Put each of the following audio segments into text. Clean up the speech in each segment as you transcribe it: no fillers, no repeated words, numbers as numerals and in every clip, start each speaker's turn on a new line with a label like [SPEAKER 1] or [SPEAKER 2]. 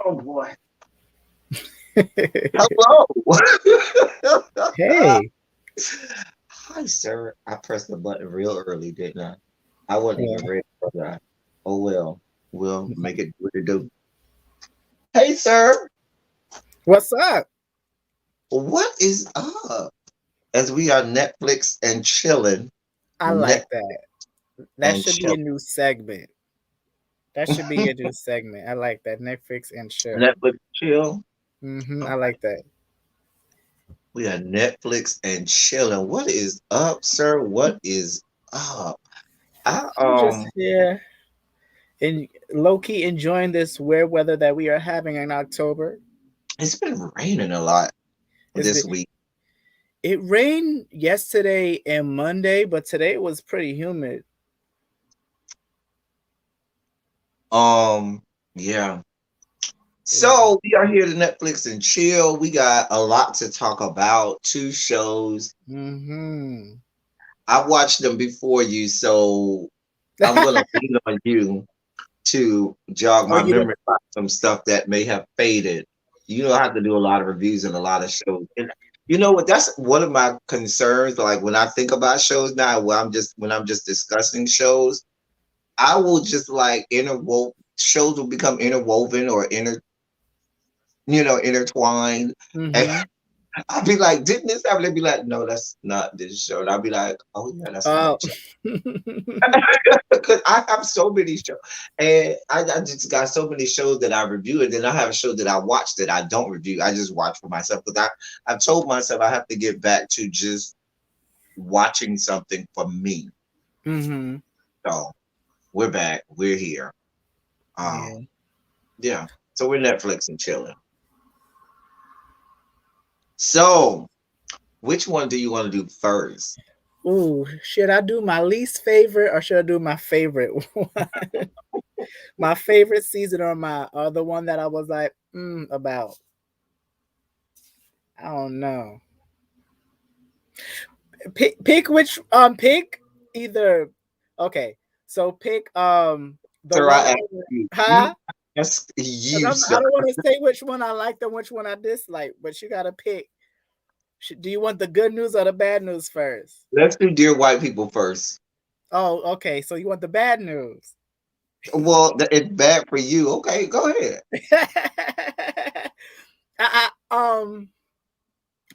[SPEAKER 1] Oh boy. Hello.
[SPEAKER 2] Hey.
[SPEAKER 1] Hi, sir. I pressed the button real early, didn't I? I wasn't
[SPEAKER 2] Yeah.
[SPEAKER 1] even ready for that. Oh well. We'll make it what it do. Hey, sir.
[SPEAKER 2] What's up?
[SPEAKER 1] What is up? As we are Netflix and chilling.
[SPEAKER 2] I
[SPEAKER 1] Net
[SPEAKER 2] like that. That
[SPEAKER 1] and
[SPEAKER 2] should be
[SPEAKER 1] chill.
[SPEAKER 2] a new segment. That should be a new segment. I like that. Netflix and chill.
[SPEAKER 1] Netflix chill.
[SPEAKER 2] I like that.
[SPEAKER 1] We are Netflix and chilling. What is up, sir? What is up? I
[SPEAKER 2] I'm just here and low key enjoying this weird weather that we are having in October.
[SPEAKER 1] It's been raining a lot
[SPEAKER 2] It's
[SPEAKER 1] this
[SPEAKER 2] been
[SPEAKER 1] week.
[SPEAKER 2] it rained yesterday and Monday, but today was pretty humid.
[SPEAKER 1] Um, yeah.
[SPEAKER 2] Yeah.
[SPEAKER 1] So we are here to Netflix and chill. We got a lot to talk about. Two shows.
[SPEAKER 2] Mm-hmm.
[SPEAKER 1] I watched them before you, so I'm gonna lean on you to jog
[SPEAKER 2] Oh,
[SPEAKER 1] my
[SPEAKER 2] you don't.
[SPEAKER 1] memory about some stuff that may have faded. You know, I have to do a lot of reviews and a lot of shows. And you know what? That's one of my concerns. Like when I think about shows now, when I'm just discussing shows, I will just like interwoven shows will become interwoven or intertwined. And
[SPEAKER 2] Mm-hmm.
[SPEAKER 1] I'll be like, didn't this happen? They'd be like, no, that's not this show. And I'll be like, oh yeah, that's on
[SPEAKER 2] Oh.
[SPEAKER 1] that show. Because I have so many shows, and I just got so many shows that I review, and then I have a show that I watch that I don't review. I just watch for myself because I've told myself I have to get back to just watching something for me.
[SPEAKER 2] Mm-hmm.
[SPEAKER 1] So we're back. We're here.
[SPEAKER 2] Yeah.
[SPEAKER 1] Yeah. So we're Netflix and chilling. So which one do you want to do first?
[SPEAKER 2] Ooh, should I do my least favorite or should I do my favorite one? My favorite season or the one that I was like, about. I don't know. Pick which pick either. Okay, so pick the
[SPEAKER 1] Sir,
[SPEAKER 2] one,
[SPEAKER 1] I ask you.
[SPEAKER 2] huh?
[SPEAKER 1] Ask
[SPEAKER 2] Because
[SPEAKER 1] you,
[SPEAKER 2] I
[SPEAKER 1] sir.
[SPEAKER 2] don't want to say which one I liked and which one I disliked, but you gotta pick. Do you want the good news or the bad news first?
[SPEAKER 1] Let's do Dear White People first.
[SPEAKER 2] Oh, okay. So you want the bad news?
[SPEAKER 1] Well, it's bad for you. Okay, go ahead.
[SPEAKER 2] I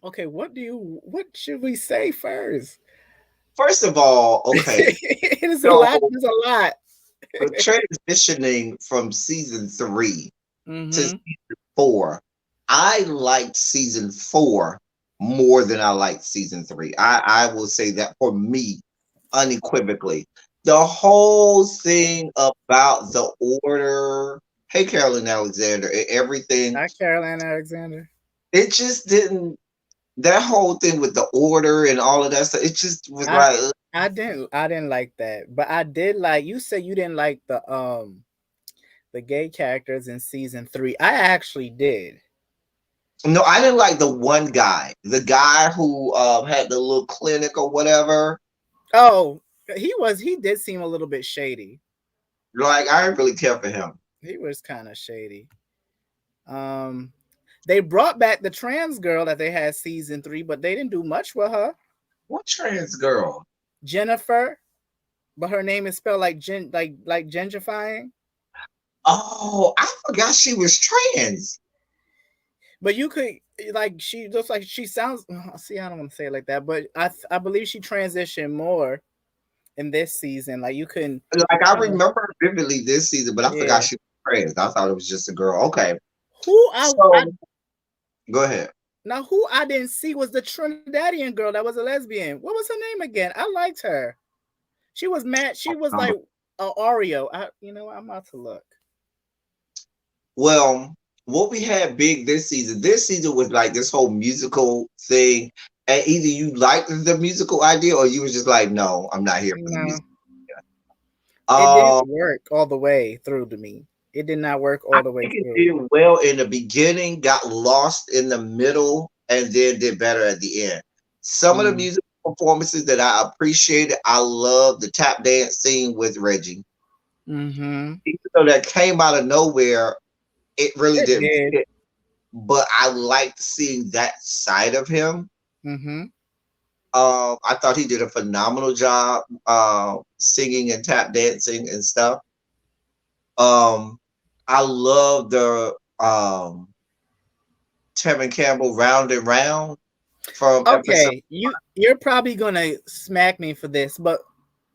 [SPEAKER 2] okay, what should we say first?
[SPEAKER 1] First of all, okay,
[SPEAKER 2] It is a
[SPEAKER 1] so
[SPEAKER 2] lot. There's a lot.
[SPEAKER 1] transitioning from season 3 to
[SPEAKER 2] Mm-hmm.
[SPEAKER 1] season 4, I liked season 4 more than I liked season 3. I will say that for me, unequivocally. The whole thing about the order, hey, Carolyn Alexander, everything,
[SPEAKER 2] Not Caroline Alexander.
[SPEAKER 1] it just didn't, that whole thing with the order and all of that stuff, it just was
[SPEAKER 2] I
[SPEAKER 1] like,
[SPEAKER 2] I didn't like that, but I did like. You said you didn't like the gay characters in season 3. I actually did.
[SPEAKER 1] no, I didn't like the one guy, the guy who had the little clinic or whatever.
[SPEAKER 2] Oh, he did seem a little bit shady.
[SPEAKER 1] Like, I didn't really care for him.
[SPEAKER 2] He was kind of shady. Um, they brought back the trans girl that they had season 3, but they didn't do much with her.
[SPEAKER 1] What trans girl?
[SPEAKER 2] Jennifer, but her name is spelled like like gentrifying.
[SPEAKER 1] Oh, I forgot she was trans.
[SPEAKER 2] But you could like she looks like she sounds. See, I don't want to say it like that, but I believe she transitioned more in this season. Like you can,
[SPEAKER 1] Like, I
[SPEAKER 2] you know,
[SPEAKER 1] remember her vividly this season, but I forgot
[SPEAKER 2] yeah.
[SPEAKER 1] she was trans. I thought it was just a girl. Okay,
[SPEAKER 2] Who I
[SPEAKER 1] so go ahead.
[SPEAKER 2] now who I didn't see was the Trinidadian girl that was a lesbian. What was her name again? I liked her. She was mad. She was like Oreo. I'm about to look.
[SPEAKER 1] Well, what we had big this season was like this whole musical thing. And either you liked the musical idea or you was just like, no, I'm not here for the
[SPEAKER 2] No,
[SPEAKER 1] music.
[SPEAKER 2] it didn't
[SPEAKER 1] Um,
[SPEAKER 2] work all the way through to me. It did not work
[SPEAKER 1] I
[SPEAKER 2] all the way
[SPEAKER 1] think it
[SPEAKER 2] through.
[SPEAKER 1] did well in the beginning, got lost in the middle, and then did better at the end. Some of the
[SPEAKER 2] Mm.
[SPEAKER 1] music performances that I appreciated, I love the tap dance scene with Reggie.
[SPEAKER 2] Mm-hmm.
[SPEAKER 1] Even though that came out of nowhere, It really
[SPEAKER 2] It
[SPEAKER 1] didn't
[SPEAKER 2] did.
[SPEAKER 1] fit, but I liked seeing that side of him.
[SPEAKER 2] Mm-hmm.
[SPEAKER 1] I thought he did a phenomenal job singing and tap dancing and stuff. Um, I love the Tevin Campbell round and round from episode.
[SPEAKER 2] Okay, you're probably gonna smack me for this, but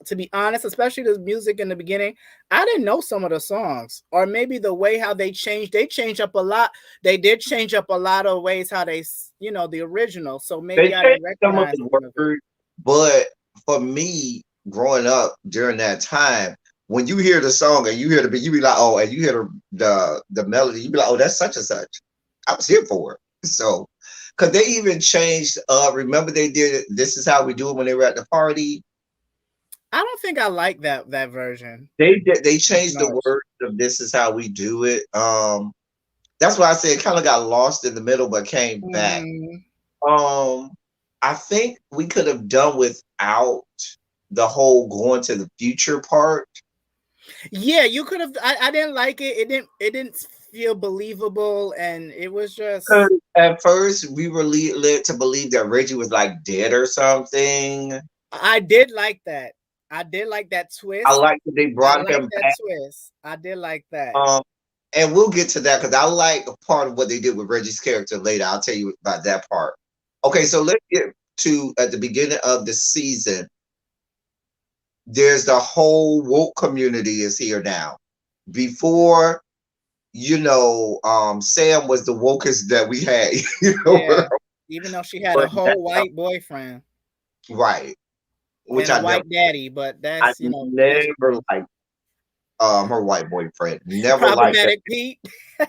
[SPEAKER 2] to be honest, especially the music in the beginning, I didn't know some of the songs, or maybe the way how they changed. They changed up a lot. They did change up a lot of ways how they, the original. So
[SPEAKER 1] They
[SPEAKER 2] maybe I
[SPEAKER 1] changed
[SPEAKER 2] didn't
[SPEAKER 1] some of
[SPEAKER 2] recognize
[SPEAKER 1] the
[SPEAKER 2] some of it.
[SPEAKER 1] words, but for me, growing up during that time, when you hear the song and you hear the beat, you be like, oh, and you hear the melody, you be like, oh, that's such and such. I was here for it. So, because they even changed. Remember they did it. This is how we do it when they were at the party.
[SPEAKER 2] I don't think I like that version
[SPEAKER 1] They did. They
[SPEAKER 2] as
[SPEAKER 1] changed the
[SPEAKER 2] much.
[SPEAKER 1] words of "This is how we do it." That's why I said it kind of got lost in the middle, but came back.
[SPEAKER 2] Mm-hmm.
[SPEAKER 1] Um, I think we could have done without the whole going to the future part.
[SPEAKER 2] Yeah, you could have. I didn't like it. It didn't feel believable, and it was
[SPEAKER 1] 'Cause
[SPEAKER 2] just.
[SPEAKER 1] at first we were led to believe that Reggie was like dead or something.
[SPEAKER 2] I did like that. I did like that
[SPEAKER 1] I
[SPEAKER 2] twist.
[SPEAKER 1] like that they
[SPEAKER 2] I
[SPEAKER 1] brought
[SPEAKER 2] like
[SPEAKER 1] him
[SPEAKER 2] that
[SPEAKER 1] back.
[SPEAKER 2] twist. I did like that.
[SPEAKER 1] Um, and we'll get to that because I like a part of what they did with Reggie's character later. I'll tell you about that part. Okay, so let's get to at the beginning of the season. There's the whole woke community is here now. Before, Sam was the wokest that we had,
[SPEAKER 2] Yeah. Even though she had a
[SPEAKER 1] but
[SPEAKER 2] whole white boyfriend
[SPEAKER 1] right, which
[SPEAKER 2] and a white daddy, but
[SPEAKER 1] I
[SPEAKER 2] that's
[SPEAKER 1] never liked her white boyfriend. Never liked that.
[SPEAKER 2] problematic Pete.
[SPEAKER 1] I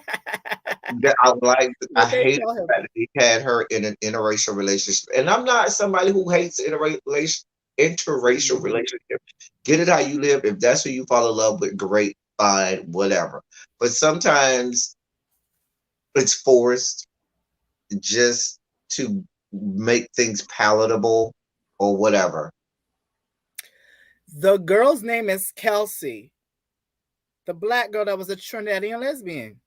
[SPEAKER 2] What they
[SPEAKER 1] hated
[SPEAKER 2] call
[SPEAKER 1] the
[SPEAKER 2] him.
[SPEAKER 1] fact that he had her in an interracial relationship. And I'm not somebody who hates interracial
[SPEAKER 2] Mhm.
[SPEAKER 1] relationship. Get it how you live. If that's who you fall in love with, great, fine, whatever. But sometimes it's forced just to make things palatable or whatever.
[SPEAKER 2] The girl's name is Kelsey. The black girl that was a Trinidadian lesbian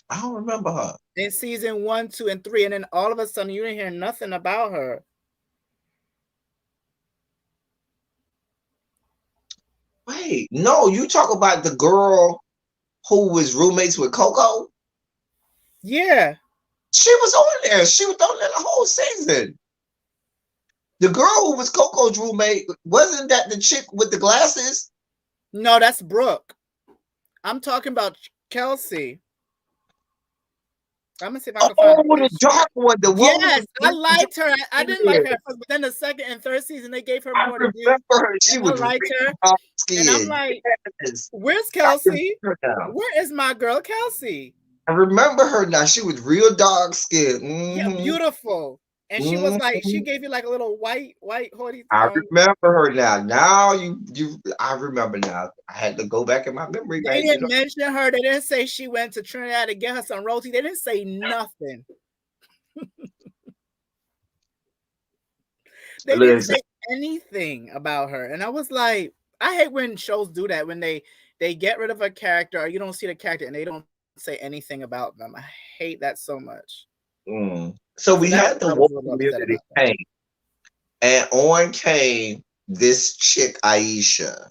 [SPEAKER 1] I don't remember her.
[SPEAKER 2] in season 1, 2, and 3, and then all of a sudden you didn't hear nothing about her.
[SPEAKER 1] Wait, no, you talk about the girl who was roommates with Coco?
[SPEAKER 2] Yeah.
[SPEAKER 1] She was on there. She was on there the whole season. The girl who was Coco's roommate, wasn't that the chick with the glasses?
[SPEAKER 2] No, that's Brooke. I'm talking about Kelsey. I'm gonna see if I can find
[SPEAKER 1] Oh,
[SPEAKER 2] a
[SPEAKER 1] the
[SPEAKER 2] picture.
[SPEAKER 1] dark one, the one with
[SPEAKER 2] Yes,
[SPEAKER 1] the
[SPEAKER 2] I
[SPEAKER 1] green
[SPEAKER 2] liked her. I didn't like
[SPEAKER 1] hair.
[SPEAKER 2] her at first, but then the second and third season they gave her
[SPEAKER 1] I
[SPEAKER 2] more to do,
[SPEAKER 1] remember her. She
[SPEAKER 2] and I
[SPEAKER 1] was really
[SPEAKER 2] liked her.
[SPEAKER 1] dark
[SPEAKER 2] And I'm
[SPEAKER 1] skinned.
[SPEAKER 2] like,
[SPEAKER 1] Yes.
[SPEAKER 2] "Where's
[SPEAKER 1] I remember
[SPEAKER 2] Kelsey?
[SPEAKER 1] her now.
[SPEAKER 2] Where is my girl Kelsey?"
[SPEAKER 1] I remember her now. She was real dark skinned.
[SPEAKER 2] Yeah, beautiful. And she was like, she
[SPEAKER 1] Hmm.
[SPEAKER 2] gave you like a little white hoodie.
[SPEAKER 1] I remember her now. Now I remember now. I had to go back in my memory
[SPEAKER 2] They
[SPEAKER 1] bank.
[SPEAKER 2] didn't mention her. They didn't say she went to Trinidad to get her some roti. They didn't say nothing. They didn't
[SPEAKER 1] Listen,
[SPEAKER 2] say anything about her. And I was like, I hate when shows do that, when they get rid of a character or you don't see the character and they don't say anything about them. I hate that so much.
[SPEAKER 1] so
[SPEAKER 2] So
[SPEAKER 1] we
[SPEAKER 2] that's
[SPEAKER 1] had
[SPEAKER 2] what I
[SPEAKER 1] the
[SPEAKER 2] was a
[SPEAKER 1] woke
[SPEAKER 2] little upset
[SPEAKER 1] community
[SPEAKER 2] about that.
[SPEAKER 1] came, and on came this chick Aisha,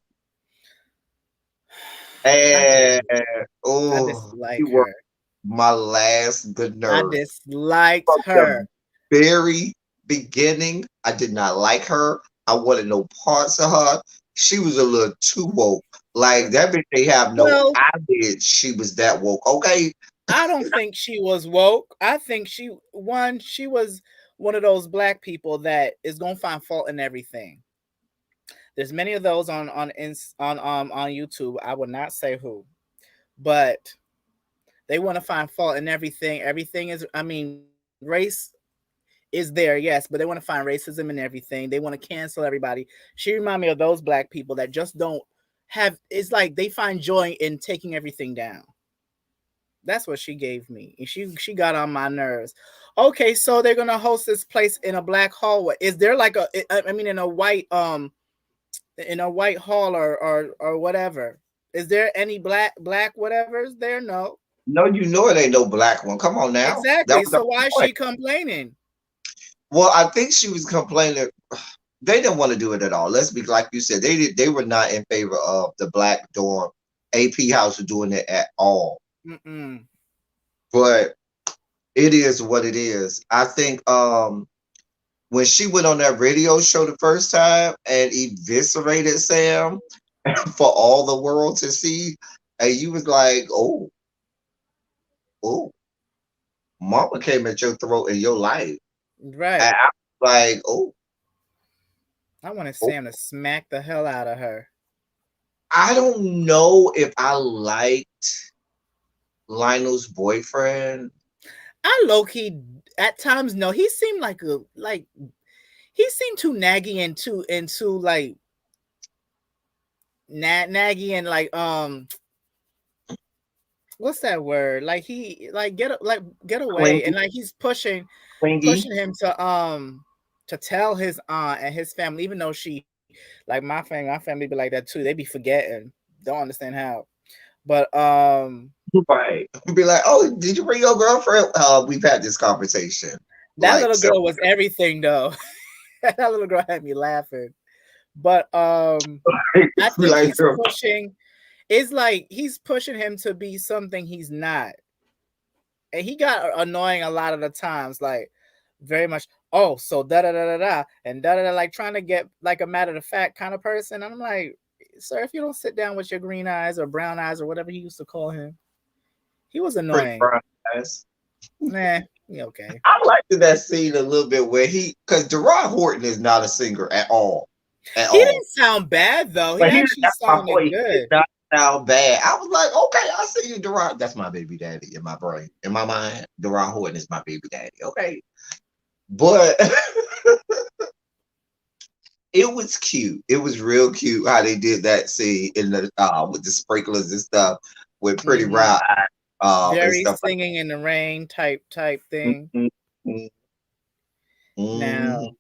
[SPEAKER 2] I
[SPEAKER 1] and
[SPEAKER 2] hate it. I
[SPEAKER 1] oh, she
[SPEAKER 2] dislike
[SPEAKER 1] was
[SPEAKER 2] her.
[SPEAKER 1] my last good
[SPEAKER 2] I
[SPEAKER 1] nerve
[SPEAKER 2] disliked
[SPEAKER 1] from the
[SPEAKER 2] her.
[SPEAKER 1] very beginning. I did not like her. I wanted no parts of her. She was a little too woke. Like that bitch, they have no
[SPEAKER 2] Well,
[SPEAKER 1] eyelids. She was that woke. Okay.
[SPEAKER 2] I don't think she was woke. I think she was one of those black people that is gonna find fault in everything. There's many of those on YouTube. I would not say who, but they want to find fault in everything. Everything is, I mean, race is there, yes, but they want to find racism in everything. They want to cancel everybody. She remind me of those black people that just don't have. It's like they find joy in taking everything down. That's what she gave me. And she got on my nerves. Okay, so they're gonna host this place in a black hallway. Is there like I mean in a white hall or whatever? Is there any black whatever's there? No.
[SPEAKER 1] No, you know it ain't no black one. Come on now. That
[SPEAKER 2] Exactly.
[SPEAKER 1] was the
[SPEAKER 2] So why is
[SPEAKER 1] point.
[SPEAKER 2] she complaining?
[SPEAKER 1] Well, I think she was complaining. They didn't want to do it at all. Let's be like you said. They were not in favor of the black dorm. AP House doing it at all.
[SPEAKER 2] Mm-mm.
[SPEAKER 1] But it is what it is. I think when she went on that radio show the first time and eviscerated Sam for all the world to see, and you was like, oh, mama came at your throat in your life. And
[SPEAKER 2] Right.
[SPEAKER 1] I was like,
[SPEAKER 2] I wanted
[SPEAKER 1] oh,
[SPEAKER 2] Sam to smack the hell out of her.
[SPEAKER 1] I don't know if I liked Lionel's boyfriend.
[SPEAKER 2] I low key at times no. He seemed like he seemed too naggy and too like naggy and like what's that word? Like he like get away
[SPEAKER 1] Clingy,
[SPEAKER 2] and like he's
[SPEAKER 1] clingy.
[SPEAKER 2] pushing him to tell his aunt and his family, even though she like my family be like that too. They be forgetting. Don't understand how. But
[SPEAKER 1] Right. Be like, oh, did you bring your girlfriend? We've had this conversation
[SPEAKER 2] that
[SPEAKER 1] like
[SPEAKER 2] little
[SPEAKER 1] so.
[SPEAKER 2] girl was everything though. That little girl had me laughing. But I
[SPEAKER 1] Be
[SPEAKER 2] think
[SPEAKER 1] like,
[SPEAKER 2] it's like he's pushing him to be something he's not. And he got annoying a lot of the times, like very much, oh, so da da da da da and da da da, like trying to get like a matter of fact kind of person. And I'm like, sir, if you don't sit down with your green eyes or brown eyes or whatever he used to call him, he was
[SPEAKER 1] pretty
[SPEAKER 2] annoying.
[SPEAKER 1] brown eyes.
[SPEAKER 2] Nah, he okay.
[SPEAKER 1] I liked that scene a little bit where because Gerard Horton is not a singer at
[SPEAKER 2] He
[SPEAKER 1] all.
[SPEAKER 2] didn't sound bad though. He
[SPEAKER 1] But
[SPEAKER 2] actually
[SPEAKER 1] that's my
[SPEAKER 2] sounded
[SPEAKER 1] point. He did
[SPEAKER 2] good.
[SPEAKER 1] not sound bad. I was like, okay, I see you, Gerard. That's my baby daddy in my brain, in my mind. Gerard Horton is my baby daddy. Okay, but it was cute. It was real cute how they did that scene in the with the sprinklers and stuff with pretty
[SPEAKER 2] Hmm.
[SPEAKER 1] round eyes and
[SPEAKER 2] Very
[SPEAKER 1] stuff like
[SPEAKER 2] singing in the rain type
[SPEAKER 1] that.
[SPEAKER 2] thing.
[SPEAKER 1] Mhm, mhm.
[SPEAKER 2] Now,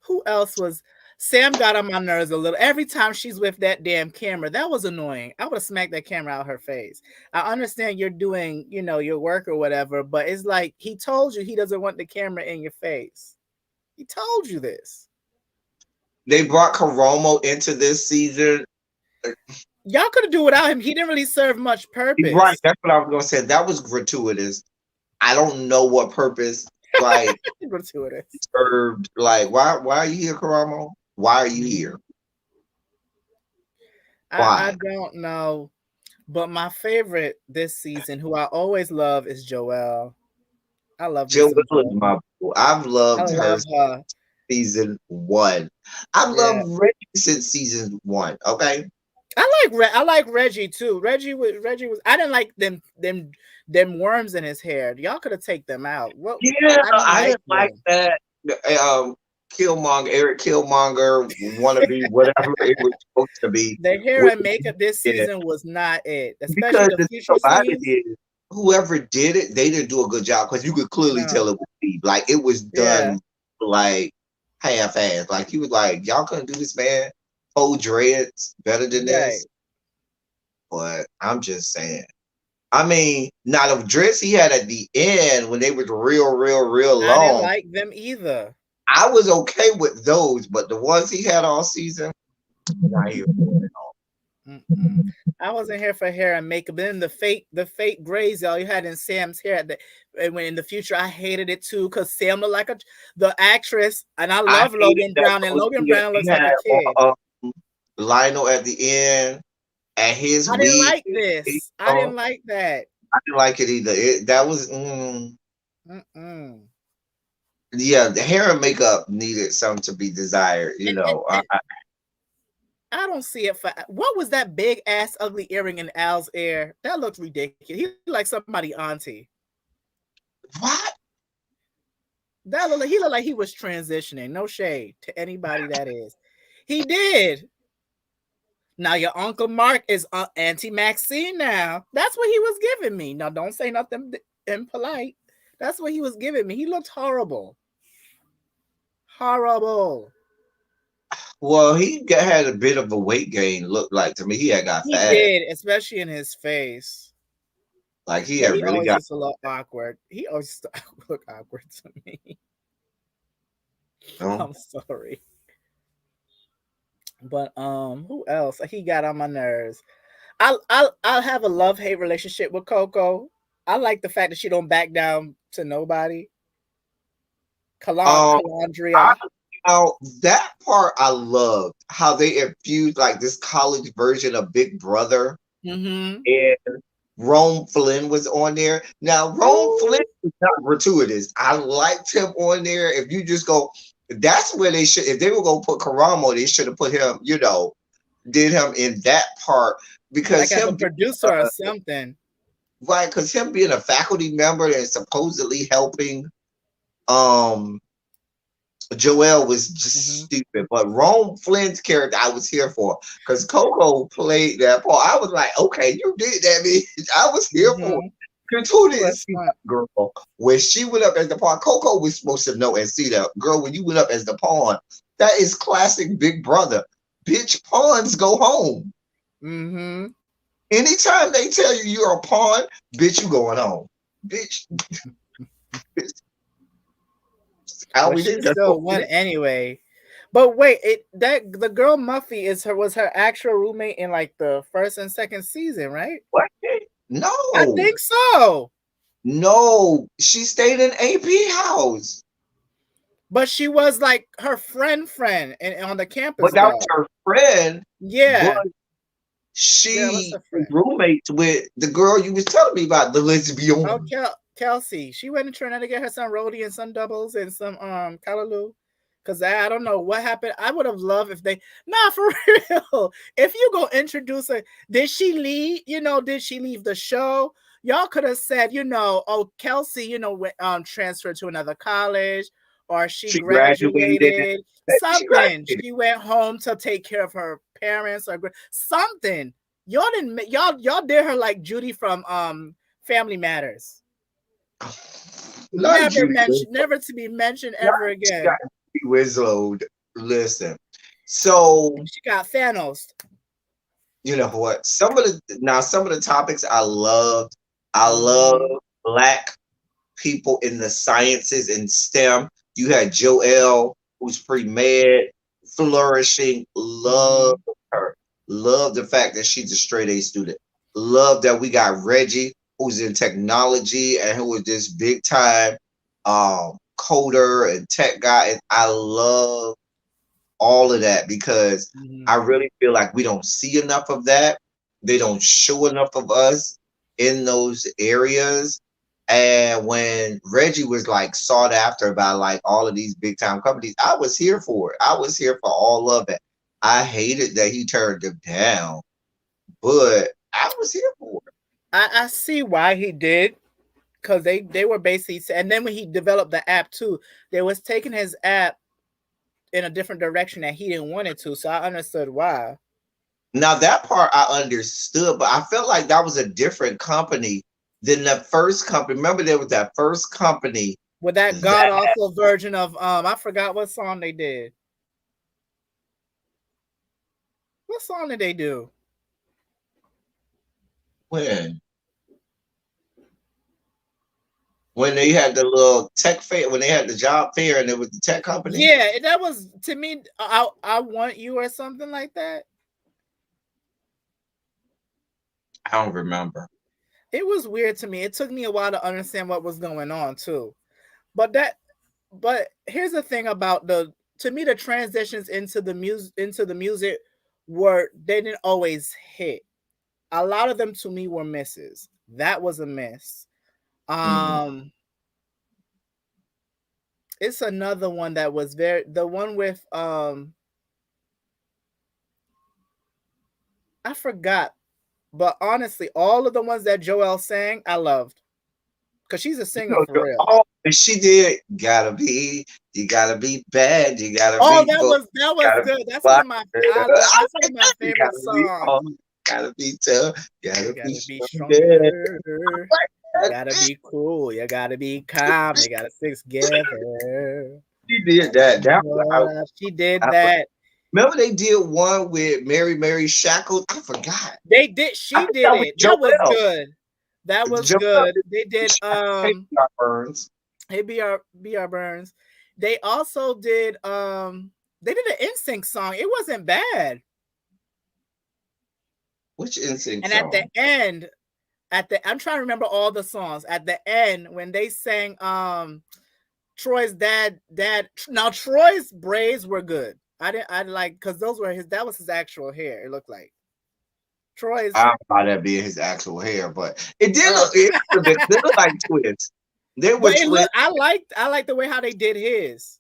[SPEAKER 2] who else was Sam got on my nerves a little. Every time she's with that damn camera, that was annoying. I would have smacked that camera out her face. I understand you're doing, your work or whatever, but it's like he told you he doesn't want the camera in your face. He told you this.
[SPEAKER 1] They brought Karomo into this season.
[SPEAKER 2] Y'all could have do without him. He didn't really serve much
[SPEAKER 1] Right,
[SPEAKER 2] purpose.
[SPEAKER 1] that's what I was gonna say. That was gratuitous. I don't know what purpose like
[SPEAKER 2] Gratuitous.
[SPEAKER 1] served. Like, why are you here, Karamo? Why are you here?
[SPEAKER 2] I
[SPEAKER 1] Why?
[SPEAKER 2] don't know, but my favorite this season, who I always love, is Joelle. I love me
[SPEAKER 1] Jill
[SPEAKER 2] some
[SPEAKER 1] Will is
[SPEAKER 2] Joelle.
[SPEAKER 1] my boo. I've
[SPEAKER 2] I
[SPEAKER 1] loved her
[SPEAKER 2] love
[SPEAKER 1] since
[SPEAKER 2] her.
[SPEAKER 1] season one. I've
[SPEAKER 2] Yeah.
[SPEAKER 1] loved Reggie since season one. Okay.
[SPEAKER 2] I like Reggie too. Reggie was I didn't like them worms in his hair. Y'all could have take them out. What
[SPEAKER 1] Yeah,
[SPEAKER 2] I didn't
[SPEAKER 1] I
[SPEAKER 2] like
[SPEAKER 1] didn't like
[SPEAKER 2] them.
[SPEAKER 1] that. Killmonger, Eric Killmonger, wannabe, whatever it was supposed to be.
[SPEAKER 2] The hair
[SPEAKER 1] With
[SPEAKER 2] and makeup this
[SPEAKER 1] yeah.
[SPEAKER 2] season was not it, especially
[SPEAKER 1] Because
[SPEAKER 2] the
[SPEAKER 1] the thing
[SPEAKER 2] future
[SPEAKER 1] about it
[SPEAKER 2] scenes.
[SPEAKER 1] is, whoever did it, they didn't do a good job because you could clearly
[SPEAKER 2] No,
[SPEAKER 1] tell it was Steve. Like it was
[SPEAKER 2] yeah,
[SPEAKER 1] done like half-assed. Like he was like, y'all couldn't do this, man. Whole dreads better than
[SPEAKER 2] right.
[SPEAKER 1] this. But I'm just saying. I mean, not the dreads he had at the end when they was real, real, real
[SPEAKER 2] I didn't
[SPEAKER 1] long.
[SPEAKER 2] like them either.
[SPEAKER 1] I was okay with those, but the ones he had all season, not here for it at all.
[SPEAKER 2] Mm-mm. I wasn't here for hair and makeup. Then the fake grays y'all you had in Sam's hair and when in the future I hated it too because Sam looked like the actress, and I
[SPEAKER 1] I
[SPEAKER 2] love
[SPEAKER 1] hated
[SPEAKER 2] Logan
[SPEAKER 1] that
[SPEAKER 2] Brown, and
[SPEAKER 1] those
[SPEAKER 2] Logan
[SPEAKER 1] he
[SPEAKER 2] Brown looks like
[SPEAKER 1] had
[SPEAKER 2] a kid.
[SPEAKER 1] Lionel at the end and his
[SPEAKER 2] I didn't
[SPEAKER 1] wig.
[SPEAKER 2] like this. I
[SPEAKER 1] Oh,
[SPEAKER 2] didn't like that.
[SPEAKER 1] I didn't like it either. That was
[SPEAKER 2] Mm-mm.
[SPEAKER 1] yeah. The hair and makeup needed some to be desired.
[SPEAKER 2] And I don't see it for what was that big ass ugly earring in Al's ear? That looks ridiculous. He like somebody auntie.
[SPEAKER 1] What?
[SPEAKER 2] He looked like he was transitioning. No shade to anybody that is. He did. Now your Uncle Mark is Auntie Maxine now. That's what he was giving me. Now don't say nothing impolite. That's what he was giving me. He looked horrible. Horrible.
[SPEAKER 1] Well, had a bit of a weight gain. Looked like to me he had got
[SPEAKER 2] He
[SPEAKER 1] fat.
[SPEAKER 2] did, especially in his face.
[SPEAKER 1] Like he
[SPEAKER 2] Yeah,
[SPEAKER 1] had
[SPEAKER 2] he
[SPEAKER 1] really
[SPEAKER 2] always
[SPEAKER 1] got.
[SPEAKER 2] used to look awkward. He always used to look awkward to me.
[SPEAKER 1] You
[SPEAKER 2] I'm sorry. But who else? He got on my nerves. I'll have a love hate relationship with Coco. I like the fact that she don't back down to nobody.
[SPEAKER 1] Um, I
[SPEAKER 2] Calandria.
[SPEAKER 1] now that part I loved how they infused like this college version of Big Brother,
[SPEAKER 2] Mm-hmm.
[SPEAKER 1] and Rome Flynn was on there. Now Rome Flynn
[SPEAKER 2] Ooh.
[SPEAKER 1] is not gratuitous. I liked him on there. If you just go, that's where they should. If they were gonna put Karamo, they should have put him. Did him in that part
[SPEAKER 2] Like
[SPEAKER 1] because
[SPEAKER 2] as a
[SPEAKER 1] him being
[SPEAKER 2] producer or something.
[SPEAKER 1] right, because him being a faculty member and supposedly helping um Joel was just
[SPEAKER 2] Mm-hmm.
[SPEAKER 1] stupid. But Rome Flynn's character I was here for because Coco played that part. I was like, okay, you did that, bitch. I was here for it.
[SPEAKER 2] Mm-hmm.
[SPEAKER 1] Because who
[SPEAKER 2] Ooh,
[SPEAKER 1] didn't
[SPEAKER 2] that's
[SPEAKER 1] see
[SPEAKER 2] fun.
[SPEAKER 1] that girl when she went up as the pawn? Coco was supposed to know and see that girl when you went up as the pawn. That is classic Big Brother. Bitch, pawns go home.
[SPEAKER 2] Mm-hmm.
[SPEAKER 1] Anytime they tell you you're a pawn, bitch, you going home. Bitch, bitch. I
[SPEAKER 2] But
[SPEAKER 1] always
[SPEAKER 2] she
[SPEAKER 1] think that's what
[SPEAKER 2] still won anyway. But wait, it that the girl Muffy was her actual roommate in like the first and second season, right?
[SPEAKER 1] what?
[SPEAKER 2] I
[SPEAKER 1] No,
[SPEAKER 2] think so.
[SPEAKER 1] no. She stayed in AP house,
[SPEAKER 2] But she was like her friend and on the
[SPEAKER 1] but
[SPEAKER 2] campus
[SPEAKER 1] that was
[SPEAKER 2] though.
[SPEAKER 1] her friend. But
[SPEAKER 2] Yeah. Yeah, what's
[SPEAKER 1] she
[SPEAKER 2] her
[SPEAKER 1] was
[SPEAKER 2] friend?
[SPEAKER 1] roommates with the girl you was telling me about, the
[SPEAKER 2] Oh,
[SPEAKER 1] lesbian.
[SPEAKER 2] Kelsey. She went and trying to get her some roadie and some doubles and some callaloo. Cause I don't know what happened. I would have loved if they nah for real. If you go introduce her, did she leave? Did she leave the show? Y'all could have said, oh, Kelsey, went transferred to another college, or she
[SPEAKER 1] She graduated.
[SPEAKER 2] graduated.
[SPEAKER 1] She
[SPEAKER 2] Something.
[SPEAKER 1] graduated.
[SPEAKER 2] She went home to take care of her parents or something. Y'all didn't y'all did her like Judy from Family Matters.
[SPEAKER 1] Not
[SPEAKER 2] Never
[SPEAKER 1] Judy
[SPEAKER 2] mentioned,
[SPEAKER 1] Winslow.
[SPEAKER 2] never to be mentioned
[SPEAKER 1] Not
[SPEAKER 2] ever
[SPEAKER 1] she got
[SPEAKER 2] again.
[SPEAKER 1] Judy Winslow. Listen. So
[SPEAKER 2] She got Thanos.
[SPEAKER 1] you know what? Some of the topics I loved. I love
[SPEAKER 2] Mm-hmm.
[SPEAKER 1] black people in the sciences and STEM. You had Joelle, who's pre-med, flourishing. Love
[SPEAKER 2] Mm-hmm.
[SPEAKER 1] her. Love the fact that she's a straight A student. Love that we got Reggie, who's in technology and who is this big time coder and tech guy. And I love all of that because I
[SPEAKER 2] Mm-hmm.
[SPEAKER 1] really feel like we don't see enough of that. They don't show enough of us in those areas. And when Reggie was like sought after by like all of these big time companies, I was here for it. I was here for all of it. I hated that he turned them down, but I was here for it.
[SPEAKER 2] I see why he did, because they were basically, and then when he developed the app too, they was taking his app in a different direction that he didn't want it to. So I understood why.
[SPEAKER 1] Now that part I understood, but I felt like that was a different company than the first company. Remember, there was that first company
[SPEAKER 2] With that god
[SPEAKER 1] that
[SPEAKER 2] awful version of I forgot what song they did. What song did they do?
[SPEAKER 1] when when they had the little tech fair, when they had the job fair, and it was the tech company.
[SPEAKER 2] Yeah, that was to me. I want you or something like that.
[SPEAKER 1] I don't remember.
[SPEAKER 2] It was weird to me. It took me a while to understand what was going on too. But here's the thing about to me the transitions into the music were they didn't always hit. A lot of them to me were misses. That was a miss.
[SPEAKER 1] Mm.
[SPEAKER 2] Um it's another one that was the one with I forgot, but honestly, all of the ones that Joelle sang, I loved. Cause she's a singer for real.
[SPEAKER 1] Oh, and she did. You gotta be bad. You gotta
[SPEAKER 2] Oh,
[SPEAKER 1] be
[SPEAKER 2] that
[SPEAKER 1] bold.
[SPEAKER 2] was that
[SPEAKER 1] You
[SPEAKER 2] was
[SPEAKER 1] gotta be
[SPEAKER 2] good. That's one
[SPEAKER 1] wild.
[SPEAKER 2] of my that's one of my
[SPEAKER 1] You
[SPEAKER 2] favorite
[SPEAKER 1] gotta be
[SPEAKER 2] songs.
[SPEAKER 1] hard. Gotta be tough.
[SPEAKER 2] You
[SPEAKER 1] Gotta be
[SPEAKER 2] gotta be
[SPEAKER 1] stronger.
[SPEAKER 2] stronger.
[SPEAKER 1] Like
[SPEAKER 2] You
[SPEAKER 1] that.
[SPEAKER 2] gotta be cool. You gotta be calm. You gotta stick together.
[SPEAKER 1] She did that.
[SPEAKER 2] She did
[SPEAKER 1] I,
[SPEAKER 2] that.
[SPEAKER 1] remember they did one with Mary Shackles. I forgot.
[SPEAKER 2] They did.
[SPEAKER 1] I
[SPEAKER 2] She
[SPEAKER 1] think
[SPEAKER 2] did
[SPEAKER 1] that was
[SPEAKER 2] it. That was
[SPEAKER 1] Joelle.
[SPEAKER 2] good. That was
[SPEAKER 1] Joel
[SPEAKER 2] good. They did
[SPEAKER 1] Burns.
[SPEAKER 2] Hey BR Burns. They also did they did an NSYNC song. It wasn't bad.
[SPEAKER 1] Which NSYNC
[SPEAKER 2] And at the
[SPEAKER 1] song?
[SPEAKER 2] end, I'm trying to remember all the songs. At the end, when they sang Troy's dad now Troy's braids were good. I like because those were his that was his actual hair, it looked like. Troy's
[SPEAKER 1] I don't know about that being his actual hair, but it did
[SPEAKER 2] uh,
[SPEAKER 1] look. They look like twins. They
[SPEAKER 2] but
[SPEAKER 1] were
[SPEAKER 2] it
[SPEAKER 1] twins.
[SPEAKER 2] looked I liked the way how they did his.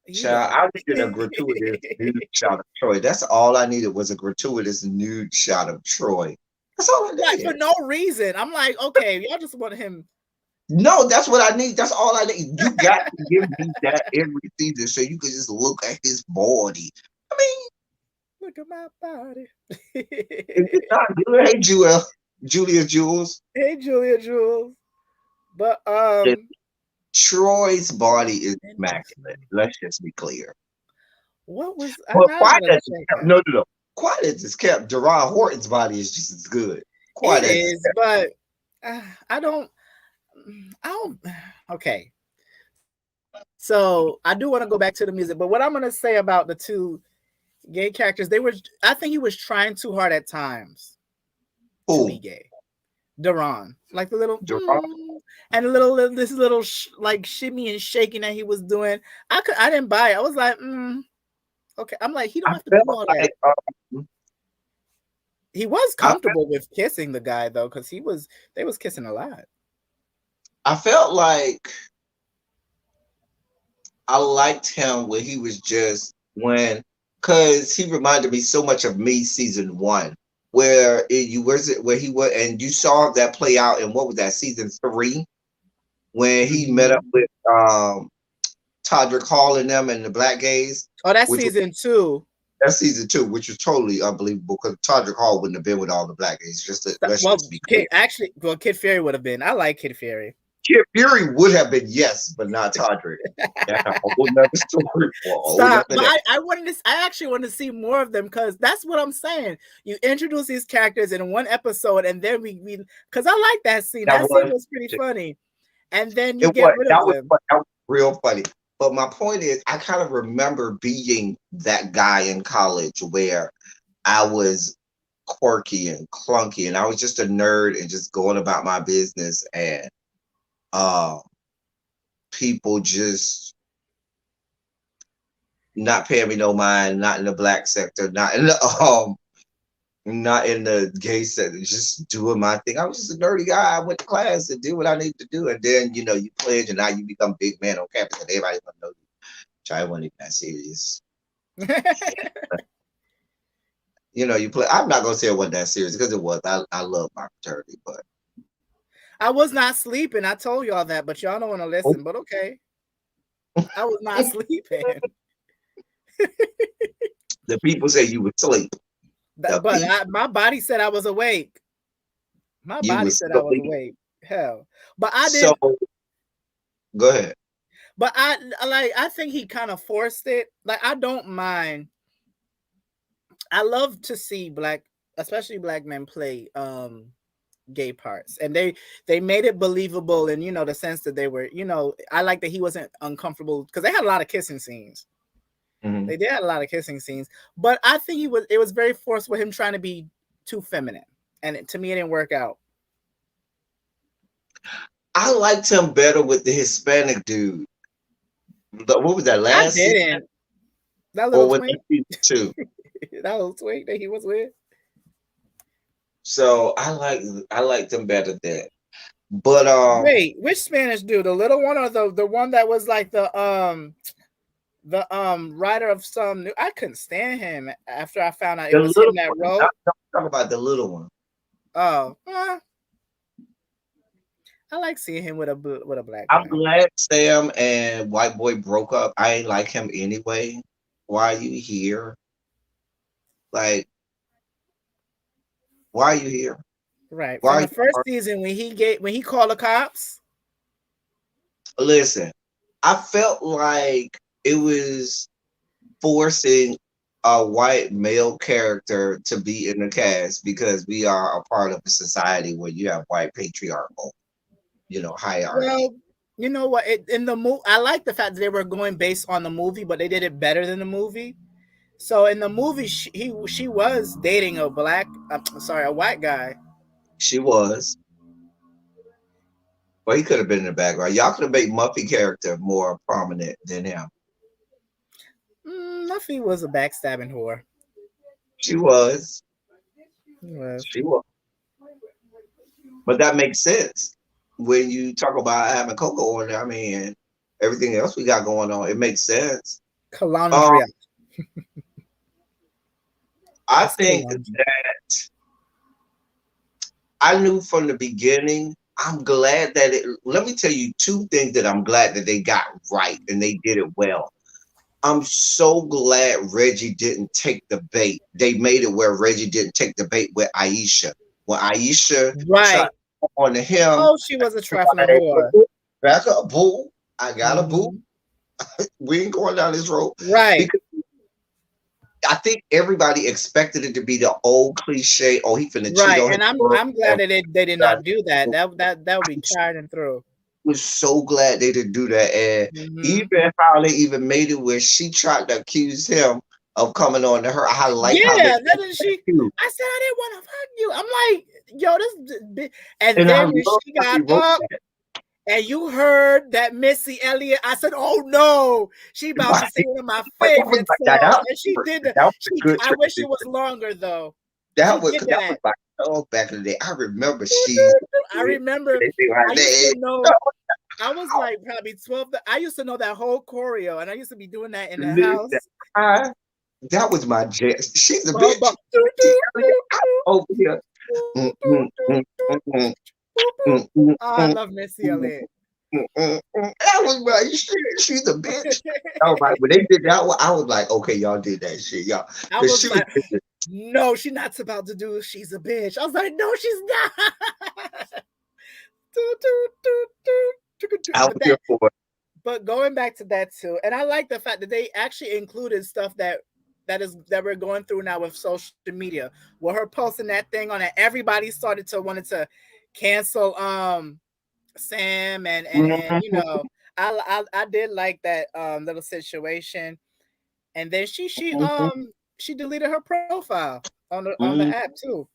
[SPEAKER 2] He looked
[SPEAKER 1] Child,
[SPEAKER 2] like
[SPEAKER 1] I needed a gratuitous nude shot of Troy. That's all I needed was a gratuitous nude shot of Troy. That's all I
[SPEAKER 2] like for
[SPEAKER 1] needed.
[SPEAKER 2] no reason. I'm like, okay, y'all just want him.
[SPEAKER 1] No, that's what I need. That's all I need. You got to give me that every season so you can just look at his body. I mean,
[SPEAKER 2] Look at my body.
[SPEAKER 1] is it not good? Hey, Julia Jules.
[SPEAKER 2] Hey Julia Jules. But
[SPEAKER 1] Troy's body is immaculate.
[SPEAKER 2] interesting.
[SPEAKER 1] Let's just be clear.
[SPEAKER 2] What was I
[SPEAKER 1] But
[SPEAKER 2] now
[SPEAKER 1] quiet
[SPEAKER 2] gotta
[SPEAKER 1] as it's
[SPEAKER 2] check
[SPEAKER 1] kept.
[SPEAKER 2] that.
[SPEAKER 1] No. Quiet as it's kept. Deron Horton's body is just as good. Quiet
[SPEAKER 2] It
[SPEAKER 1] as it's
[SPEAKER 2] is,
[SPEAKER 1] kept.
[SPEAKER 2] but I don't okay. So I do want to go back to the music, but what I'm gonna say about the two gay characters, I think he was trying too hard at times to be
[SPEAKER 1] Who?
[SPEAKER 2] gay. Duran, like the little
[SPEAKER 1] Deron.
[SPEAKER 2] and the little like shimmy and shaking that he was doing. I didn't buy it. I was like, okay. I'm like, he don't
[SPEAKER 1] I
[SPEAKER 2] have to do
[SPEAKER 1] felt
[SPEAKER 2] all
[SPEAKER 1] like
[SPEAKER 2] that. He was
[SPEAKER 1] I
[SPEAKER 2] comfortable with kissing the guy though, because they was kissing a lot.
[SPEAKER 1] I felt like I liked him when he was just when because he reminded me so much of Me season one, where you was it where he was and you saw that play out in what was that season three when he met up
[SPEAKER 2] Mhm.
[SPEAKER 1] with Todrick Hall and them and the Black Gays,
[SPEAKER 2] Oh, that's
[SPEAKER 1] which was
[SPEAKER 2] season two.
[SPEAKER 1] that's season two, which was totally unbelievable because Todrick Hall wouldn't have been with all the Black Gays. Let's
[SPEAKER 2] Well,
[SPEAKER 1] just be clear.
[SPEAKER 2] Kid Fury would have been. I like Kid Fury.
[SPEAKER 1] Kid Fury would have been yes, but not Todrick. That's a whole nother story for a whole
[SPEAKER 2] Stop.
[SPEAKER 1] nother
[SPEAKER 2] But
[SPEAKER 1] day.
[SPEAKER 2] I actually want to see more of them because that's what I'm saying. You introduce these characters in one episode and then we because I like that scene.
[SPEAKER 1] That
[SPEAKER 2] That scene
[SPEAKER 1] was
[SPEAKER 2] was pretty funny. And then you
[SPEAKER 1] it.
[SPEAKER 2] get rid of them.
[SPEAKER 1] That was real funny. But my point is, I kind of remember being that guy in college where I was quirky and clunky, and I was just a nerd and just going about my business, and uh, people just not paying me no mind, not in the black sector, not in the gay sector, just doing my thing. I was just a nerdy guy. I went to class and did what I needed to do. And then, you pledge and now you become big man on campus and everybody want to know you. Which I wasn't even that serious. You play. I'm not gonna say it wasn't that serious because it was. I love my fraternity, but
[SPEAKER 2] I was not sleeping. I told y'all that, but y'all don't want to listen. But okay. I was not sleeping.
[SPEAKER 1] the people say you would sleep. The
[SPEAKER 2] But
[SPEAKER 1] people
[SPEAKER 2] my body said I was awake. My
[SPEAKER 1] you
[SPEAKER 2] body
[SPEAKER 1] would
[SPEAKER 2] said I was
[SPEAKER 1] sleep.
[SPEAKER 2] awake. Hell. But I
[SPEAKER 1] So
[SPEAKER 2] didn't.
[SPEAKER 1] go ahead.
[SPEAKER 2] But I think he kind of forced it. Like I don't mind. I love to see especially black men play gay parts. And they made it believable in, the sense that they were, I like that he wasn't uncomfortable because they had a lot of kissing scenes.
[SPEAKER 1] Mhm.
[SPEAKER 2] They did have a lot of kissing scenes. But I think it was very forceful him trying to be too feminine. And to me it didn't work out.
[SPEAKER 1] I liked him better with the Hispanic dude. What was that
[SPEAKER 2] I
[SPEAKER 1] last season
[SPEAKER 2] didn't. That
[SPEAKER 1] or
[SPEAKER 2] little
[SPEAKER 1] was that
[SPEAKER 2] twink.
[SPEAKER 1] season two?
[SPEAKER 2] That little twink that he was with.
[SPEAKER 1] So I liked him better then. But
[SPEAKER 2] Wait, which Spanish dude? The little one or the one that was like the writer of some new? I couldn't stand him after I found out it
[SPEAKER 1] the
[SPEAKER 2] was him
[SPEAKER 1] little
[SPEAKER 2] that
[SPEAKER 1] one,
[SPEAKER 2] wrote.
[SPEAKER 1] not talk about the little one.
[SPEAKER 2] Oh, I like seeing him with a black
[SPEAKER 1] I'm
[SPEAKER 2] guy.
[SPEAKER 1] glad Sam and White Boy broke up. I ain't like him anyway. Why are you here? Like, why are you here?
[SPEAKER 2] Right.
[SPEAKER 1] Why
[SPEAKER 2] From
[SPEAKER 1] are
[SPEAKER 2] the first
[SPEAKER 1] you
[SPEAKER 2] season when he called the cops.
[SPEAKER 1] listen? I felt like it was forcing a white male character to be in the cast because we are a part of a society where you have white patriarchal, hierarchy.
[SPEAKER 2] Well, you know what? In the movie, I like the fact that they were going based on the movie, but they did it better than the movie. So in the movie, she was dating a sorry, a white guy.
[SPEAKER 1] She was, but he could have been in the background. Y'all could have made Muffy character more prominent than him.
[SPEAKER 2] Muffy was a backstabbing whore.
[SPEAKER 1] She was,
[SPEAKER 2] He was.
[SPEAKER 1] she was, but that makes sense when you talk about having Coco on there. I mean, everything else we got going on, it makes sense. Um,
[SPEAKER 2] Calandria.
[SPEAKER 1] I
[SPEAKER 2] It's
[SPEAKER 1] think
[SPEAKER 2] Calandria.
[SPEAKER 1] that I knew from the beginning. I'm glad that it. Let me tell you two things that I'm glad that they got right and they did it well. I'm so glad Reggie didn't take the bait. They made it where Reggie didn't take the bait with Aisha. When Aisha tried
[SPEAKER 2] Right.
[SPEAKER 1] on him,
[SPEAKER 2] Oh, she was a trifling
[SPEAKER 1] like,
[SPEAKER 2] whore.
[SPEAKER 1] back up, boo. I got a boo.
[SPEAKER 2] Hmm.
[SPEAKER 1] We ain't going down this road
[SPEAKER 2] Right.
[SPEAKER 1] because I think everybody expected it to be the old cliche. Oh, he finna cheat
[SPEAKER 2] Right.
[SPEAKER 1] on his
[SPEAKER 2] And I'm
[SPEAKER 1] girl.
[SPEAKER 2] I'm glad
[SPEAKER 1] And
[SPEAKER 2] that they did not do that. That would be tried and through.
[SPEAKER 1] was so glad they didn't do that. And
[SPEAKER 2] Hmm.
[SPEAKER 1] even how they even made it where she tried to accuse him of coming on to her. I like how they
[SPEAKER 2] Yeah, that is she.
[SPEAKER 1] you.
[SPEAKER 2] I said I didn't want to fuck you. I'm like, yo, and
[SPEAKER 1] And I
[SPEAKER 2] then when
[SPEAKER 1] love
[SPEAKER 2] she
[SPEAKER 1] how they
[SPEAKER 2] got
[SPEAKER 1] wrote
[SPEAKER 2] up
[SPEAKER 1] that.
[SPEAKER 2] and you heard that Missy Elliott, I said, oh no, she about to say
[SPEAKER 1] Like,
[SPEAKER 2] one of my
[SPEAKER 1] but that was
[SPEAKER 2] favorite
[SPEAKER 1] like
[SPEAKER 2] songs, and she
[SPEAKER 1] that
[SPEAKER 2] did.
[SPEAKER 1] was a
[SPEAKER 2] She,
[SPEAKER 1] good
[SPEAKER 2] I wish it
[SPEAKER 1] transition.
[SPEAKER 2] was longer though. She
[SPEAKER 1] That was
[SPEAKER 2] did
[SPEAKER 1] because that was
[SPEAKER 2] that.
[SPEAKER 1] my song back in the day. I remember she
[SPEAKER 2] I remember.
[SPEAKER 1] they sing like
[SPEAKER 2] I used to
[SPEAKER 1] that.
[SPEAKER 2] know. I was like probably 12. I used to know that whole choreo, and I used to be doing that in the
[SPEAKER 1] Listen,
[SPEAKER 2] house.
[SPEAKER 1] I, that was my jam. She's a
[SPEAKER 2] Bum, bum,
[SPEAKER 1] bitch.
[SPEAKER 2] doo,
[SPEAKER 1] See,
[SPEAKER 2] doo,
[SPEAKER 1] Elliot,
[SPEAKER 2] doo,
[SPEAKER 1] I'm
[SPEAKER 2] doo,
[SPEAKER 1] over here.
[SPEAKER 2] doo,
[SPEAKER 1] Mm,
[SPEAKER 2] doo,
[SPEAKER 1] mm,
[SPEAKER 2] doo,
[SPEAKER 1] mm,
[SPEAKER 2] doo,
[SPEAKER 1] mm,
[SPEAKER 2] boop, boop.
[SPEAKER 1] mm, mm,
[SPEAKER 2] Oh, I
[SPEAKER 1] mm,
[SPEAKER 2] love Missy
[SPEAKER 1] mm,
[SPEAKER 2] Elliott.
[SPEAKER 1] that was my shit. She's a bitch. Oh my! When they did that one, I was like, okay, y'all did that shit, y'all,
[SPEAKER 2] I
[SPEAKER 1] because
[SPEAKER 2] was
[SPEAKER 1] she was.
[SPEAKER 2] like, no, she's not about to do. She's a bitch. I was like, no, she's not. Do, do, do, do, do, do.
[SPEAKER 1] I was here for it.
[SPEAKER 2] But going back to that too, and I like the fact that they actually included stuff that we're going through now with social media. With her posting that thing on it, everybody started to wanted to cancel Sam and
[SPEAKER 1] Mhm,
[SPEAKER 2] I did like that little situation. And then
[SPEAKER 1] mhm,
[SPEAKER 2] she deleted her profile on the
[SPEAKER 1] mhm.
[SPEAKER 2] app too.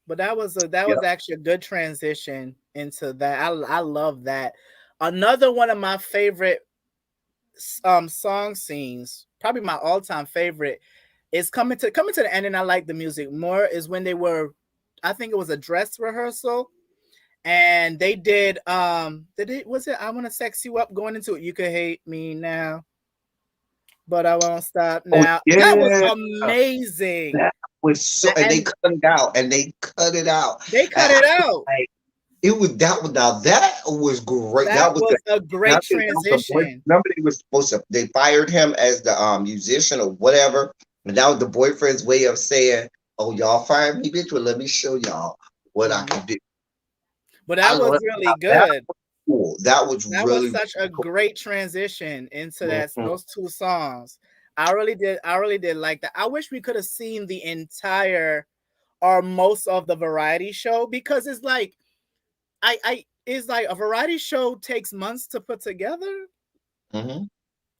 [SPEAKER 2] But that
[SPEAKER 1] Yeah.
[SPEAKER 2] was actually a good transition into that. I love that. Another one of my favorite song scenes, probably my all time favorite, is coming to the end, and I like the music more. Is when they were, I think it was a dress rehearsal, and they did it was it I want to sex you up going into it. You could hate me now, but I won't stop
[SPEAKER 1] Oh
[SPEAKER 2] now. That was
[SPEAKER 1] yeah.
[SPEAKER 2] amazing.
[SPEAKER 1] That was so, and they
[SPEAKER 2] And
[SPEAKER 1] cut it out, and they cut it out.
[SPEAKER 2] they
[SPEAKER 1] And
[SPEAKER 2] cut
[SPEAKER 1] I
[SPEAKER 2] it
[SPEAKER 1] was
[SPEAKER 2] out.
[SPEAKER 1] like, it was that was now that was great.
[SPEAKER 2] That
[SPEAKER 1] That was the.
[SPEAKER 2] was a
[SPEAKER 1] And I
[SPEAKER 2] great
[SPEAKER 1] think that was the boy.
[SPEAKER 2] transition.
[SPEAKER 1] Remember, they was supposed to. They fired him as the musician or whatever, and that was the boyfriend's way of saying, "Oh, y'all fired me, bitch. Well, let me show y'all what I
[SPEAKER 2] Mhm.
[SPEAKER 1] can do."
[SPEAKER 2] But
[SPEAKER 1] I
[SPEAKER 2] that was
[SPEAKER 1] love
[SPEAKER 2] really
[SPEAKER 1] that. That
[SPEAKER 2] good.
[SPEAKER 1] was cool. That was
[SPEAKER 2] That was
[SPEAKER 1] really,
[SPEAKER 2] such
[SPEAKER 1] really
[SPEAKER 2] a
[SPEAKER 1] cool.
[SPEAKER 2] great transition into that
[SPEAKER 1] Mhm,
[SPEAKER 2] those two songs. I really did like that. I wish we could have seen the entire or most of the variety show because it's like I it's like a variety show takes months to put together.
[SPEAKER 1] mhm,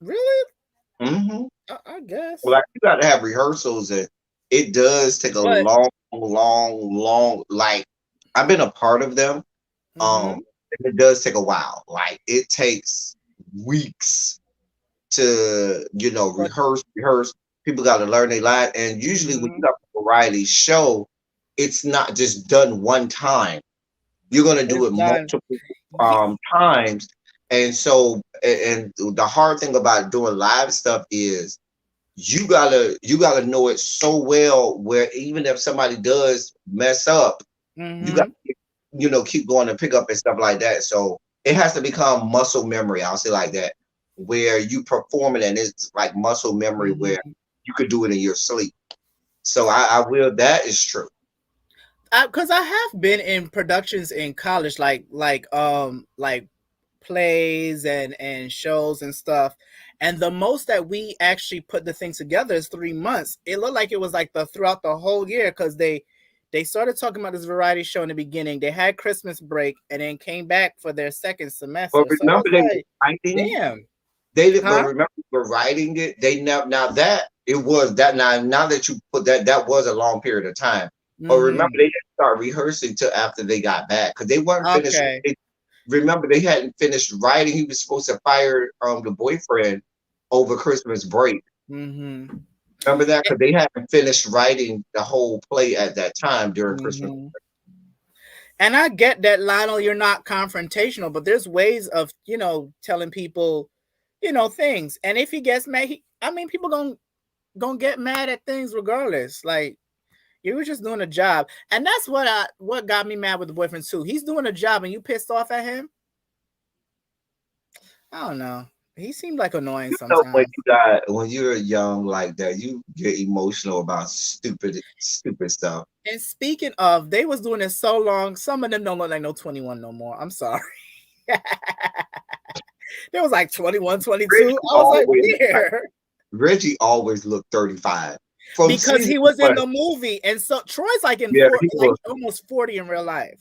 [SPEAKER 2] Really?
[SPEAKER 1] mhm.
[SPEAKER 2] I guess.
[SPEAKER 1] Like you got to have rehearsals, and it does take a
[SPEAKER 2] But
[SPEAKER 1] long. Like I've been a part of them.
[SPEAKER 2] mhm.
[SPEAKER 1] And it does take a while. Like it takes weeks to
[SPEAKER 2] But
[SPEAKER 1] rehearse. People got to learn their line, and usually when you
[SPEAKER 2] mhm.
[SPEAKER 1] have a variety show, it's not just done one time. You're gonna do
[SPEAKER 2] It's
[SPEAKER 1] it
[SPEAKER 2] done.
[SPEAKER 1] multiple
[SPEAKER 2] Ye-
[SPEAKER 1] times, and so and the hard thing about doing live stuff is you gotta know it so well where even if somebody does mess up, you got
[SPEAKER 2] mhm.
[SPEAKER 1] keep going and pick up and stuff like that. So it has to become muscle memory. I'll say like that, where you perform it and it's like muscle memory where
[SPEAKER 2] Mhm.
[SPEAKER 1] you could do it in your sleep. So I will. That is true.
[SPEAKER 2] Because I have been in productions in college, like plays and shows and stuff, And the most that we actually put the thing together is 3 months. It looked like it was like the throughout the whole year because they started talking about this variety show in the beginning. They had Christmas break and then came back for their second
[SPEAKER 1] But
[SPEAKER 2] semester. So I was
[SPEAKER 1] remember they were
[SPEAKER 2] like,
[SPEAKER 1] writing.
[SPEAKER 2] damn,
[SPEAKER 1] They did, but
[SPEAKER 2] huh?
[SPEAKER 1] remember they were writing it. They now that it was that now that you put that was a long period of time. But remember they
[SPEAKER 2] Mm-hmm.
[SPEAKER 1] didn't start rehearsing till after they got back because they weren't finished.
[SPEAKER 2] Okay.
[SPEAKER 1] Remember they hadn't finished writing. He was supposed to fire the boyfriend over Christmas break.
[SPEAKER 2] Mm-hmm.
[SPEAKER 1] Remember that because they hadn't finished writing the whole play at that time during Christmas.
[SPEAKER 2] Mm-hmm. And I get that, Lionel, you're not confrontational, but there's ways of, telling people, things. And if he gets mad, I mean, people gonna get mad at things regardless. Like, you were just doing a job. And that's what got me mad with the boyfriend too. He's doing a job and you pissed off at him. I don't know. He seemed like annoying
[SPEAKER 1] So when
[SPEAKER 2] sometimes.
[SPEAKER 1] when you're young like that, you get emotional about stupid stuff.
[SPEAKER 2] And speaking of, they was doing it so long, some of them don't look like no 21 no more. I'm sorry. There was like 21, 22.
[SPEAKER 1] Reggie
[SPEAKER 2] I was like,
[SPEAKER 1] always
[SPEAKER 2] where?
[SPEAKER 1] Reggie always looked 35 from
[SPEAKER 2] Because
[SPEAKER 1] season
[SPEAKER 2] he was in
[SPEAKER 1] one.
[SPEAKER 2] the movie. And so Troy's like
[SPEAKER 1] Yeah, he
[SPEAKER 2] like
[SPEAKER 1] was
[SPEAKER 2] almost 40 in real life.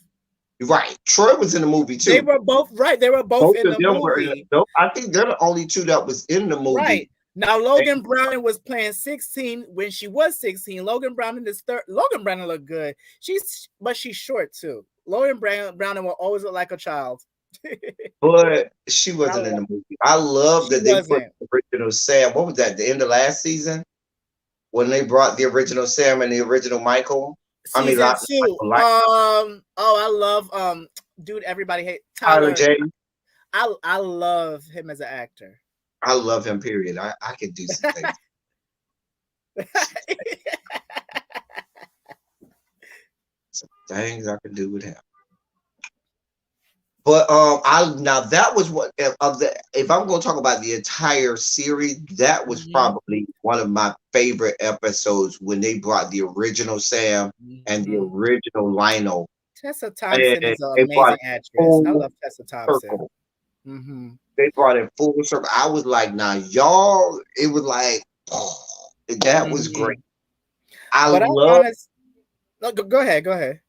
[SPEAKER 1] right. Troy was in the movie
[SPEAKER 2] They
[SPEAKER 1] too.
[SPEAKER 2] were both right. They were both
[SPEAKER 1] Both
[SPEAKER 2] in
[SPEAKER 1] of
[SPEAKER 2] the
[SPEAKER 1] them were in.
[SPEAKER 2] movie.
[SPEAKER 1] I think they're the only two that was in the movie.
[SPEAKER 2] Right. Now
[SPEAKER 1] And,
[SPEAKER 2] Logan Browning was playing 16 when she was 16. Logan Browning is third. Logan Browning looked good. She's short too. Browning will always look like a child.
[SPEAKER 1] but she
[SPEAKER 2] I
[SPEAKER 1] wasn't in
[SPEAKER 2] lo-
[SPEAKER 1] the movie. I love
[SPEAKER 2] she
[SPEAKER 1] that they put
[SPEAKER 2] wasn't.
[SPEAKER 1] the original Sam. What was that? The end of last season when they brought the original Sam and the original Michael. I mean,
[SPEAKER 2] Season
[SPEAKER 1] not
[SPEAKER 2] two.
[SPEAKER 1] Michael, like
[SPEAKER 2] Oh, I love dude. Everybody hate
[SPEAKER 1] Tyler
[SPEAKER 2] Tyler.
[SPEAKER 1] J.
[SPEAKER 2] I love him as an actor.
[SPEAKER 1] I love him. Period. I can do some things. Some things I can do with him. But I now that was what of the if I'm going to talk about the entire series, that was
[SPEAKER 2] Mhm,
[SPEAKER 1] probably one of my favorite episodes when they brought the original Sam and the
[SPEAKER 2] mhm.
[SPEAKER 1] original Lionel,
[SPEAKER 2] Tessa
[SPEAKER 1] and
[SPEAKER 2] Thompson is an
[SPEAKER 1] they brought
[SPEAKER 2] amazing
[SPEAKER 1] it
[SPEAKER 2] actress. I
[SPEAKER 1] full
[SPEAKER 2] love Tessa Thompson.
[SPEAKER 1] circle.
[SPEAKER 2] Hmm.
[SPEAKER 1] They brought it full circle. I was like, now y'all, it was like that was great.
[SPEAKER 2] Hmm.
[SPEAKER 1] I
[SPEAKER 2] But I
[SPEAKER 1] love
[SPEAKER 2] honest, no, go ahead, go ahead.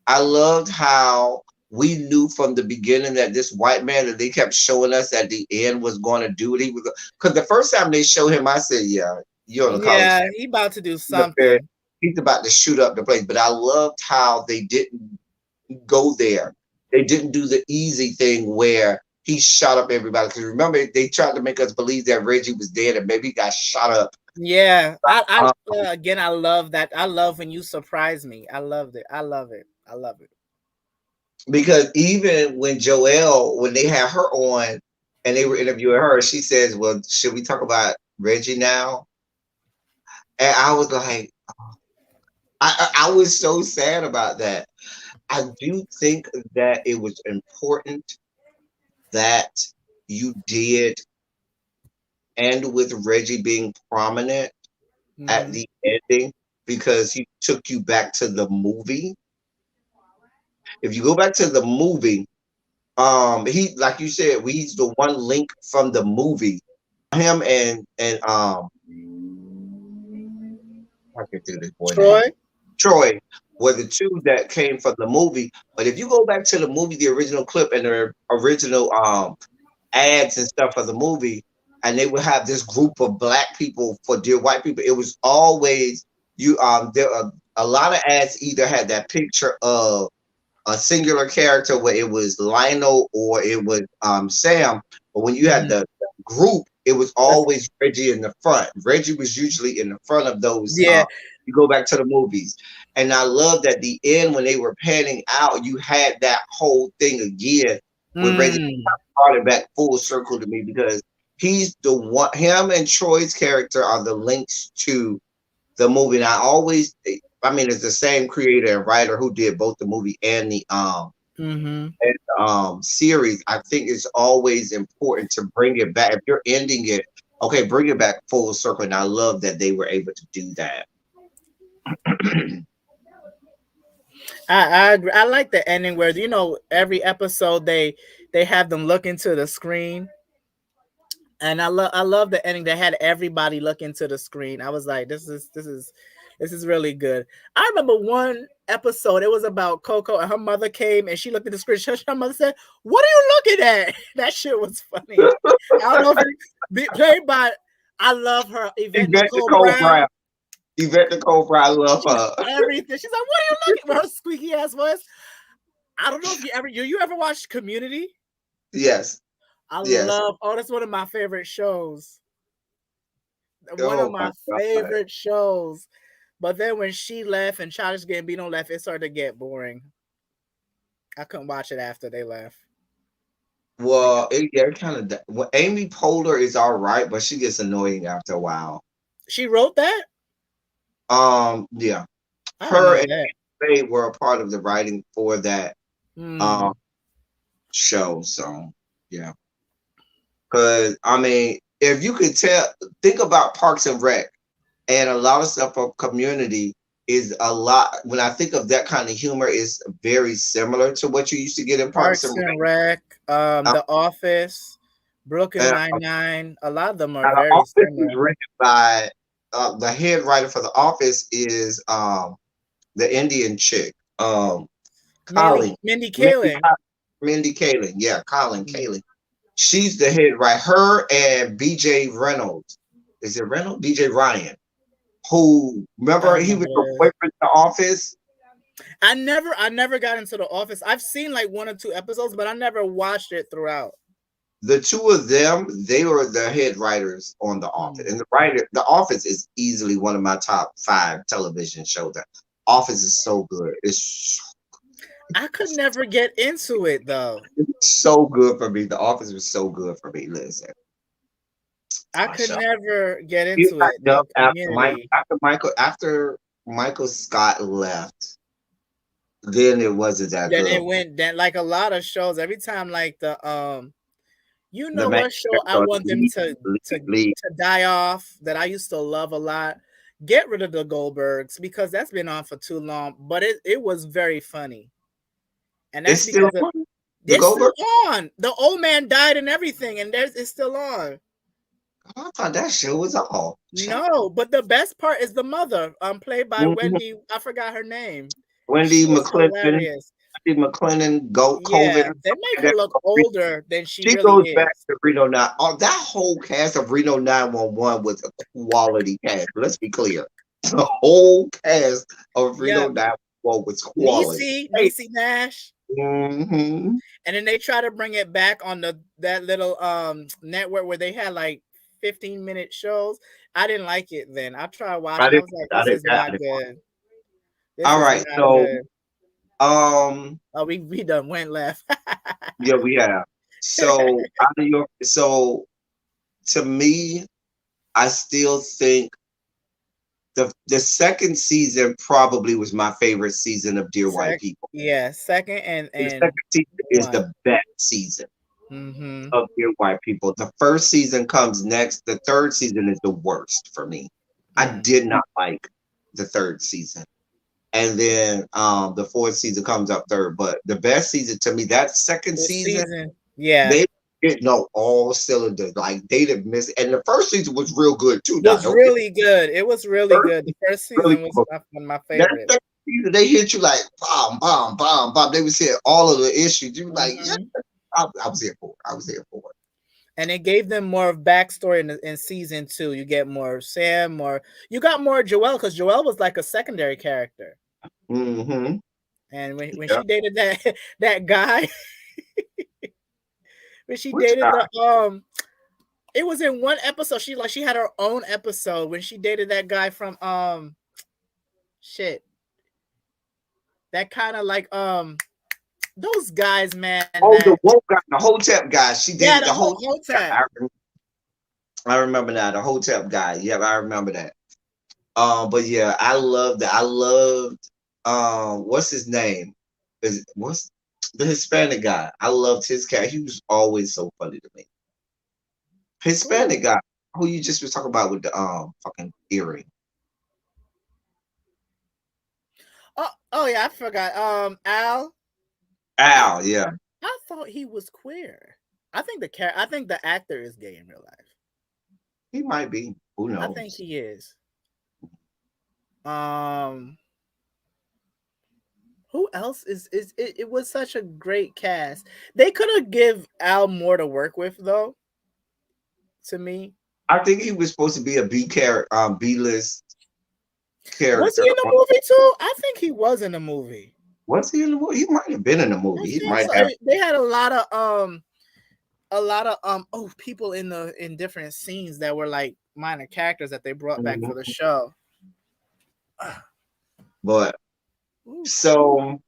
[SPEAKER 1] I loved how we knew from the beginning that this white man that they kept showing us at the end was going to do what he was. Because the first time they showed him, I said, "Yeah, you're on a college
[SPEAKER 2] Yeah, he about to do
[SPEAKER 1] campus up there.
[SPEAKER 2] something.
[SPEAKER 1] He's about to shoot up the place." But I loved how they didn't go there. They didn't do the easy thing where he shot up everybody. Because remember, they tried to make us believe that Reggie was dead and maybe he got shot up.
[SPEAKER 2] Yeah,
[SPEAKER 1] Um,
[SPEAKER 2] again, I love that. I love when you surprise me. I loved it. I love it. I love it.
[SPEAKER 1] because even when Joelle, when they had her on and they were interviewing her, she says, "Well, should we talk about Reggie now?" And I was like, I was so sad about that. I do think that it was important that you did end with Reggie being prominent at
[SPEAKER 2] Hmm.
[SPEAKER 1] the ending because he took you back to the movie. If you go back to the movie, he like you said, he's the one link from the movie. Him and I can do this boy name.
[SPEAKER 2] Troy.
[SPEAKER 1] Troy were the two that came from the movie. But if you go back to the movie, the original clip and the original ads and stuff for the movie, and they would have this group of black people for dear white people. It was always you there a lot of ads either had that picture of a singular character where it was Lionel or it was Sam. But when you had
[SPEAKER 2] Hmm.
[SPEAKER 1] the group, it was always Reggie in the front. Reggie was usually in the front of those.
[SPEAKER 2] Yeah.
[SPEAKER 1] You go back to the movies, and I loved at the end when they were panning out, you had that whole thing again with Reggie
[SPEAKER 2] Mm.
[SPEAKER 1] brought it back full circle to me because he's the one. Him and Troy's character are the links to the movie. And I always, I mean, it's the same creator and writer who did both the movie
[SPEAKER 2] Hmm.
[SPEAKER 1] series. I think it's always important to bring it back. If you're ending it, okay, bring it back full circle. And I love that they were able to do that.
[SPEAKER 2] I agree. I like the ending where every episode they have them look into the screen And I love the ending. They had everybody look into the screen. I was like, this is really good. I remember one episode. It was about Coco, and her mother came and she looked at the screen. Her mother said, "What are you looking at?" That shit was funny. I don't know if it played by. I love her, Yvette
[SPEAKER 1] Yvette
[SPEAKER 2] Nicole
[SPEAKER 1] Nicole Brown.
[SPEAKER 2] Brown.
[SPEAKER 1] Yvette Nicole Brown, I love
[SPEAKER 2] She's
[SPEAKER 1] her.
[SPEAKER 2] everything. She's like, "What are you looking?" With her squeaky ass voice. I don't know if you ever watched Community.
[SPEAKER 1] Yes,
[SPEAKER 2] I
[SPEAKER 1] yes.
[SPEAKER 2] love. Oh, that's one of my favorite shows. One of
[SPEAKER 1] Oh my
[SPEAKER 2] my
[SPEAKER 1] God.
[SPEAKER 2] favorite shows. But then when she left and Childish Gambino left, it started to get boring. I couldn't watch it after they left. It got,
[SPEAKER 1] Well, yeah, kind of. Well, Amy Poehler is all right, but she gets annoying after a while.
[SPEAKER 2] she wrote that?
[SPEAKER 1] Yeah,
[SPEAKER 2] I didn't
[SPEAKER 1] her
[SPEAKER 2] know
[SPEAKER 1] and
[SPEAKER 2] that.
[SPEAKER 1] they were a part of the writing for that um
[SPEAKER 2] Hmm.
[SPEAKER 1] show. So yeah, because I mean, if you could tell, think about Parks and Rec, and a lot of stuff from Community is a lot. When I think of that kind of humor, is very similar to what you used to get in Parks
[SPEAKER 2] Parks
[SPEAKER 1] and
[SPEAKER 2] and
[SPEAKER 1] Rec.
[SPEAKER 2] Rec,
[SPEAKER 1] Uh,
[SPEAKER 2] The Office, Brooklyn
[SPEAKER 1] uh,
[SPEAKER 2] Nine-Nine. A lot of them are
[SPEAKER 1] Now, The
[SPEAKER 2] very
[SPEAKER 1] Office is
[SPEAKER 2] similar.
[SPEAKER 1] written by the head writer for The Office is the Indian chick, Colin,
[SPEAKER 2] Mindy
[SPEAKER 1] Mindy,
[SPEAKER 2] Kaling.
[SPEAKER 1] Mindy Kaling. Yeah, Colin
[SPEAKER 2] Mhm.
[SPEAKER 1] Kaling. She's the head writer. Her and B.J. Reynolds. Is it Reynolds? B.J. Ryan. Who
[SPEAKER 2] I
[SPEAKER 1] remember
[SPEAKER 2] don't
[SPEAKER 1] he
[SPEAKER 2] know
[SPEAKER 1] was
[SPEAKER 2] who
[SPEAKER 1] the
[SPEAKER 2] it is.
[SPEAKER 1] boyfriend in The Office.
[SPEAKER 2] I never got into The Office. I've seen like one or two episodes, but I never watched it throughout.
[SPEAKER 1] The two of them, they were the head writers on The Office.
[SPEAKER 2] Hmm.
[SPEAKER 1] And The Office is easily one of my top five television shows. The Office is so good.
[SPEAKER 2] I could never get into it though.
[SPEAKER 1] It's so good for me. The Office was so good for me. Listen, it's
[SPEAKER 2] I
[SPEAKER 1] my
[SPEAKER 2] could
[SPEAKER 1] show.
[SPEAKER 2] never get
[SPEAKER 1] It
[SPEAKER 2] into
[SPEAKER 1] got
[SPEAKER 2] it.
[SPEAKER 1] dubbed after
[SPEAKER 2] Community.
[SPEAKER 1] Michael Scott left. Then it wasn't that
[SPEAKER 2] Then it
[SPEAKER 1] good.
[SPEAKER 2] went then like a lot of shows. Every time like you
[SPEAKER 1] The
[SPEAKER 2] know
[SPEAKER 1] main
[SPEAKER 2] what show I
[SPEAKER 1] character
[SPEAKER 2] want them
[SPEAKER 1] lead,
[SPEAKER 2] to
[SPEAKER 1] lead.
[SPEAKER 2] to die off that I used to love a lot. Get rid of the Goldbergs because that's been on for too long. But it was very funny, and
[SPEAKER 1] It's
[SPEAKER 2] that's
[SPEAKER 1] still
[SPEAKER 2] because
[SPEAKER 1] on. The
[SPEAKER 2] it's still
[SPEAKER 1] Goldberg.
[SPEAKER 2] on. The old man died and everything, and it's still on.
[SPEAKER 1] I thought that show was all.
[SPEAKER 2] No, but the best part is the mother, played by
[SPEAKER 1] Mhm.
[SPEAKER 2] Wendy. I forgot her name.
[SPEAKER 1] Wendy
[SPEAKER 2] She is
[SPEAKER 1] McClendon.
[SPEAKER 2] hilarious.
[SPEAKER 1] Wendy McClendon. Go COVID.
[SPEAKER 2] Yeah, they make her
[SPEAKER 1] That
[SPEAKER 2] look older than she
[SPEAKER 1] she
[SPEAKER 2] really
[SPEAKER 1] goes back
[SPEAKER 2] is.
[SPEAKER 1] to Reno 9. Oh, that whole cast of Reno 911 was a quality cast. Let's be clear. The whole cast of Reno
[SPEAKER 2] Yep,
[SPEAKER 1] 911 was quality. Hey,
[SPEAKER 2] Niecy Nash,
[SPEAKER 1] hmm
[SPEAKER 2] and then they try to bring it back on that little network where they had like 15-minute shows. I didn't like it then. I tried
[SPEAKER 1] I
[SPEAKER 2] watching. I
[SPEAKER 1] didn't,
[SPEAKER 2] was like,
[SPEAKER 1] I
[SPEAKER 2] this
[SPEAKER 1] didn't,
[SPEAKER 2] is
[SPEAKER 1] I
[SPEAKER 2] not
[SPEAKER 1] didn't.
[SPEAKER 2] good. This
[SPEAKER 1] All
[SPEAKER 2] is
[SPEAKER 1] right.
[SPEAKER 2] not
[SPEAKER 1] So,
[SPEAKER 2] good.
[SPEAKER 1] um,
[SPEAKER 2] Oh, we done went left.
[SPEAKER 1] yeah, we have. So, out of your, so to me, I still think the second season probably was my favorite season of Dear White People.
[SPEAKER 2] Yeah, second
[SPEAKER 1] The
[SPEAKER 2] and
[SPEAKER 1] second season is
[SPEAKER 2] one.
[SPEAKER 1] the best season
[SPEAKER 2] Mm-hmm.
[SPEAKER 1] of Dear White People. The first season comes next. The third season is the worst for me. I
[SPEAKER 2] Mm.
[SPEAKER 1] did not like the third season. And then the fourth season comes up third. But the best season to me, that second
[SPEAKER 2] This
[SPEAKER 1] season,
[SPEAKER 2] season, yeah,
[SPEAKER 1] they didn't know all cylinders. Like they didn't miss it. And the first season was real good too. Now
[SPEAKER 2] was
[SPEAKER 1] don't get
[SPEAKER 2] really good. It was really
[SPEAKER 1] first
[SPEAKER 2] good. The first
[SPEAKER 1] really
[SPEAKER 2] season was
[SPEAKER 1] good.
[SPEAKER 2] one of my
[SPEAKER 1] That
[SPEAKER 2] favorites.
[SPEAKER 1] second season, they hit you like bomb, bomb, bomb, bomb. They was saying all of the issues. You were like, yeah,
[SPEAKER 2] Hmm.
[SPEAKER 1] I was here for it. I was here for it.
[SPEAKER 2] And it gave them more of backstory in season two. You get more Sam, more you got more Joelle because Joelle was like a secondary character.
[SPEAKER 1] Mm-hmm.
[SPEAKER 2] And when
[SPEAKER 1] Yeah.
[SPEAKER 2] she dated that that guy, when she
[SPEAKER 1] Which
[SPEAKER 2] dated the it was in one episode. She had her own episode when she dated that guy from shit. That kind of like those guys, man.
[SPEAKER 1] oh,
[SPEAKER 2] That
[SPEAKER 1] the woke guy, the Hotep guy. She
[SPEAKER 2] yeah,
[SPEAKER 1] dated
[SPEAKER 2] the
[SPEAKER 1] the
[SPEAKER 2] whole
[SPEAKER 1] Hotep
[SPEAKER 2] whole
[SPEAKER 1] guy.
[SPEAKER 2] time.
[SPEAKER 1] I remember now, the Hotep guy. Yeah, I remember that. But yeah, I loved that. I loved what's his name? What's the Hispanic guy? I loved his cat. He was always so funny to me. Hispanic
[SPEAKER 2] Who?
[SPEAKER 1] guy who you just was talking about with the fucking earring.
[SPEAKER 2] Oh yeah, I forgot. Al. I
[SPEAKER 1] Al, yeah.
[SPEAKER 2] I thought he was queer. I think the actor is gay in real life.
[SPEAKER 1] He might be. Who
[SPEAKER 2] I think
[SPEAKER 1] knows?
[SPEAKER 2] he is. Um, who else is it? It was such a great cast. They could have give Al more to work with, though. To me,
[SPEAKER 1] I think he was supposed to be a B list
[SPEAKER 2] was he
[SPEAKER 1] character.
[SPEAKER 2] in the movie too? I think he was in the movie.
[SPEAKER 1] Was he in the movie? He might have been in the
[SPEAKER 2] I
[SPEAKER 1] movie. He
[SPEAKER 2] think
[SPEAKER 1] might
[SPEAKER 2] so.
[SPEAKER 1] have.
[SPEAKER 2] They had a lot of people in the in different scenes that were like minor characters that they brought back for the
[SPEAKER 1] Mhm.
[SPEAKER 2] show.
[SPEAKER 1] But
[SPEAKER 2] Oof.
[SPEAKER 1] so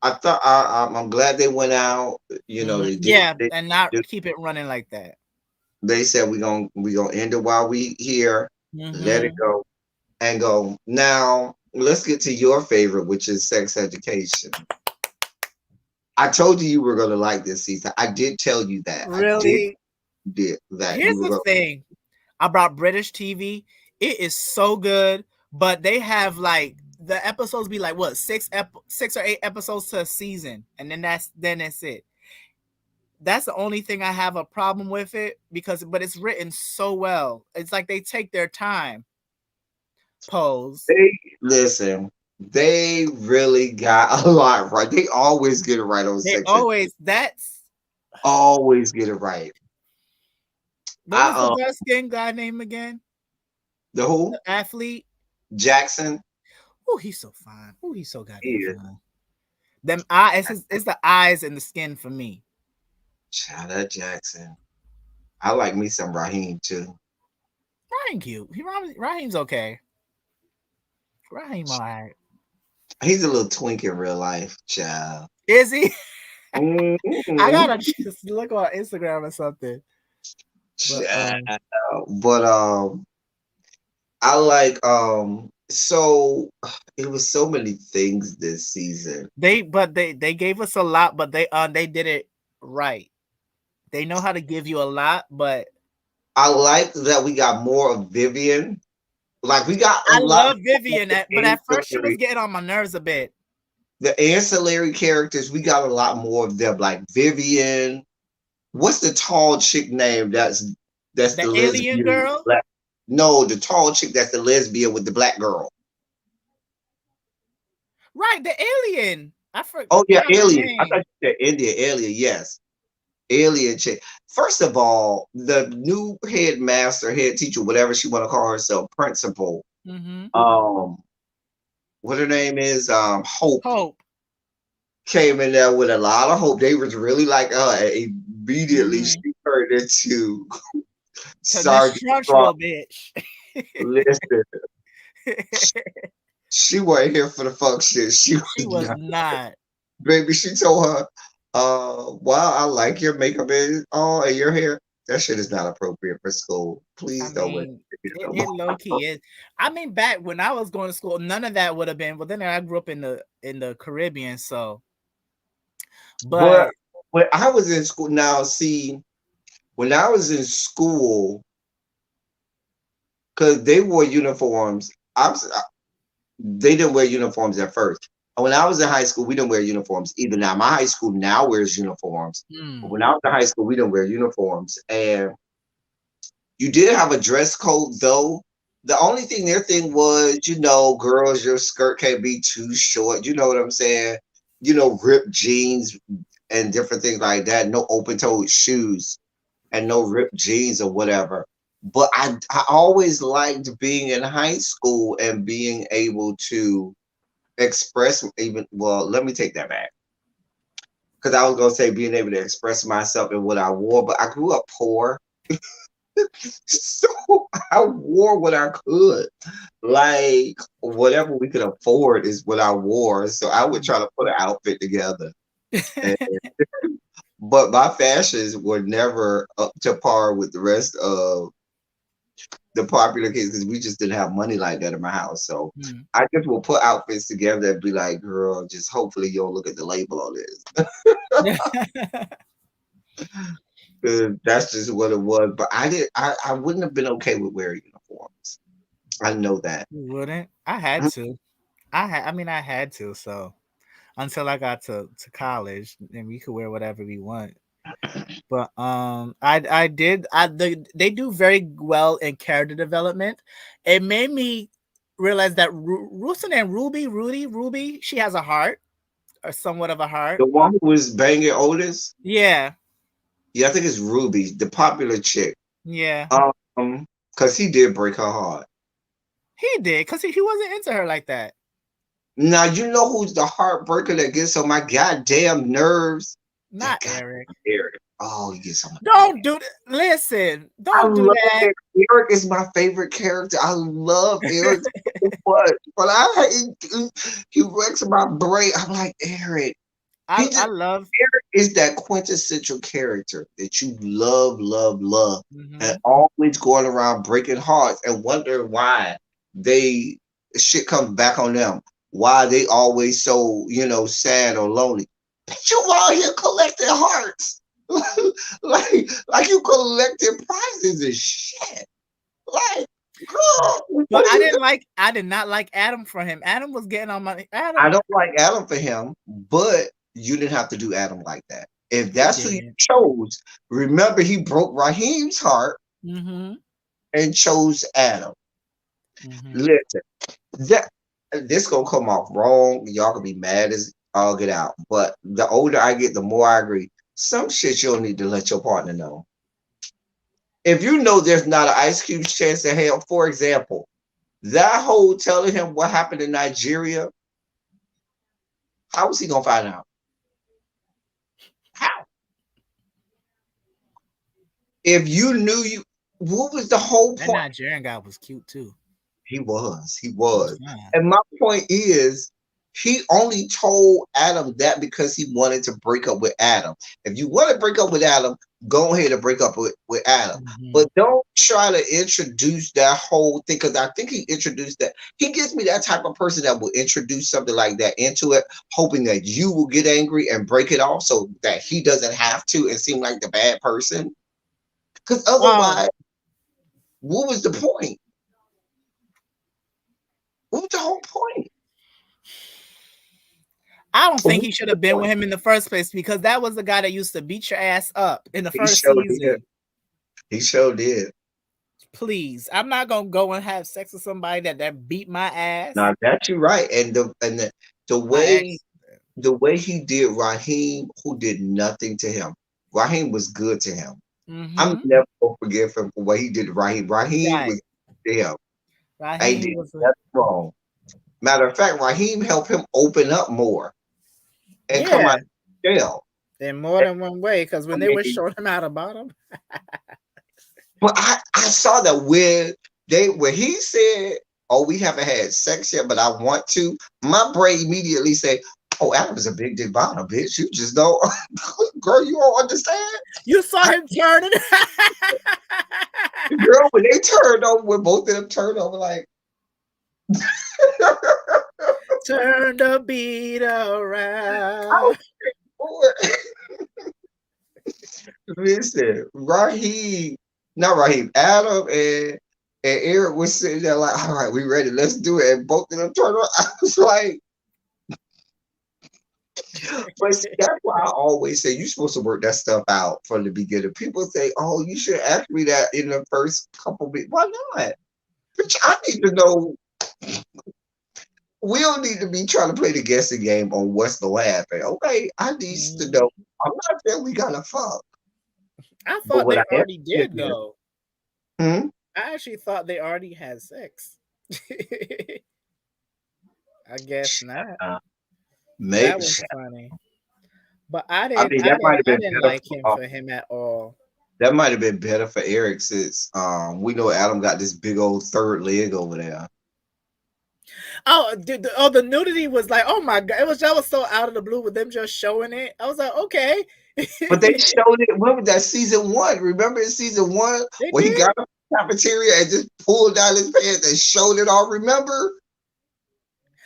[SPEAKER 1] I thought I'm glad they went out. You know, they did.
[SPEAKER 2] Yeah, and not keep it running like that.
[SPEAKER 1] They said we gonna end it while we here. Let it
[SPEAKER 2] Hmm.
[SPEAKER 1] go and go. Now let's get to your favorite, which is sex education. I told you were gonna like this season. I did tell you that. I
[SPEAKER 2] Really?
[SPEAKER 1] did that
[SPEAKER 2] Here's
[SPEAKER 1] you were
[SPEAKER 2] the
[SPEAKER 1] gonna.
[SPEAKER 2] thing about British TV. It is so good, but they have like the episodes be like what 6 or 8 episodes to a season, and then that's it. That's the only thing I have a problem with it because but it's written so well. It's like they take their time. Pose.
[SPEAKER 1] They listen. They really got a lot right. They always get it right on
[SPEAKER 2] They
[SPEAKER 1] sex ed.
[SPEAKER 2] always that's
[SPEAKER 1] Always get it right.
[SPEAKER 2] what was the
[SPEAKER 1] I
[SPEAKER 2] dark skinned guy name again?
[SPEAKER 1] the who
[SPEAKER 2] The athlete.
[SPEAKER 1] Jackson
[SPEAKER 2] Oh, he's so fine. Oh, he's so goddamn
[SPEAKER 1] is
[SPEAKER 2] fine. Them eyes, it's the eyes and the skin for me.
[SPEAKER 1] shout out Jackson. I like me some Raheem too.
[SPEAKER 2] Raheem cute. Raheem's okay. Raheem alright.
[SPEAKER 1] He's a little twink in real life, child.
[SPEAKER 2] Is he? I
[SPEAKER 1] Mhm.
[SPEAKER 2] gotta just look on Instagram or something. But
[SPEAKER 1] Child. But I like so it was so many things this season.
[SPEAKER 2] they gave us a lot, but they did it right. They know how to give you a lot, but
[SPEAKER 1] I like that we got more of Vivian. Like we got a
[SPEAKER 2] I
[SPEAKER 1] lot
[SPEAKER 2] love
[SPEAKER 1] more
[SPEAKER 2] Vivian,
[SPEAKER 1] of
[SPEAKER 2] but
[SPEAKER 1] the
[SPEAKER 2] at first she was
[SPEAKER 1] ancillary,
[SPEAKER 2] getting on my nerves a bit.
[SPEAKER 1] the ancillary characters. We got a lot more of them. Like Vivian. What's the tall chick name? That's
[SPEAKER 2] The
[SPEAKER 1] the
[SPEAKER 2] alien
[SPEAKER 1] lesbian.
[SPEAKER 2] girl,
[SPEAKER 1] Black. No, the tall chick that's the lesbian with the black girl.
[SPEAKER 2] right? The alien. I
[SPEAKER 1] Oh yeah,
[SPEAKER 2] forgot her
[SPEAKER 1] Alien. I thought
[SPEAKER 2] name.
[SPEAKER 1] you said India. Alien. Yes, Alien chick. First of all, the new headmaster, head teacher, whatever she want to call herself, principal.
[SPEAKER 2] Mm-hmm.
[SPEAKER 1] Um, what her name is? Hope
[SPEAKER 2] Hope.
[SPEAKER 1] came in there with a lot of hope. They was really like, immediately
[SPEAKER 2] Mm-hmm.
[SPEAKER 1] she turned into
[SPEAKER 2] To Miss
[SPEAKER 1] Sergeant Strong.
[SPEAKER 2] Trunchbull, bitch.
[SPEAKER 1] Listen, she wasn't here for the function. She
[SPEAKER 2] She
[SPEAKER 1] was
[SPEAKER 2] was
[SPEAKER 1] not.
[SPEAKER 2] not.
[SPEAKER 1] Baby, she told her, wow, I like your makeup and your hair. That shit is not appropriate for school.
[SPEAKER 2] I
[SPEAKER 1] Please don't wear
[SPEAKER 2] mean,
[SPEAKER 1] it no
[SPEAKER 2] it
[SPEAKER 1] more.
[SPEAKER 2] low key is. I mean, back when I was going to school, none of that would have been. But then I grew up in the Caribbean, so.
[SPEAKER 1] But
[SPEAKER 2] But
[SPEAKER 1] when I was in school, now see, when I was in school, because they wore uniforms, they didn't wear uniforms at first. And when I was in high school, we didn't wear uniforms either. Now, my high school now wears uniforms. But
[SPEAKER 2] hmm,
[SPEAKER 1] when I was in high school, we didn't wear uniforms. And you did have a dress code, though. The only thing their thing was, girls, your skirt can't be too short. You know what I'm saying? Ripped jeans and different things like that. No open toed shoes and no ripped jeans or whatever. But I always liked being in high school and being able to express even well, let me take that back. Because I was gonna say being able to express myself in what I wore, but I grew up poor. So I wore what I could. Like whatever we could afford is what I wore. So I would try to put an outfit together. And, but my fashions were never up to par with the rest of the popular kids because we just didn't have money like that in my house. So
[SPEAKER 2] hmm.
[SPEAKER 1] I just will put outfits together and be like, girl, just hopefully you'll look at the label on this. That's just what it was. But I wouldn't have been okay with wearing uniforms. I know that.
[SPEAKER 2] You wouldn't. I had to. I mean, I had to. So until I got to college, then we could wear whatever we want. But they do very well in character development. It made me realize that Rusin and Ruby, she has a heart, or somewhat of a heart.
[SPEAKER 1] The one who was banging Otis.
[SPEAKER 2] Yeah,
[SPEAKER 1] Yeah, I think it's Ruby, the popular chick.
[SPEAKER 2] yeah,
[SPEAKER 1] Because he did break her heart.
[SPEAKER 2] he did because he wasn't into her like that.
[SPEAKER 1] Now you know who's the heartbreaker that gets on my goddamn nerves? That
[SPEAKER 2] Not
[SPEAKER 1] guy
[SPEAKER 2] Eric.
[SPEAKER 1] Eric. Oh, he gets on my
[SPEAKER 2] Don't do that. Listen,
[SPEAKER 1] I
[SPEAKER 2] don't do
[SPEAKER 1] love
[SPEAKER 2] that.
[SPEAKER 1] Eric. Eric is my favorite character. I love Eric so much. But he wrecks my brain. I'm like, Eric. He
[SPEAKER 2] I
[SPEAKER 1] just
[SPEAKER 2] love.
[SPEAKER 1] Eric is that quintessential character that you love, love, love, and
[SPEAKER 2] Mm-hmm.
[SPEAKER 1] always going around breaking hearts and wondering why they shit comes back on them. Why they always so, sad or lonely. But you out here collecting hearts. like you collecting prizes and shit. Like, girl,
[SPEAKER 2] But
[SPEAKER 1] what are you doing?
[SPEAKER 2] I did not like Adam for him. Adam was getting on my
[SPEAKER 1] I
[SPEAKER 2] Adam.
[SPEAKER 1] don't like Adam for him, but you didn't have to do Adam like that. If
[SPEAKER 2] He
[SPEAKER 1] that's who you
[SPEAKER 2] did.
[SPEAKER 1] chose, remember he broke Raheem's heart
[SPEAKER 2] Mm-hmm.
[SPEAKER 1] and chose Adam.
[SPEAKER 2] Mm-hmm.
[SPEAKER 1] Listen, that this gonna come off wrong. Y'all can be mad as all get out. But the older I get, the more I agree. Some shit you don't need to let your partner know. If you know there's not an Ice Cube's chance in hell, for example, that whole telling him what happened in Nigeria, how was he gonna find out? How? If you knew you, what was the whole
[SPEAKER 2] That
[SPEAKER 1] point?
[SPEAKER 2] Nigerian guy was cute too.
[SPEAKER 1] He was, he
[SPEAKER 2] He was
[SPEAKER 1] was.
[SPEAKER 2] fine.
[SPEAKER 1] And my point is, he only told Adam that because he wanted to break up with Adam. If you want to break up with Adam, go ahead and break up with Adam.
[SPEAKER 2] Mm-hmm.
[SPEAKER 1] But don't try to introduce that whole thing because I think he introduced that. He gives me that type of person that will introduce something like that into it, hoping that you will get angry and break it off so that he doesn't have to and seem like the bad person. Because
[SPEAKER 2] Well,
[SPEAKER 1] otherwise, what was the point? What was the whole point?
[SPEAKER 2] I don't think
[SPEAKER 1] What
[SPEAKER 2] he
[SPEAKER 1] was
[SPEAKER 2] should
[SPEAKER 1] the
[SPEAKER 2] have been with
[SPEAKER 1] point?
[SPEAKER 2] him in the first place because that was the guy that used to beat your ass up in the
[SPEAKER 1] He
[SPEAKER 2] first
[SPEAKER 1] showed did.
[SPEAKER 2] season.
[SPEAKER 1] He showed did.
[SPEAKER 2] Please, I'm not gonna go and have sex with somebody that beat my ass.
[SPEAKER 1] Now that you're right, and the
[SPEAKER 2] My
[SPEAKER 1] way
[SPEAKER 2] ex.
[SPEAKER 1] he did Raheem, who did nothing to him. Raheem was good to him. I'm
[SPEAKER 2] Mm-hmm.
[SPEAKER 1] never gonna forgive him for what he did to Raheem. Raheem
[SPEAKER 2] Right.
[SPEAKER 1] was good to him. Ain't
[SPEAKER 2] Raheem
[SPEAKER 1] did
[SPEAKER 2] was a
[SPEAKER 1] nothing wrong. Matter of fact, Raheem helped him open up more and come out
[SPEAKER 2] yeah,
[SPEAKER 1] of jail.
[SPEAKER 2] in more than one way. Because
[SPEAKER 1] I
[SPEAKER 2] when they were
[SPEAKER 1] mean,
[SPEAKER 2] showing him how to bottom,
[SPEAKER 1] but I saw that when he said, "Oh, we haven't had sex yet, but I want to," my brain immediately said, "Oh, Adam's a big dick bottom, bitch. You just don't, girl. You don't understand,
[SPEAKER 2] you saw him turning.
[SPEAKER 1] girl. When they turned over, when both of them turned over, like,
[SPEAKER 2] Turn the beat
[SPEAKER 1] oh,
[SPEAKER 2] around.
[SPEAKER 1] boy. Listen, not Raheem, Adam and Eric was sitting there like, all right, we ready, let's do it. And both of them turned around. I was like, but see, that's why I always say you're supposed to work that stuff out from the beginning. People say, oh, you should ask me that in the first couple weeks. Why not? Bitch, I need to know. We don't need to be trying to play the guessing game on what's going to happen. Okay, I need to know. I'm not saying we gotta fuck,
[SPEAKER 2] I
[SPEAKER 1] but
[SPEAKER 2] thought
[SPEAKER 1] what
[SPEAKER 2] they
[SPEAKER 1] I am
[SPEAKER 2] already
[SPEAKER 1] saying
[SPEAKER 2] did
[SPEAKER 1] is,
[SPEAKER 2] though.
[SPEAKER 1] hmm,
[SPEAKER 2] I actually thought they already had sex. I guess not.
[SPEAKER 1] uh,
[SPEAKER 2] That
[SPEAKER 1] maybe.
[SPEAKER 2] was funny. But
[SPEAKER 1] I mean, that might have
[SPEAKER 2] I
[SPEAKER 1] been
[SPEAKER 2] didn't
[SPEAKER 1] better
[SPEAKER 2] like him
[SPEAKER 1] for
[SPEAKER 2] for him at all.
[SPEAKER 1] that might have been better for Eric since we know Adam got this big old third leg over there.
[SPEAKER 2] Oh, the nudity was like, oh my god, that was so out of the blue with them just showing it. I was like, okay.
[SPEAKER 1] But they showed it. Remember that season one? Remember in season one
[SPEAKER 2] They
[SPEAKER 1] where he
[SPEAKER 2] did.
[SPEAKER 1] got up in the cafeteria and just pulled down his pants and showed it all? Remember?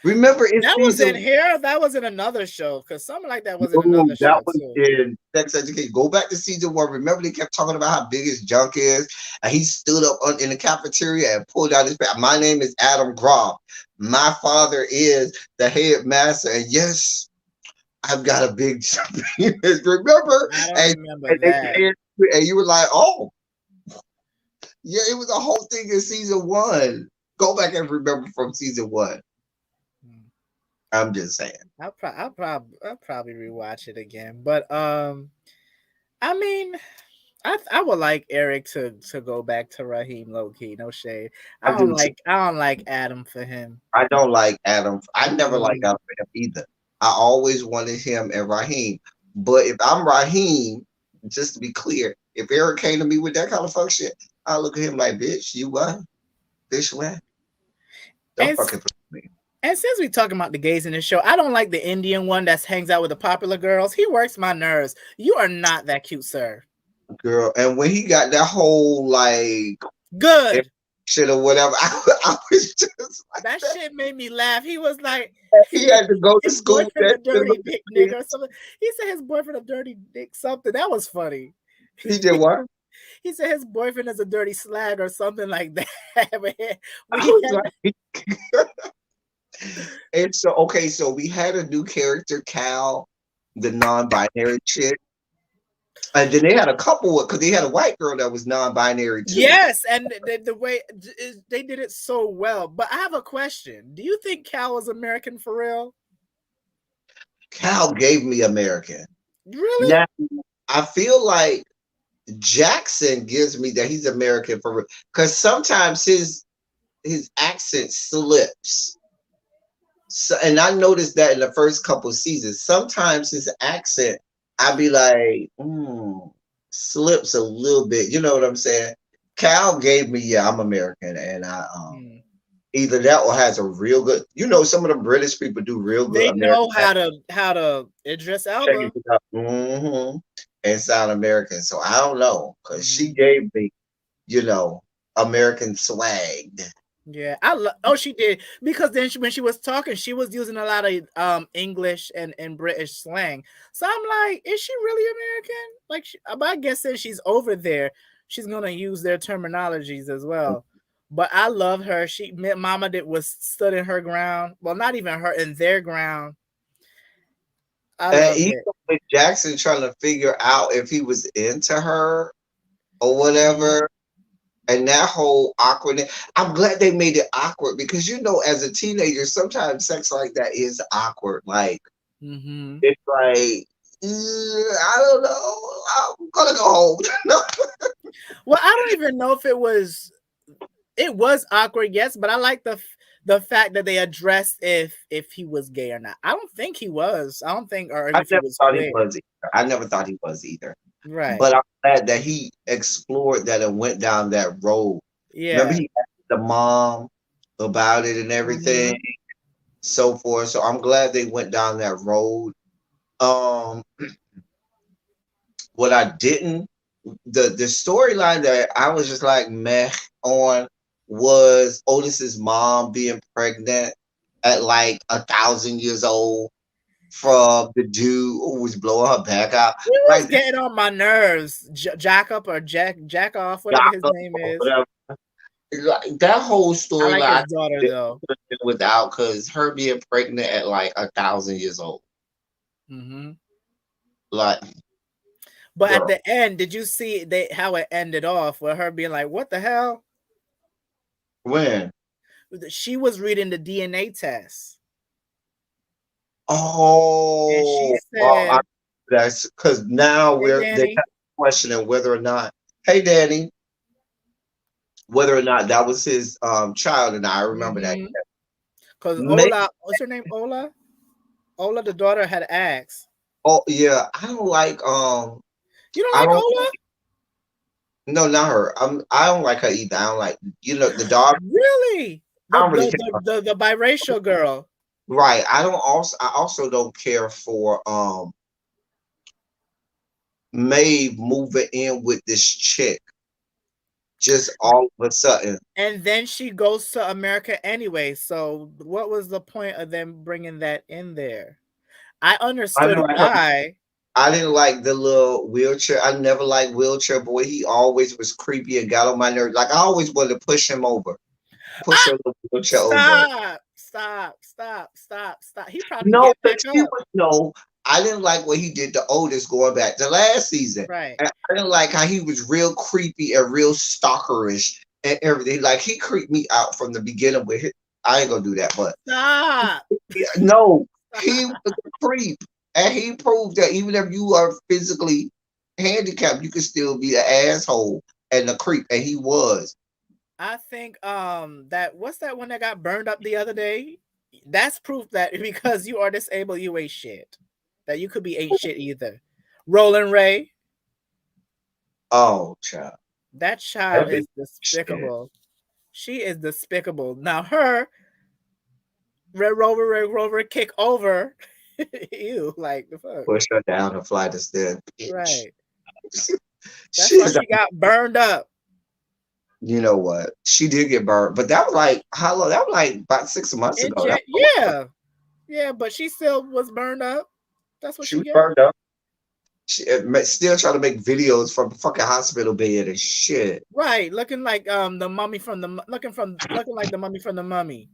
[SPEAKER 1] Remember in
[SPEAKER 2] That was in
[SPEAKER 1] season
[SPEAKER 2] here. That was in another show because something like that was in
[SPEAKER 1] no,
[SPEAKER 2] another
[SPEAKER 1] that
[SPEAKER 2] show
[SPEAKER 1] was
[SPEAKER 2] too.
[SPEAKER 1] in Sex Education. Go back to season one. Remember they kept talking about how big his junk is, and he stood up in the cafeteria and pulled out his pants. My name is Adam Groff. My father is the headmaster, and yes, I've got a big penis. Remember?
[SPEAKER 2] I don't
[SPEAKER 1] And,
[SPEAKER 2] remember
[SPEAKER 1] and they
[SPEAKER 2] that.
[SPEAKER 1] and you were like, oh, yeah, it was a whole thing in season one. Go back and remember from season one.
[SPEAKER 2] Hmm.
[SPEAKER 1] I'm just saying.
[SPEAKER 2] I'll probably rewatch it again. But I mean, I would like Eric to go back to Raheem low key. No shade.
[SPEAKER 1] I do too.
[SPEAKER 2] I don't like Adam for him.
[SPEAKER 1] I don't like Adam. I never liked
[SPEAKER 2] Mm.
[SPEAKER 1] Adam either. I always wanted him and Raheem. But if I'm Raheem, just to be clear, if Eric came to me with that kind of fuck shit, I look at him like, bitch, you what? Bitch, what? Don't
[SPEAKER 2] And
[SPEAKER 1] fucking play with me.
[SPEAKER 2] and since we talking about the gays in the show, I don't like the Indian one that hangs out with the popular girls. He works my nerves. You are not that cute, sir.
[SPEAKER 1] Girl. And when he got that whole like
[SPEAKER 2] Good.
[SPEAKER 1] shit or whatever, I was just like
[SPEAKER 2] That
[SPEAKER 1] that.
[SPEAKER 2] shit made me laugh. He was like,
[SPEAKER 1] He had to go to
[SPEAKER 2] his
[SPEAKER 1] school with
[SPEAKER 2] boyfriend
[SPEAKER 1] that
[SPEAKER 2] a
[SPEAKER 1] shit.
[SPEAKER 2] dirty dick nigga or something. He said his boyfriend a dirty dick something. That was funny.
[SPEAKER 1] He did what?
[SPEAKER 2] He said his boyfriend is a dirty slag or something like that. But when
[SPEAKER 1] I
[SPEAKER 2] he
[SPEAKER 1] was
[SPEAKER 2] had
[SPEAKER 1] like, and so okay, so we had a new character, Cal, the non-binary chick, and then they had a couple because they had a white girl that was non-binary too.
[SPEAKER 2] yes, and the way they did it so well. But I have a question. Do you think Cal was American for real?
[SPEAKER 1] Cal gave me American.
[SPEAKER 2] Really?
[SPEAKER 1] Now I feel like Jackson gives me that he's American for real because sometimes his accent slips. So, and I noticed that in the first couple seasons. Sometimes his accent, I'd be like, slips a little bit. You know what I'm saying? Cal gave me, yeah, I'm American, and I
[SPEAKER 2] Hmm.
[SPEAKER 1] either that or has a real good. You know, some of the British people do real good
[SPEAKER 2] They
[SPEAKER 1] American
[SPEAKER 2] know how to Idris
[SPEAKER 1] change
[SPEAKER 2] Elba.
[SPEAKER 1] it up, and sound American. So I don't know, cause she
[SPEAKER 2] Hmm.
[SPEAKER 1] gave me, you know, American swag.
[SPEAKER 2] Yeah, oh, she did because then when she was talking, she was using a lot of English and British slang. So I'm like, is she really American? Like, but I guess since she's over there, she's gonna use their terminologies as well. But I love her. Mama did was stood in her ground. Well, not even her in their ground. I
[SPEAKER 1] And
[SPEAKER 2] loved
[SPEAKER 1] even
[SPEAKER 2] it.
[SPEAKER 1] with Jackson trying to figure out if he was into her or
[SPEAKER 2] Hmm.
[SPEAKER 1] whatever, and that whole awkwardness. I'm glad they made it awkward because you know, as a teenager, sometimes sex like that is awkward. Like
[SPEAKER 2] Hmm.
[SPEAKER 1] it's like, I don't know, I'm gonna go home. No.
[SPEAKER 2] Well, I don't even know if it was awkward, yes, but I like the fact that they addressed if he was gay or not. I don't think he was. I don't think, or
[SPEAKER 1] I
[SPEAKER 2] if he
[SPEAKER 1] never
[SPEAKER 2] was
[SPEAKER 1] thought he
[SPEAKER 2] queer.
[SPEAKER 1] was either. I never thought he was either.
[SPEAKER 2] Right.
[SPEAKER 1] But I'm glad that he explored that and went down that road. Remember,
[SPEAKER 2] Yeah.
[SPEAKER 1] he asked the mom about it and everything,
[SPEAKER 2] Hmm.
[SPEAKER 1] so forth. So I'm glad they went down that road. Um, what I didn't, the storyline that I was just like meh on was Otis's mom being pregnant at like 1,000 years old from the dude who was blowing her back out.
[SPEAKER 2] He was
[SPEAKER 1] Like
[SPEAKER 2] getting on my nerves. Jack up or Jack off, whatever his name is.
[SPEAKER 1] whatever. Like that whole
[SPEAKER 2] I like his
[SPEAKER 1] storyline
[SPEAKER 2] daughter though.
[SPEAKER 1] without because her being pregnant at like 1,000 years old.
[SPEAKER 2] Hmm.
[SPEAKER 1] Like,
[SPEAKER 2] But at
[SPEAKER 1] girl,
[SPEAKER 2] the end, did you see how it ended off with her being like, "What the hell?"
[SPEAKER 1] when?
[SPEAKER 2] She was reading the DNA test, and she
[SPEAKER 1] Oh,
[SPEAKER 2] said,
[SPEAKER 1] that's because now
[SPEAKER 2] "Hey,
[SPEAKER 1] they're
[SPEAKER 2] Danny."
[SPEAKER 1] questioning whether or not, hey Danny, whether or not that was his child, and I remember that.
[SPEAKER 2] Hmm. Because
[SPEAKER 1] May,
[SPEAKER 2] Ola, what's her name? Ola. Ola, the daughter, had asked.
[SPEAKER 1] oh yeah, I don't like
[SPEAKER 2] You don't
[SPEAKER 1] I
[SPEAKER 2] like
[SPEAKER 1] don't
[SPEAKER 2] Ola?
[SPEAKER 1] no not her. I don't like her either. I don't like the dog.
[SPEAKER 2] Really?
[SPEAKER 1] I
[SPEAKER 2] The
[SPEAKER 1] don't really
[SPEAKER 2] the
[SPEAKER 1] care.
[SPEAKER 2] the the, the biracial girl.
[SPEAKER 1] Right. I also don't care for Maeve moving in with this chick just all of a sudden.
[SPEAKER 2] And then she goes to America anyway. So what was the point of them bringing that in there? I
[SPEAKER 1] I
[SPEAKER 2] understood
[SPEAKER 1] didn't like her.
[SPEAKER 2] why.
[SPEAKER 1] I didn't like the little wheelchair. I never liked wheelchair boy. He always was creepy and got on my nerves. Like I always wanted to push him over, push
[SPEAKER 2] Ah,
[SPEAKER 1] her little wheelchair over.
[SPEAKER 2] stop. Stop. Stop. Stop. Stop. He probably
[SPEAKER 1] No,
[SPEAKER 2] get
[SPEAKER 1] but
[SPEAKER 2] back
[SPEAKER 1] she
[SPEAKER 2] up.
[SPEAKER 1] was no. I didn't like what he did to Otis going back to last season.
[SPEAKER 2] Right.
[SPEAKER 1] And I didn't like how he was real creepy and real stalkerish and everything. Like he creeped me out from the beginning with his, I ain't gonna do that, but
[SPEAKER 2] Stop.
[SPEAKER 1] yeah, no, he was a creep. And he proved that even if you are physically handicapped, you can still be an asshole and a creep. And he was.
[SPEAKER 2] I think that what's that one that got burned up the other day? That's proof that because you are disabled, you ain't shit. That you could be ain't shit either. Roland Ray,
[SPEAKER 1] Oh, child.
[SPEAKER 2] that child
[SPEAKER 1] That big
[SPEAKER 2] is
[SPEAKER 1] shit.
[SPEAKER 2] despicable. She is despicable. Now her Red Rover kick over. Ew, like the fuck.
[SPEAKER 1] Push her down a flight of stairs, bitch.
[SPEAKER 2] Right. That's
[SPEAKER 1] She
[SPEAKER 2] why
[SPEAKER 1] is
[SPEAKER 2] she got burned up.
[SPEAKER 1] you know what? She did get burned, but that was like how long? That was like about 6 months ago.
[SPEAKER 2] Yeah. Yeah, but she still was burned up. That's what
[SPEAKER 1] She
[SPEAKER 2] she
[SPEAKER 1] was
[SPEAKER 2] get.
[SPEAKER 1] burned up. She still trying to make videos from the fucking hospital bed and shit.
[SPEAKER 2] Right, looking like the mummy from looking like the mummy from the mummy.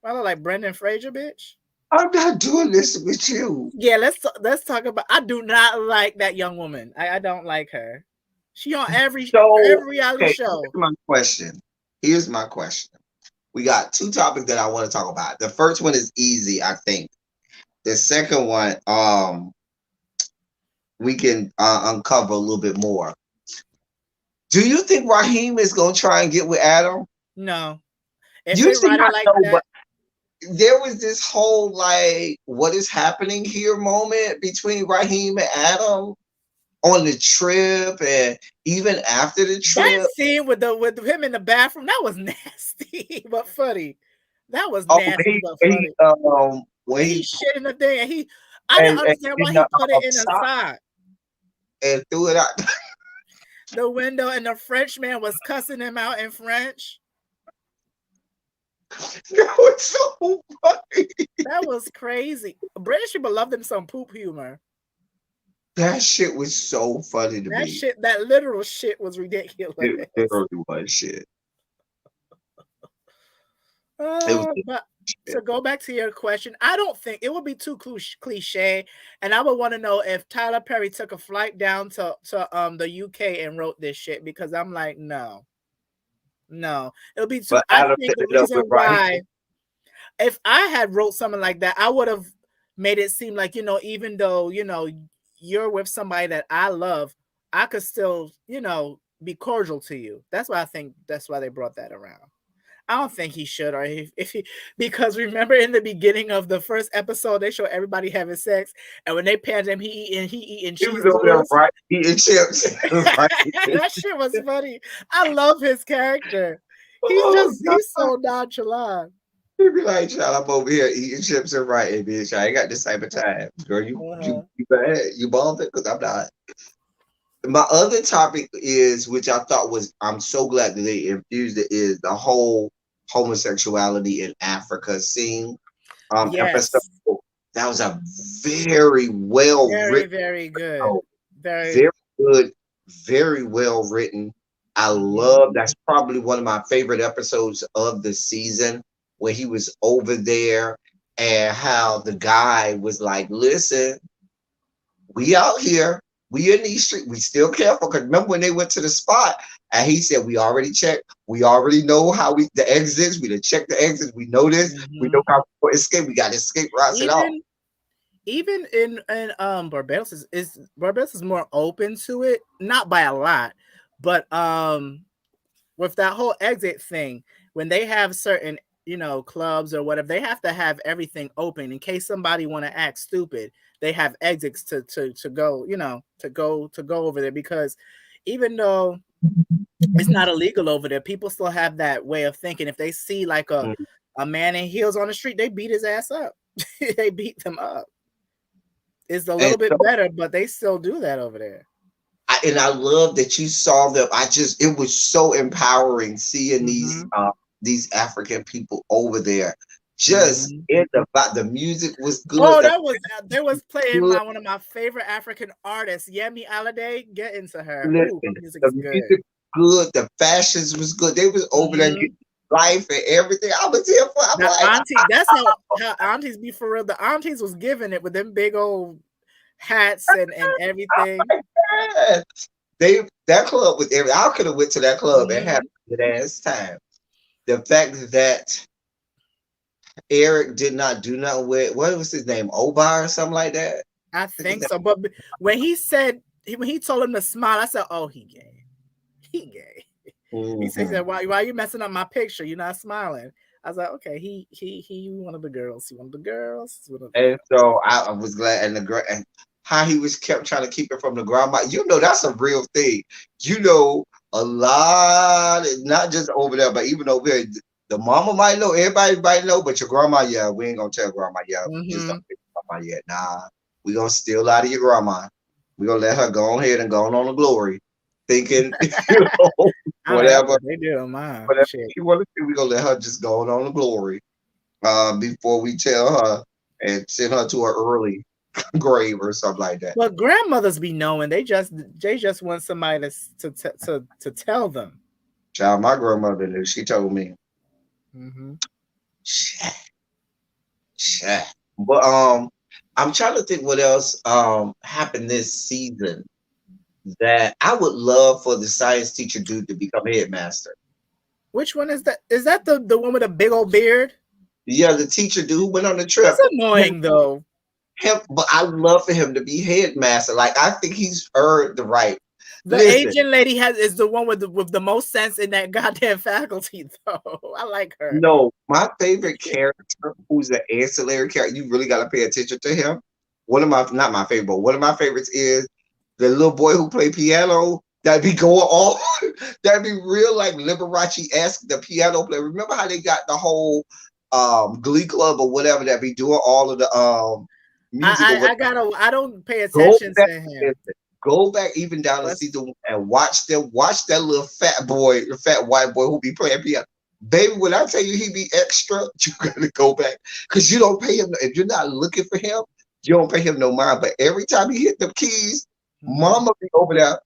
[SPEAKER 2] I look like Brendan Fraser, bitch.
[SPEAKER 1] I'm not doing this with you.
[SPEAKER 2] Yeah, let's talk about. I do not like that young woman. I don't like her. She on
[SPEAKER 1] So,
[SPEAKER 2] every reality
[SPEAKER 1] okay, here's
[SPEAKER 2] show.
[SPEAKER 1] my question. Here's my question. We got two topics that I want to talk about. The first one is easy, I think. The second one, we can uncover a little bit more. Do you think Raheem is gonna try and get with Adam?
[SPEAKER 2] No, if
[SPEAKER 1] You
[SPEAKER 2] they
[SPEAKER 1] see,
[SPEAKER 2] write her
[SPEAKER 1] I
[SPEAKER 2] like
[SPEAKER 1] know, but
[SPEAKER 2] that,
[SPEAKER 1] there was this whole like, what is happening here moment between Raheem and Adam on the trip, and even after the
[SPEAKER 2] that
[SPEAKER 1] trip.
[SPEAKER 2] scene with him in the bathroom, that was nasty but funny. That was
[SPEAKER 1] Oh,
[SPEAKER 2] nasty but
[SPEAKER 1] when
[SPEAKER 2] funny.
[SPEAKER 1] when
[SPEAKER 2] He
[SPEAKER 1] he
[SPEAKER 2] shit in the thing, and I didn't
[SPEAKER 1] and
[SPEAKER 2] understand
[SPEAKER 1] in
[SPEAKER 2] why
[SPEAKER 1] the
[SPEAKER 2] he put it in the
[SPEAKER 1] sock
[SPEAKER 2] side.
[SPEAKER 1] and threw it out.
[SPEAKER 2] The window, and the Frenchman was cussing him out in French.
[SPEAKER 1] That was so funny.
[SPEAKER 2] That was crazy. British people love them some poop humor.
[SPEAKER 1] That shit was so funny to
[SPEAKER 2] That
[SPEAKER 1] me.
[SPEAKER 2] shit, that literal shit was ridiculous.
[SPEAKER 1] It literally was shit. It was
[SPEAKER 2] But
[SPEAKER 1] shit.
[SPEAKER 2] to go back to your question, I don't think it would be too cliche, and I would want to know if Tyler Perry took a flight down to the UK and wrote this shit, because I'm like, no, it'll be too.
[SPEAKER 1] But
[SPEAKER 2] I
[SPEAKER 1] Adam
[SPEAKER 2] think the
[SPEAKER 1] ended up
[SPEAKER 2] reason
[SPEAKER 1] with Raheem.
[SPEAKER 2] why, if I had wrote something like that, I would have made it seem like, even though you're with somebody that I love, I could still be cordial to you. That's why I think that's why they brought that around. I don't think he should, or if he, because remember in the beginning of the first episode, they show everybody having sex, and when they panned him, he eating
[SPEAKER 1] He was
[SPEAKER 2] cheese
[SPEAKER 1] over there
[SPEAKER 2] doodles.
[SPEAKER 1] right eating chips. Right.
[SPEAKER 2] That shit was funny. I love his character.
[SPEAKER 1] Oh
[SPEAKER 2] He's
[SPEAKER 1] God.
[SPEAKER 2] so nonchalant.
[SPEAKER 1] He'd be like, child, I'm over here eating chips and writing, bitch. I ain't got this type of time. Girl,
[SPEAKER 2] Uh-huh.
[SPEAKER 1] you bad. You bothered? Because I'm not. My other topic is, which I thought was, I'm so glad that they infused it, is the whole homosexuality in Africa scene episode.
[SPEAKER 2] Yes,
[SPEAKER 1] That was a very well
[SPEAKER 2] very
[SPEAKER 1] written,
[SPEAKER 2] very good. Very.
[SPEAKER 1] very good, very well written. I
[SPEAKER 2] Mhm.
[SPEAKER 1] love that's probably one of my favorite episodes of the season where he was over there and how the guy was like, listen, we out here, we in these streets, we still careful. Because remember when they went to the spot and he said, we already checked, we already know how the exits, we done checked the exits, we know this, we know
[SPEAKER 2] Mhm.
[SPEAKER 1] how to escape, we got escape routes and all.
[SPEAKER 2] Even in Barbados Barbados is more open to it, not by a lot, but with that whole exit thing, when they have certain clubs or whatever, they have to have everything open in case somebody want to act stupid. They have exits to go, to go over there, because even though it's not illegal over there, people still have that way of thinking. If they see like
[SPEAKER 1] Mhm.
[SPEAKER 2] a man in heels on the street, they beat his ass up. They beat them up. It's a
[SPEAKER 1] And
[SPEAKER 2] little bit
[SPEAKER 1] so
[SPEAKER 2] better, but they still do that over there.
[SPEAKER 1] I love that you saw them. It was so empowering seeing
[SPEAKER 2] Mm-hmm.
[SPEAKER 1] these African people over there. Just
[SPEAKER 2] Mm-hmm.
[SPEAKER 1] in the music was good.
[SPEAKER 2] Oh,
[SPEAKER 1] The
[SPEAKER 2] that was they was playing
[SPEAKER 1] good.
[SPEAKER 2] one of my favorite African artists, Yemi Alade. Get into her. Ooh, her
[SPEAKER 1] Listen,
[SPEAKER 2] music
[SPEAKER 1] the
[SPEAKER 2] is good.
[SPEAKER 1] music was good. The fashions was good. They was over there
[SPEAKER 2] Mm-hmm.
[SPEAKER 1] getting life and everything. I was here for. I'm
[SPEAKER 2] The
[SPEAKER 1] like,
[SPEAKER 2] auntie, that's how aunties be for real. The aunties was giving it with them big old hats and everything.
[SPEAKER 1] "Yeah." They that club was every. I could have went to that club and had
[SPEAKER 2] Mhm.
[SPEAKER 1] a good ass time. The fact that Eric did not do nothing with what was his name, Obar or something like that.
[SPEAKER 2] I
[SPEAKER 1] I think his
[SPEAKER 2] think so. But when he said when he told him to smile, I said, "Oh, he gay. He gay." He
[SPEAKER 1] name.
[SPEAKER 2] said, "Why are you messing up my picture? You're not smiling." I was like, "Okay, he one of the girls. He one of the girls. He's one of the
[SPEAKER 1] And
[SPEAKER 2] girls."
[SPEAKER 1] so I was glad, and how he was kept trying to keep it from the grandma. That's a real thing. A lot, not just over there, but even over here. The mama might know, everybody might know, but your grandma, yeah, we ain't gonna tell grandma, yeah, just don't
[SPEAKER 2] Mm-hmm.
[SPEAKER 1] tell grandma yet. Nah, we gonna steal out of your grandma. We gonna let her go ahead and go on the glory, thinking,
[SPEAKER 2] I mean, that's
[SPEAKER 1] whatever,
[SPEAKER 2] what they do on mine.
[SPEAKER 1] whatever
[SPEAKER 2] Shit.
[SPEAKER 1] she want to do, we gonna let her just go on the glory. Before we tell her and send her to her early grave or something like that.
[SPEAKER 2] But grandmothers be knowing. They just want somebody to tell them.
[SPEAKER 1] Child, my grandmother knew. She told me,
[SPEAKER 2] Mm-hmm.
[SPEAKER 1] shit, shit. But I'm trying to think what else happened this season that I would love for the science teacher dude to become headmaster.
[SPEAKER 2] Which one is that? Is that the one with a big old beard?
[SPEAKER 1] Yeah, the teacher dude who went on the
[SPEAKER 2] He's
[SPEAKER 1] trip. Him,
[SPEAKER 2] annoying though.
[SPEAKER 1] but I love for him to be headmaster. Like I think he's earned the right.
[SPEAKER 2] The
[SPEAKER 1] Listen,
[SPEAKER 2] Asian lady is the one with the most sense in that goddamn faculty though. I like her.
[SPEAKER 1] no, my favorite character, who's an ancillary character, you really got to pay attention to him. One of my, not my favorite, but one of my favorites is the little boy who played piano. That'd be going all, that'd be real like Liberace esque. The piano player. Remember how they got the whole Glee Club or whatever that be doing all of the music or
[SPEAKER 2] I
[SPEAKER 1] whatever.
[SPEAKER 2] gotta I don't pay
[SPEAKER 1] Go
[SPEAKER 2] attention
[SPEAKER 1] back,
[SPEAKER 2] to him.
[SPEAKER 1] listen, go back even down to
[SPEAKER 2] But
[SPEAKER 1] season one and watch that little fat boy, the fat white boy who be playing piano. Baby, when I tell you he be extra, you gotta go back because you don't pay him. If you're not looking for him, you don't pay him no mind. But every time he hit the keys,
[SPEAKER 2] Mhm.
[SPEAKER 1] Mama be over there.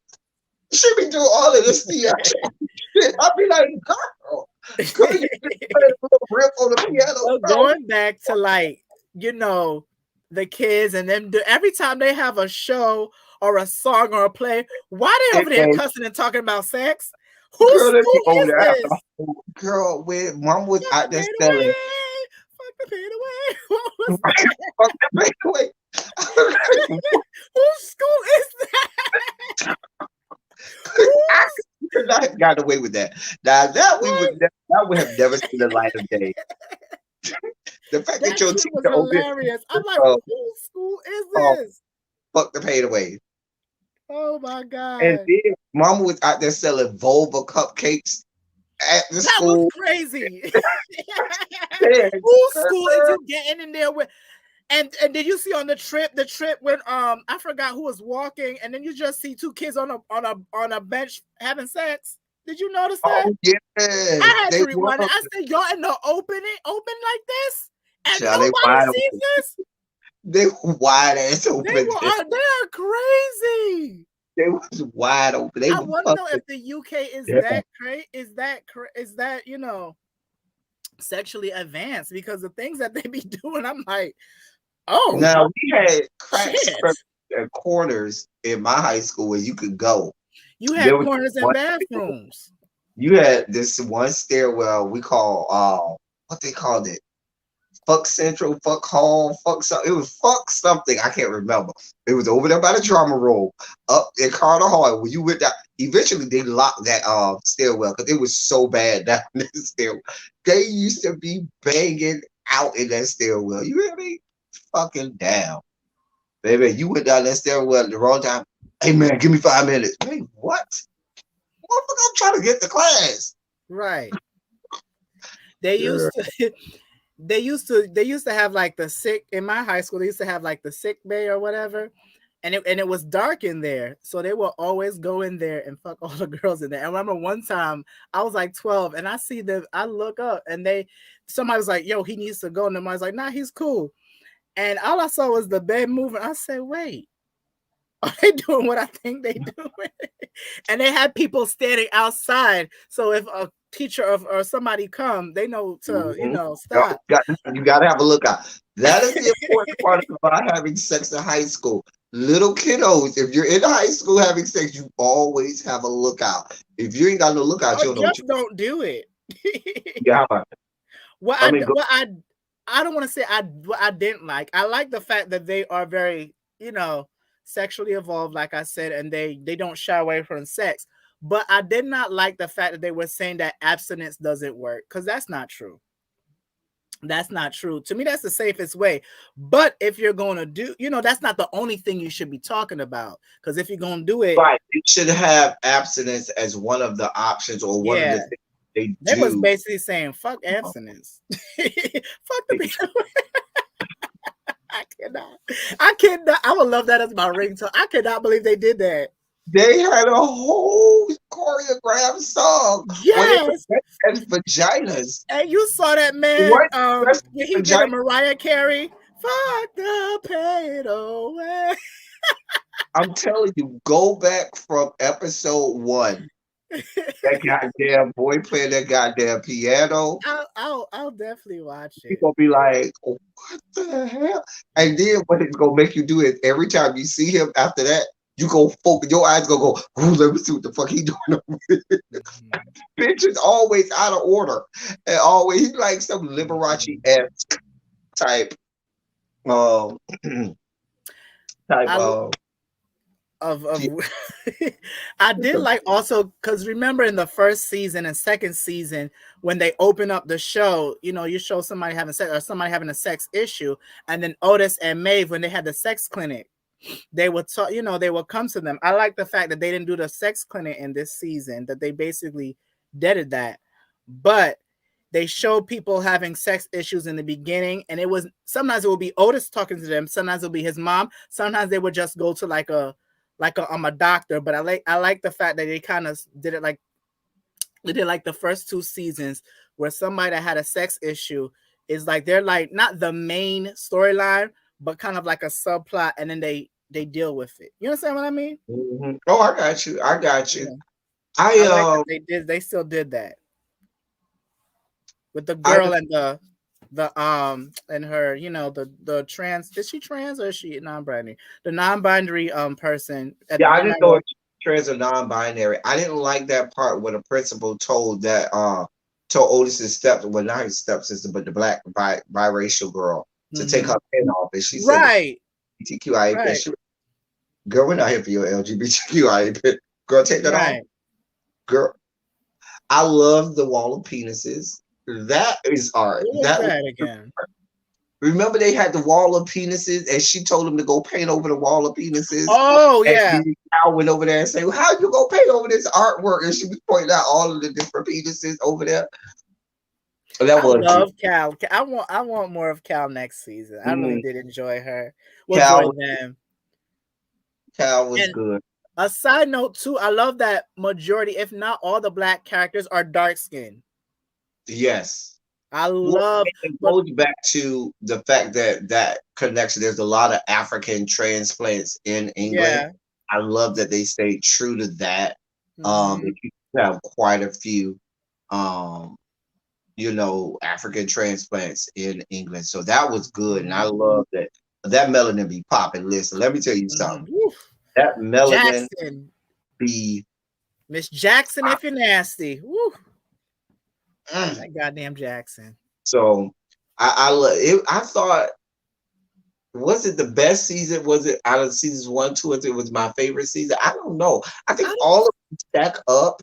[SPEAKER 1] She be doing all of this theatrical shit. I be like, girl, you just play a little riff on the piano,
[SPEAKER 2] Well,
[SPEAKER 1] bro.
[SPEAKER 2] going back to like the kids and them every time they have a show or a song or a play, why they
[SPEAKER 1] And,
[SPEAKER 2] over there
[SPEAKER 1] and
[SPEAKER 2] cussing and talking about sex? Whose
[SPEAKER 1] girl, they be
[SPEAKER 2] school
[SPEAKER 1] over
[SPEAKER 2] is
[SPEAKER 1] there having a
[SPEAKER 2] this?
[SPEAKER 1] whole girl when Mama was
[SPEAKER 2] Fuck the
[SPEAKER 1] out there
[SPEAKER 2] pain
[SPEAKER 1] selling.
[SPEAKER 2] away. Fuck the pain away. What was
[SPEAKER 1] Right,
[SPEAKER 2] that?
[SPEAKER 1] fuck that breakaway.
[SPEAKER 2] Whose school is that? Who's
[SPEAKER 1] Could not have gotten away with that. Now
[SPEAKER 2] what?
[SPEAKER 1] that would have never seen the light of day. The fact that
[SPEAKER 2] That
[SPEAKER 1] your
[SPEAKER 2] shit was
[SPEAKER 1] teacher over there
[SPEAKER 2] hilarious. I'm like,
[SPEAKER 1] uh,
[SPEAKER 2] whose school is
[SPEAKER 1] uh,
[SPEAKER 2] this?
[SPEAKER 1] fuck the pain away.
[SPEAKER 2] Oh my
[SPEAKER 1] And
[SPEAKER 2] god.
[SPEAKER 1] then Mama was out there selling vulva cupcakes at the
[SPEAKER 2] That was
[SPEAKER 1] school.
[SPEAKER 2] crazy.
[SPEAKER 1] Man,
[SPEAKER 2] Whose school is
[SPEAKER 1] girl,
[SPEAKER 2] you getting in there with? And did you see on the trip when I forgot who was walking, and then you just see two kids on a bench having sex? Did you notice that?
[SPEAKER 1] oh yes,
[SPEAKER 2] I had
[SPEAKER 1] they
[SPEAKER 2] to
[SPEAKER 1] were.
[SPEAKER 2] rewind it. I said, y'all in the open like this, and
[SPEAKER 1] Child, they
[SPEAKER 2] nobody
[SPEAKER 1] wide
[SPEAKER 2] sees
[SPEAKER 1] open.
[SPEAKER 2] this.
[SPEAKER 1] They were wide ass open.
[SPEAKER 2] They're crazy.
[SPEAKER 1] They was wide open. They
[SPEAKER 2] I
[SPEAKER 1] were
[SPEAKER 2] want to know
[SPEAKER 1] fucking
[SPEAKER 2] if the UK is
[SPEAKER 1] down.
[SPEAKER 2] that crazy. Is that sexually advanced? Because the things that they be doing, I'm like, oh
[SPEAKER 1] Now we had cracks
[SPEAKER 2] shit.
[SPEAKER 1] and corners in my high school where you could go.
[SPEAKER 2] You
[SPEAKER 1] There
[SPEAKER 2] had
[SPEAKER 1] was
[SPEAKER 2] corners and
[SPEAKER 1] one
[SPEAKER 2] bathrooms.
[SPEAKER 1] you had this one stairwell we call what they called it. Fuck Central, fuck Hall, fuck something. It was fuck something. I can't remember. It was over there by the drama room, up in Carter Hall. When you went down, eventually they locked that stairwell because it was so bad down this stairwell. They used to be banging out in that stairwell. You hear me? Fucking down. Baby, you went down that stairwell at the wrong time. Hey man, give me 5 minutes. Hey, what? Motherfucker, I'm trying to get to class.
[SPEAKER 2] Right. They
[SPEAKER 1] Girl.
[SPEAKER 2] used to they used to have like the sick in my high school, they used to have like the sick bay or whatever. And it was dark in there. So they will always go in there and fuck all the girls in there. I remember one time I was like 12 and I look up and somebody was like, yo, he needs to go. And somebody's like, nah, he's cool. And all I saw was the bed moving. I said, wait. Are they doing what I think they doing? And they had people standing outside, so if a teacher or somebody come, they know to
[SPEAKER 1] Mhm. Yep,
[SPEAKER 2] stop.
[SPEAKER 1] you got to have a lookout. That is the important part about having sex in high school. Little kiddos, if you're in high school having sex, you always have a lookout. If you ain't got no lookout,
[SPEAKER 2] Or
[SPEAKER 1] you don't know what
[SPEAKER 2] just
[SPEAKER 1] you
[SPEAKER 2] don't do it.
[SPEAKER 1] got.
[SPEAKER 2] what
[SPEAKER 1] I
[SPEAKER 2] I
[SPEAKER 1] mean, go
[SPEAKER 2] what I don't want to say what I didn't like. I like the fact that they are very, sexually evolved, like I said, and they don't shy away from sex. But I did not like the fact that they were saying that abstinence doesn't work, because that's not true. That's not true. To me, that's the safest way. But if you're going to do, that's not the only thing you should be talking about. Because if you're going to do it,
[SPEAKER 1] right. You should have abstinence as one of the options or one of
[SPEAKER 2] yeah,
[SPEAKER 1] the things they
[SPEAKER 2] they was
[SPEAKER 1] do.
[SPEAKER 2] basically saying, fuck abstinence. Fuck the people. I cannot. I cannot. I would love that as my ringtone. I cannot believe they did that.
[SPEAKER 1] They had a whole choreographed song where they
[SPEAKER 2] Yes.
[SPEAKER 1] as vaginas.
[SPEAKER 2] And you saw that man,
[SPEAKER 1] What dressed
[SPEAKER 2] when he did a
[SPEAKER 1] vagina?
[SPEAKER 2] Mariah Carey. Fuck the pain away.
[SPEAKER 1] I'm telling you, go back from episode one. That goddamn boy playing that goddamn piano.
[SPEAKER 2] I'll definitely watch
[SPEAKER 1] You
[SPEAKER 2] it.
[SPEAKER 1] gonna be like, "Oh, what the hell?" And then what it's gonna make you do is every time you see him after that, you go focus. Your eyes gonna go. Ooh, let me see what the fuck he doing.
[SPEAKER 2] Mhm.
[SPEAKER 1] Bitch is always out of order, and always he's like some Liberace
[SPEAKER 2] Mhm.
[SPEAKER 1] esque type, um, type
[SPEAKER 2] I
[SPEAKER 1] of.
[SPEAKER 2] of I did like also, because remember in the first season and second season when they open up the show, you show somebody having sex or somebody having a sex issue, and then Otis and Maeve, when they had the sex clinic, they would talk, they would come to them. I like the fact that they didn't do the sex clinic in this season, that they basically deaded that. But they showed people having sex issues in the beginning, and it was sometimes it would be Otis talking to them, sometimes it would be his mom, sometimes they would just go to like a doctor. But I like the fact that they kind of did it like they did like the first two seasons, where somebody that had a sex issue is like they're like not the main storyline, but kind of like a subplot, and then they deal with it. You understand what I mean?
[SPEAKER 1] Mhm. Oh, I got you. I got you.
[SPEAKER 2] Yeah.
[SPEAKER 1] I
[SPEAKER 2] I like that they still did that with the
[SPEAKER 1] I
[SPEAKER 2] girl and the and her, the trans, is she trans or is she non-binary? The non-binary person at
[SPEAKER 1] yeah,
[SPEAKER 2] the
[SPEAKER 1] I
[SPEAKER 2] end
[SPEAKER 1] didn't
[SPEAKER 2] I
[SPEAKER 1] know
[SPEAKER 2] go,
[SPEAKER 1] if trans or non-binary. I didn't like that part where the principal told Otis's well, not his stepsister, but the black biracial girl to take
[SPEAKER 2] mm-hmm.
[SPEAKER 1] her pin off, and she said the
[SPEAKER 2] Right,
[SPEAKER 1] LGBTQIA pin.
[SPEAKER 2] right,
[SPEAKER 1] She, girl, we're not here for your LGBTQIA pin. Girl, take that off.
[SPEAKER 2] right.
[SPEAKER 1] Girl, I love the wall of penises. That is art.
[SPEAKER 2] What was
[SPEAKER 1] That was,
[SPEAKER 2] that again?
[SPEAKER 1] remember they had the wall of penises, and she told him to go paint over the wall of penises.
[SPEAKER 2] Oh
[SPEAKER 1] And
[SPEAKER 2] yeah.
[SPEAKER 1] then I went over there and said, well, how you gonna paint over this artwork? And she was pointing out all of the different penises over there. That
[SPEAKER 2] I
[SPEAKER 1] was good.
[SPEAKER 2] love Cal. I want more of Cal next season. I really
[SPEAKER 1] Mm,
[SPEAKER 2] did enjoy her. Well, enjoy
[SPEAKER 1] Cal,
[SPEAKER 2] them.
[SPEAKER 1] Cal was
[SPEAKER 2] And
[SPEAKER 1] good.
[SPEAKER 2] a side note too, I love that majority, if not all, the black characters are dark skinned.
[SPEAKER 1] Yes.
[SPEAKER 2] I
[SPEAKER 1] Well,
[SPEAKER 2] love,
[SPEAKER 1] it
[SPEAKER 2] but
[SPEAKER 1] goes back to the fact that that connection. There's a lot of African transplants in England.
[SPEAKER 2] yeah.
[SPEAKER 1] I love that they stayed true to that.
[SPEAKER 2] Hmm.
[SPEAKER 1] That you have quite a few, um, African transplants in England. So that was good, and I
[SPEAKER 2] Hmm.
[SPEAKER 1] love that melanin be popping. Listen, let me tell you
[SPEAKER 2] Hmm.
[SPEAKER 1] something. That melanin
[SPEAKER 2] Jackson,
[SPEAKER 1] be
[SPEAKER 2] Miss Jackson, if you're nasty. Woo.
[SPEAKER 1] mm.
[SPEAKER 2] That goddamn Jackson.
[SPEAKER 1] So I love it. I thought, was it the best season? Was it out of seasons one, two, and three? Was my favorite season? I don't know. I
[SPEAKER 2] I
[SPEAKER 1] think
[SPEAKER 2] don't.
[SPEAKER 1] all of them stack up.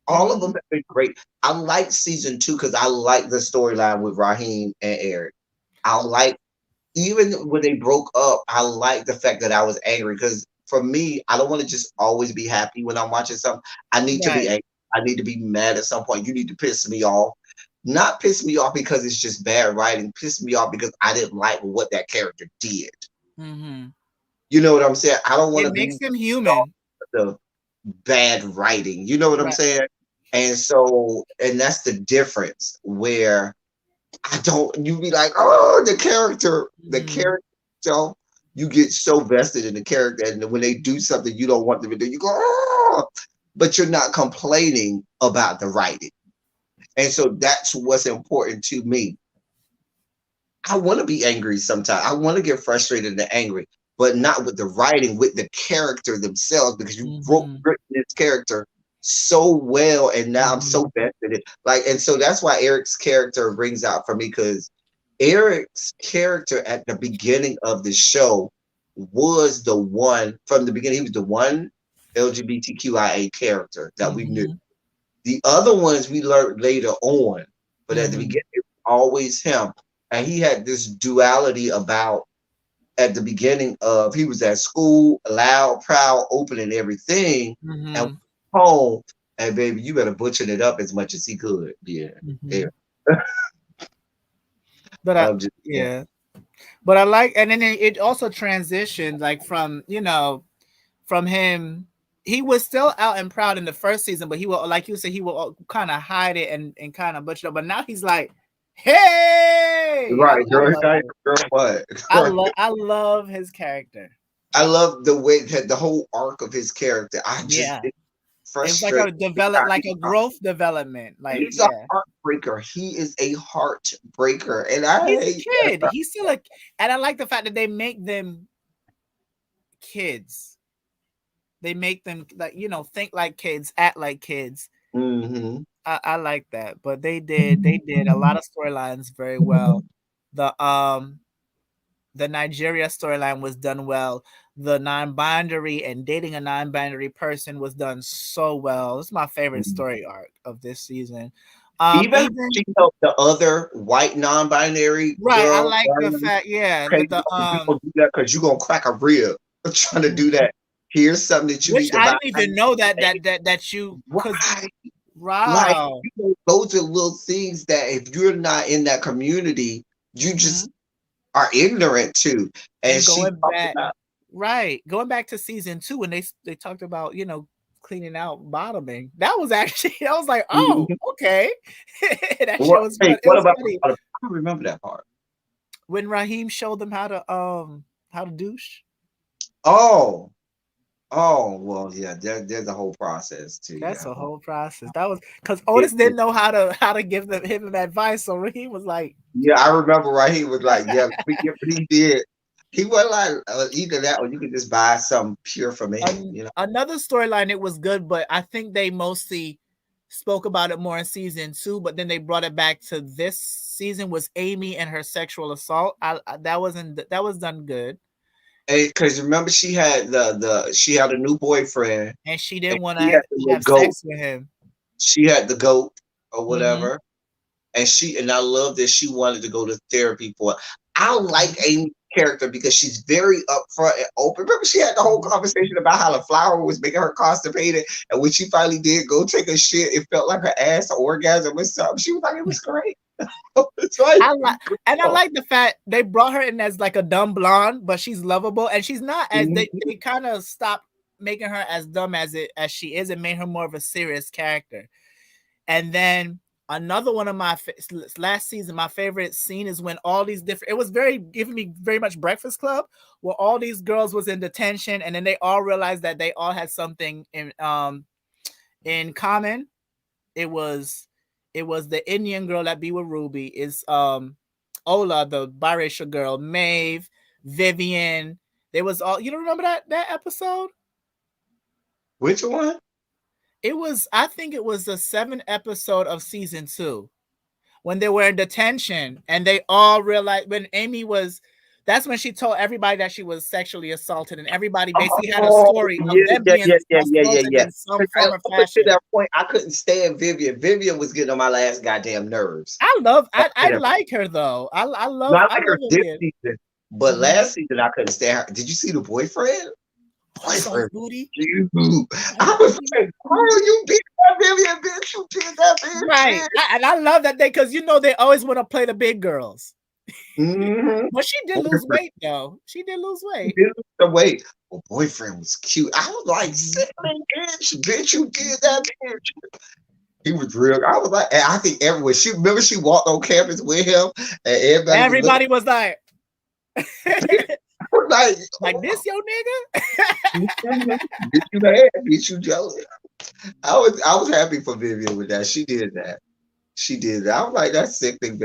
[SPEAKER 1] All of them
[SPEAKER 2] Mhm.
[SPEAKER 1] have been great. I like season two because I like the storyline with Raheem and Eric. I like, even when they broke up, I like the fact that I was angry because for me, I don't want to just always be happy when I'm watching something. I need to be
[SPEAKER 2] Right.
[SPEAKER 1] angry. I need to be mad at some point. You need to piss me off. Not piss me off because it's just bad writing. Piss me off because I didn't like what that character did.
[SPEAKER 2] Hmm.
[SPEAKER 1] You know what I'm saying? I don't want
[SPEAKER 2] It
[SPEAKER 1] to be
[SPEAKER 2] makes him
[SPEAKER 1] off
[SPEAKER 2] human.
[SPEAKER 1] the bad writing. You know what I'm
[SPEAKER 2] Right.
[SPEAKER 1] saying? And so, and that's the difference where I don't, you be like, oh, the character
[SPEAKER 2] Hmm.
[SPEAKER 1] itself. you get so vested in the character, and when they do something you don't want them to do, you go, oh, but you're not complaining about the writing. And so that's what's important to me. I want to be angry sometimes. I want to get frustrated and angry, but not with the writing, with the character themselves, because you
[SPEAKER 2] Mm-hmm.
[SPEAKER 1] written this character so well, and now I'm
[SPEAKER 2] Mm-hmm.
[SPEAKER 1] so vested in it. Like, and so that's why Eric's character brings out for me, because Eric's character at the beginning of the show was the one from the beginning. He was the one LGBTQIA character that we knew.
[SPEAKER 2] Mm-hmm.
[SPEAKER 1] The other ones we learned later on, but at the
[SPEAKER 2] Mm-hmm.
[SPEAKER 1] beginning, it was always him. And he had this duality about at the beginning of he was at school, loud, proud, open, and everything, and
[SPEAKER 2] Mm-hmm.
[SPEAKER 1] home. And baby, you better butcher it up as much as he could. Yeah, yeah.
[SPEAKER 2] Mm-hmm. But
[SPEAKER 1] I'm just yeah.
[SPEAKER 2] yeah, but I like, and then it also transitioned like from from him. He was still out and proud in the first season, but he will, like you said, he will kind of hide it and kind of butcher it up. But now he's like, "Hey,
[SPEAKER 1] Right, girl,
[SPEAKER 2] love it.
[SPEAKER 1] girl, what?
[SPEAKER 2] I love his character.
[SPEAKER 1] I love the way that the whole arc of his character. I just
[SPEAKER 2] Yeah,
[SPEAKER 1] it
[SPEAKER 2] it was like
[SPEAKER 1] frustrates
[SPEAKER 2] a
[SPEAKER 1] me how
[SPEAKER 2] like a growth development. Like,
[SPEAKER 1] he's a
[SPEAKER 2] yeah,
[SPEAKER 1] heartbreaker. He is a heartbreaker, and I
[SPEAKER 2] he's
[SPEAKER 1] hate
[SPEAKER 2] a kid.
[SPEAKER 1] that.
[SPEAKER 2] He's still like, and I like the fact that they make them kids. They make them like think like kids, act like kids.
[SPEAKER 1] Mm-hmm.
[SPEAKER 2] I like that, but they did a lot of storylines very well. The um the Nigeria storyline was done well. The non-binary and dating a non-binary person was done so well. It's my favorite story arc of this season.
[SPEAKER 1] Even
[SPEAKER 2] Even
[SPEAKER 1] she helped the other white non-binary
[SPEAKER 2] right, I
[SPEAKER 1] girl
[SPEAKER 2] like the
[SPEAKER 1] learn,
[SPEAKER 2] fact, yeah,
[SPEAKER 1] okay,
[SPEAKER 2] that the
[SPEAKER 1] you don't do that because you're gonna crack a rib trying to do that. Here's something that you
[SPEAKER 2] which
[SPEAKER 1] need to
[SPEAKER 2] I
[SPEAKER 1] buy.
[SPEAKER 2] didn't even know that you because
[SPEAKER 1] Right. Like
[SPEAKER 2] wow.
[SPEAKER 1] those are little things that if you're not in that community, you
[SPEAKER 2] Mhm.
[SPEAKER 1] just are ignorant to. And
[SPEAKER 2] And
[SPEAKER 1] she
[SPEAKER 2] going
[SPEAKER 1] talked
[SPEAKER 2] back
[SPEAKER 1] about
[SPEAKER 2] right, going back to season 2 when they talked about, cleaning out bottoming. That was actually I was like, "Oh,
[SPEAKER 1] mhm.
[SPEAKER 2] okay." That shit
[SPEAKER 1] What
[SPEAKER 2] was
[SPEAKER 1] hey,
[SPEAKER 2] fun. It
[SPEAKER 1] what
[SPEAKER 2] was
[SPEAKER 1] about
[SPEAKER 2] funny
[SPEAKER 1] I don't remember that part.
[SPEAKER 2] when Raheem showed them how to douche.
[SPEAKER 1] Oh, oh, well, yeah, there's a whole process to
[SPEAKER 2] That's
[SPEAKER 1] that.
[SPEAKER 2] a whole process. That was because
[SPEAKER 1] It,
[SPEAKER 2] Otis didn't know how to give him advice, so Raheem was like,
[SPEAKER 1] yeah, I remember right. He was like, "Yeah, we get what he did." He was like, either that or you could just buy something pure for men, you know.
[SPEAKER 2] Another storyline. It was good, but I think they mostly spoke about it more in season 2. But then they brought it back to this season. Was Amy and her sexual assault? That was done good,
[SPEAKER 1] Because remember, she had she had a new boyfriend,
[SPEAKER 2] and she
[SPEAKER 1] and
[SPEAKER 2] didn't want
[SPEAKER 1] she had
[SPEAKER 2] to
[SPEAKER 1] the little
[SPEAKER 2] have
[SPEAKER 1] goat.
[SPEAKER 2] sex with him.
[SPEAKER 1] She had the goat or
[SPEAKER 2] Mm-hmm.
[SPEAKER 1] whatever, and I love that she wanted to go to therapy for it. I like
[SPEAKER 2] Mm-hmm.
[SPEAKER 1] Amy's character because she's very upfront and open. Remember, she had the whole
[SPEAKER 2] Mm-hmm.
[SPEAKER 1] conversation about how the flower was making her constipated, and when she finally did go take a shit, it felt like her ass orgasm or something. She was like, it was great. It's like,
[SPEAKER 2] I like and I like the fact they brought her in as like a dumb blonde, but she's lovable and she's not as
[SPEAKER 1] mhm.
[SPEAKER 2] they kind of stopped making her as dumb as she is and made her more of a serious character. And then another one of my last season, my favorite scene is when all these different. It was very giving me very much Breakfast Club, where all these girls was in detention, and then they all realized that they all had something in common. It was the Indian girl that be with Ruby. Is Ola, the biracial girl, Maeve, Vivian. They was all, you don't remember that episode?
[SPEAKER 1] Which one?
[SPEAKER 2] It was, I think it was the 7th episode of season 2 when they were in detention and they all realized when Amy was. That's when she told everybody that she was sexually assaulted, and everybody basically had a
[SPEAKER 1] Oh,
[SPEAKER 2] story of
[SPEAKER 1] yeah,
[SPEAKER 2] them
[SPEAKER 1] yeah,
[SPEAKER 2] being
[SPEAKER 1] yeah, yeah, yeah, yeah,
[SPEAKER 2] assaulted
[SPEAKER 1] yeah.
[SPEAKER 2] in some
[SPEAKER 1] 'Cause I,
[SPEAKER 2] form or
[SPEAKER 1] up until
[SPEAKER 2] fashion.
[SPEAKER 1] that point, I couldn't stand Vivian. Vivian was getting on my last goddamn nerves.
[SPEAKER 2] I like her though.
[SPEAKER 1] No, I
[SPEAKER 2] I
[SPEAKER 1] like her
[SPEAKER 2] love
[SPEAKER 1] this
[SPEAKER 2] Vivian.
[SPEAKER 1] season, but
[SPEAKER 2] Mm-hmm.
[SPEAKER 1] last season I couldn't stand her. Did you see the boyfriend?
[SPEAKER 2] Oh, I saw his
[SPEAKER 1] Boyfriend,
[SPEAKER 2] booty.
[SPEAKER 1] you.
[SPEAKER 2] His
[SPEAKER 1] I was
[SPEAKER 2] booty.
[SPEAKER 1] like, oh, you beat that Vivian, bitch. You beat that
[SPEAKER 2] Right.
[SPEAKER 1] bitch.
[SPEAKER 2] And I love that because they always want to play the big girls.
[SPEAKER 1] Mm-hmm.
[SPEAKER 2] But she did lose
[SPEAKER 1] Boyfriend,
[SPEAKER 2] weight though. She did lose
[SPEAKER 1] he
[SPEAKER 2] weight.
[SPEAKER 1] did lose the weight. Well, boyfriend was cute. I was like,
[SPEAKER 2] Mm-hmm.
[SPEAKER 1] silly bitch, you did that bitch. He was real. I was like, and I think everyone. She remember she walked on campus with him, and everybody was looking.
[SPEAKER 2] Everybody was like,
[SPEAKER 1] Like,
[SPEAKER 2] Like
[SPEAKER 1] oh,
[SPEAKER 2] this, yo, nigga.
[SPEAKER 1] mhm. Get you mad, get you jealous. I was happy for Vivian with that. She did that. She did that. I was like, that's sick thing,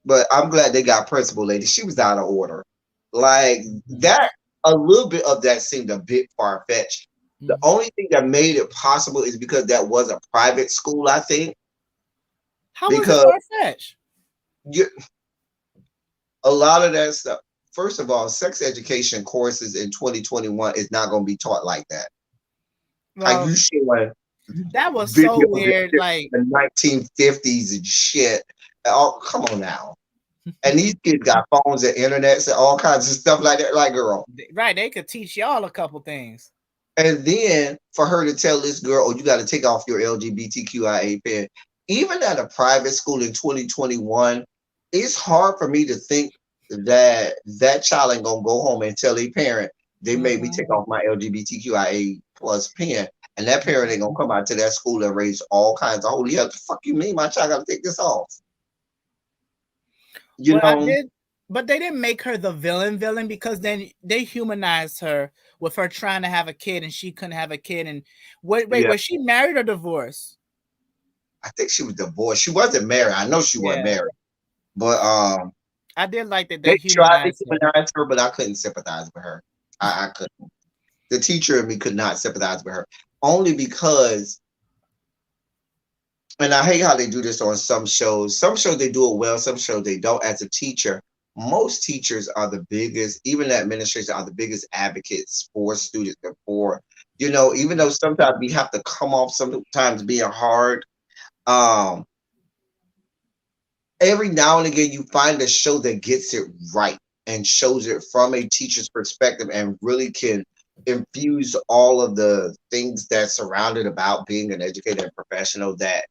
[SPEAKER 1] but I'm glad they got principal lady. She was out of order. Like
[SPEAKER 2] Mhm.
[SPEAKER 1] that, a little bit of that seemed a bit far fetched. The
[SPEAKER 2] Mhm.
[SPEAKER 1] only thing that made it possible is because that was a private school, I think.
[SPEAKER 2] How was it
[SPEAKER 1] Because
[SPEAKER 2] far fetched?
[SPEAKER 1] you, a lot of that stuff. First of all, sex education courses in 2021 is not going to be taught like that. How
[SPEAKER 2] Well,
[SPEAKER 1] you showing
[SPEAKER 2] that was so
[SPEAKER 1] videos and
[SPEAKER 2] weird.
[SPEAKER 1] shit
[SPEAKER 2] Like,
[SPEAKER 1] from the 1950s and shit? Oh, come on now. And these kids got phones and internets and all kinds of stuff like that. Like, girl.
[SPEAKER 2] right, they could teach y'all a couple things.
[SPEAKER 1] And then for her to tell this girl, oh, you got to take off your LGBTQIA pen. Even at a private school in 2021, it's hard for me to think that that child ain't gonna go home and tell a parent they made me
[SPEAKER 2] Hmm.
[SPEAKER 1] take off my LGBTQIA plus pen. And that parent ain't gonna come out to that school and raise all kinds of holy hell. The fuck you mean my child gotta take this off? You
[SPEAKER 2] Well, I
[SPEAKER 1] know?
[SPEAKER 2] did, but they didn't make her the villain because then they humanized her with her trying to have a kid and she couldn't have a kid. And wait,
[SPEAKER 1] Yeah.
[SPEAKER 2] was she married or divorced?
[SPEAKER 1] I think she was divorced. She wasn't married. I know she wasn't
[SPEAKER 2] Yeah,
[SPEAKER 1] married. But
[SPEAKER 2] I did like that they
[SPEAKER 1] they tried to
[SPEAKER 2] humanized her.
[SPEAKER 1] humanize her, but I couldn't sympathize with her. I couldn't. The teacher and me could not sympathize with her. Only because, and I hate how they do this on some shows. Some shows they do it well, some shows they don't. As a teacher, most teachers are the biggest, even administrators are the biggest advocates for students and for, even though sometimes we have to come off sometimes being hard. Um, every now and again you find a show that gets it right and shows it from a teacher's perspective and really can infuse all of the things that surrounded about being an educator and professional that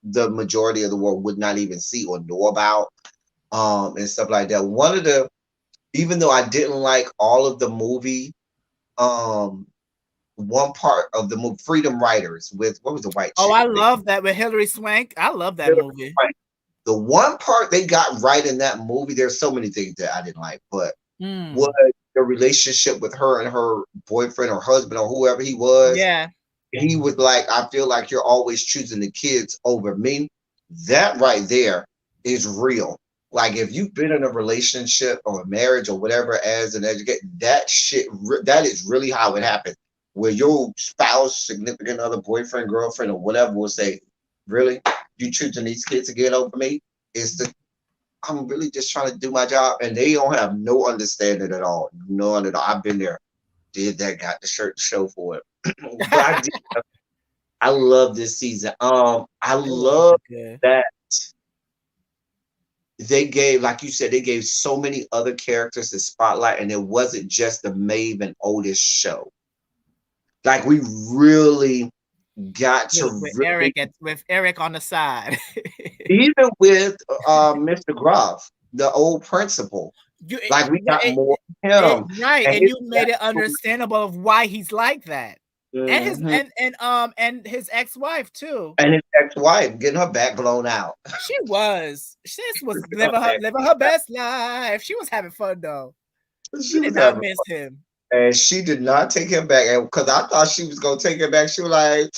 [SPEAKER 1] the majority of the world would not even see or know about, and stuff like that. One of the Even though I didn't like all of the movie, um one part of the movie Freedom Writers with what was the white
[SPEAKER 2] Oh,
[SPEAKER 1] chick
[SPEAKER 2] I
[SPEAKER 1] name?
[SPEAKER 2] love that with Hillary Swank. I love that movie.
[SPEAKER 1] The one part they got right in that movie, there's so many things that I didn't like, but was
[SPEAKER 2] Mm,
[SPEAKER 1] the relationship with her and her boyfriend or husband or whoever he was.
[SPEAKER 2] yeah.
[SPEAKER 1] He was like, I feel like you're always choosing the kids over me. That right there is real. Like if you've been in a relationship or a marriage or whatever as an educator, that shit, that is really how it happens. Where your spouse, significant other, boyfriend, girlfriend, or whatever will say, really, you choosing these kids again over me? Is the I'm really just trying to do my job, and they don't have no understanding at all. None at all. I've been there, did that, got the shirt to show for it. But I love this season. I
[SPEAKER 2] It was
[SPEAKER 1] love
[SPEAKER 2] really good.
[SPEAKER 1] that they gave, like you said, they gave so many other characters the spotlight, and it wasn't just the Maeve and Otis show. Like we really got to really,
[SPEAKER 2] With Eric on the side.
[SPEAKER 1] even with Mr. Groff, the old principal,
[SPEAKER 2] you
[SPEAKER 1] like we
[SPEAKER 2] but
[SPEAKER 1] got more of him
[SPEAKER 2] right,
[SPEAKER 1] and
[SPEAKER 2] and
[SPEAKER 1] his
[SPEAKER 2] you made it
[SPEAKER 1] backstory.
[SPEAKER 2] understandable of why he's like that. And his
[SPEAKER 1] Mhm.
[SPEAKER 2] and his ex-wife too.
[SPEAKER 1] And his ex-wife getting her back blown out.
[SPEAKER 2] Sis was
[SPEAKER 1] Getting her back
[SPEAKER 2] living her best life. She was having fun though. She
[SPEAKER 1] She
[SPEAKER 2] did
[SPEAKER 1] was
[SPEAKER 2] not
[SPEAKER 1] having
[SPEAKER 2] miss
[SPEAKER 1] fun.
[SPEAKER 2] him.
[SPEAKER 1] And she did not take him back. And because I thought she was gonna take him back, she was like,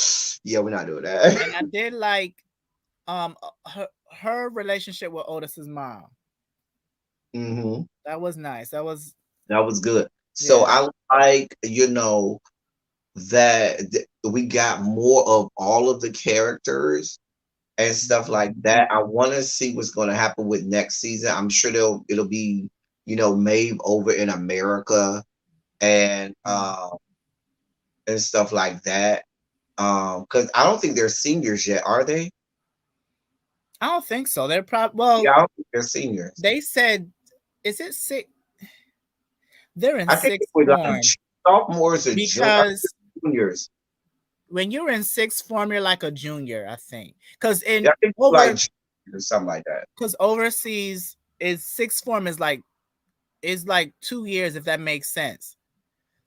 [SPEAKER 1] yeah, we're not doing that.
[SPEAKER 2] And I did like her relationship with Otis's mom.
[SPEAKER 1] Hmm.
[SPEAKER 2] That was nice. That was
[SPEAKER 1] That was good. So
[SPEAKER 2] yeah.
[SPEAKER 1] I like, that we got more of all of the characters and stuff like
[SPEAKER 2] Mhm.
[SPEAKER 1] that. I want to see what's going to happen with next season. I'm sure it'll be, Maeve over in America and
[SPEAKER 2] Mhm.
[SPEAKER 1] stuff like that. Because I don't think they're seniors yet, are they?
[SPEAKER 2] I don't think so. They're probably
[SPEAKER 1] Yeah,
[SPEAKER 2] well.
[SPEAKER 1] I don't think they're seniors.
[SPEAKER 2] They said, is it six? They're in
[SPEAKER 1] I think it
[SPEAKER 2] sixth
[SPEAKER 1] was like
[SPEAKER 2] form
[SPEAKER 1] sophomores or I think
[SPEAKER 2] because
[SPEAKER 1] it's juniors.
[SPEAKER 2] when you're in sixth form, you're like a junior, I think. Because
[SPEAKER 1] Yeah,
[SPEAKER 2] in
[SPEAKER 1] I think it's like
[SPEAKER 2] over
[SPEAKER 1] juniors or something like that.
[SPEAKER 2] because overseas is sixth form is like 2 years if that makes sense.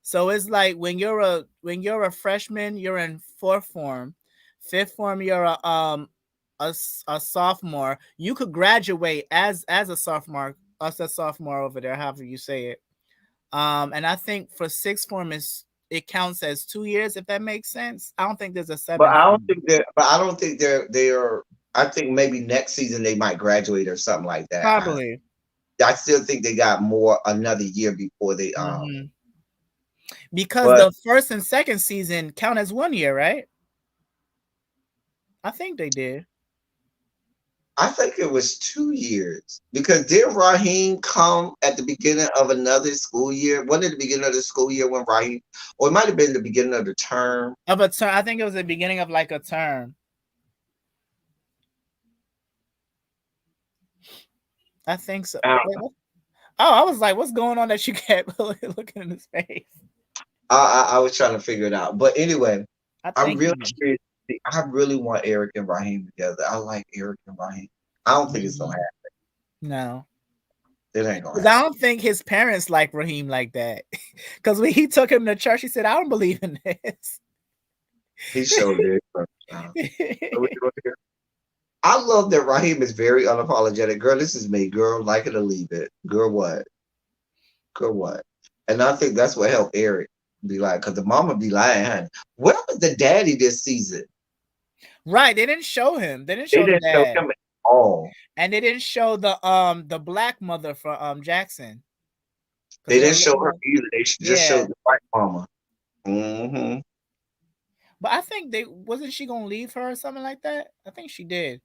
[SPEAKER 2] So it's like when you're a freshman, you're in fourth form, fifth form, you're a sophomore. You could graduate as a sophomore over there, however you say it. And I think for sixth form is it counts as 2 years, if that makes sense. I don't think there's a
[SPEAKER 1] But
[SPEAKER 2] seventh
[SPEAKER 1] I don't
[SPEAKER 2] form.
[SPEAKER 1] think they're. But I don't think they're. I think maybe next season they might graduate or something like that.
[SPEAKER 2] Probably.
[SPEAKER 1] I still think they got more another year before they.
[SPEAKER 2] Hmm. Because
[SPEAKER 1] But
[SPEAKER 2] the first and second season count as 1 year, right? I think they did.
[SPEAKER 1] I think it was 2 years because did Raheem come at the beginning of another school year? Wasn't it the beginning of the school year when Raheem, or it might have been the beginning of the term?
[SPEAKER 2] Of a term, I think it was the beginning of like a term. I think so.
[SPEAKER 1] Uh,
[SPEAKER 2] Wait, what? Oh, I was like, what's going on that you kept looking in his face?
[SPEAKER 1] I was trying to figure it out, but anyway,
[SPEAKER 2] I
[SPEAKER 1] I'm
[SPEAKER 2] think
[SPEAKER 1] really
[SPEAKER 2] he.
[SPEAKER 1] curious. I really want Eric and Raheem together. I like Eric and Raheem. I don't think it's gonna
[SPEAKER 2] Mhm.
[SPEAKER 1] happen.
[SPEAKER 2] No.
[SPEAKER 1] It ain't gonna
[SPEAKER 2] Because I
[SPEAKER 1] happen.
[SPEAKER 2] don't think his parents like Raheem like that. Because when he took him to church, he said, I don't believe in this.
[SPEAKER 1] He showed it. What we doing here? I love that Raheem is very unapologetic. Girl, this is me. Girl, like it or leave it. Girl, what? Girl, what? And I think that's what helped Eric be like, because the mama be lying, honey. Where was the daddy this season?
[SPEAKER 2] Right. They didn't show him. They didn't
[SPEAKER 1] They
[SPEAKER 2] show the
[SPEAKER 1] didn't show
[SPEAKER 2] dad.
[SPEAKER 1] him at all.
[SPEAKER 2] And they didn't show the black mother for Jackson. Because
[SPEAKER 1] They
[SPEAKER 2] they were
[SPEAKER 1] didn't show
[SPEAKER 2] looking
[SPEAKER 1] her
[SPEAKER 2] at,
[SPEAKER 1] either. They just
[SPEAKER 2] yeah.
[SPEAKER 1] showed the white mama. Hmm.
[SPEAKER 2] But I think they wasn't she gonna leave her or something like that? I think she did.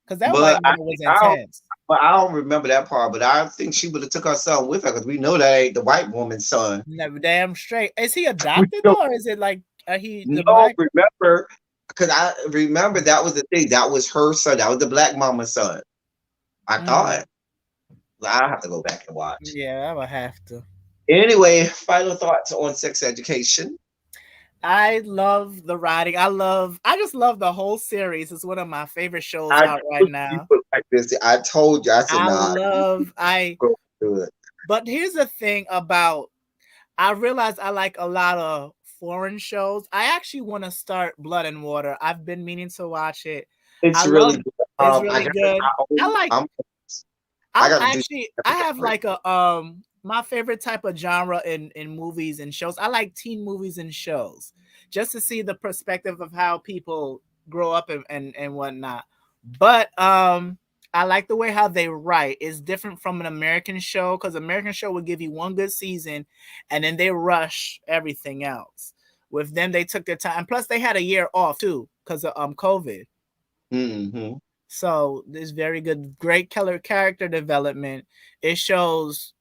[SPEAKER 2] Because that white
[SPEAKER 1] But I
[SPEAKER 2] mother was
[SPEAKER 1] think I don't.
[SPEAKER 2] intense.
[SPEAKER 1] But I don't remember that part. But I think she would have took her son with her because we know that ain't the white woman's son.
[SPEAKER 2] Never damn straight. Is he
[SPEAKER 1] We
[SPEAKER 2] adopted
[SPEAKER 1] don't
[SPEAKER 2] though, or is it like he the
[SPEAKER 1] know.
[SPEAKER 2] black?
[SPEAKER 1] Remember, because I remember that was the thing. That was her son. That was the black mama's son. I
[SPEAKER 2] Mm,
[SPEAKER 1] thought. I have to go back and watch.
[SPEAKER 2] yeah, I would have to.
[SPEAKER 1] Anyway, final thoughts on sex education.
[SPEAKER 2] I love the writing. I just love the whole series. It's one of my favorite shows
[SPEAKER 1] I
[SPEAKER 2] out right
[SPEAKER 1] told you
[SPEAKER 2] now.
[SPEAKER 1] would like this. I told you. I said,
[SPEAKER 2] I
[SPEAKER 1] nah,
[SPEAKER 2] love I
[SPEAKER 1] go do it.
[SPEAKER 2] but here's the thing about I realize I like a lot of foreign shows. I actually want to start Blood and Water. I've been meaning to watch it. I
[SPEAKER 1] It's really
[SPEAKER 2] love
[SPEAKER 1] good.
[SPEAKER 2] it's
[SPEAKER 1] I
[SPEAKER 2] really
[SPEAKER 1] got.
[SPEAKER 2] good. I like
[SPEAKER 1] I
[SPEAKER 2] I'm
[SPEAKER 1] got to do
[SPEAKER 2] actually I
[SPEAKER 1] episode
[SPEAKER 2] have
[SPEAKER 1] three.
[SPEAKER 2] like a my favorite type of genre in movies and shows. I like teen movies and shows just to see the perspective of how people grow up and whatnot. But I like the way how they write. It's different from an American show because American show would give you one good season and then they rush everything else. With them, they took their time. Plus, they had a year off too because of COVID.
[SPEAKER 1] Mm-hmm.
[SPEAKER 2] So this very good, great color character development. It shows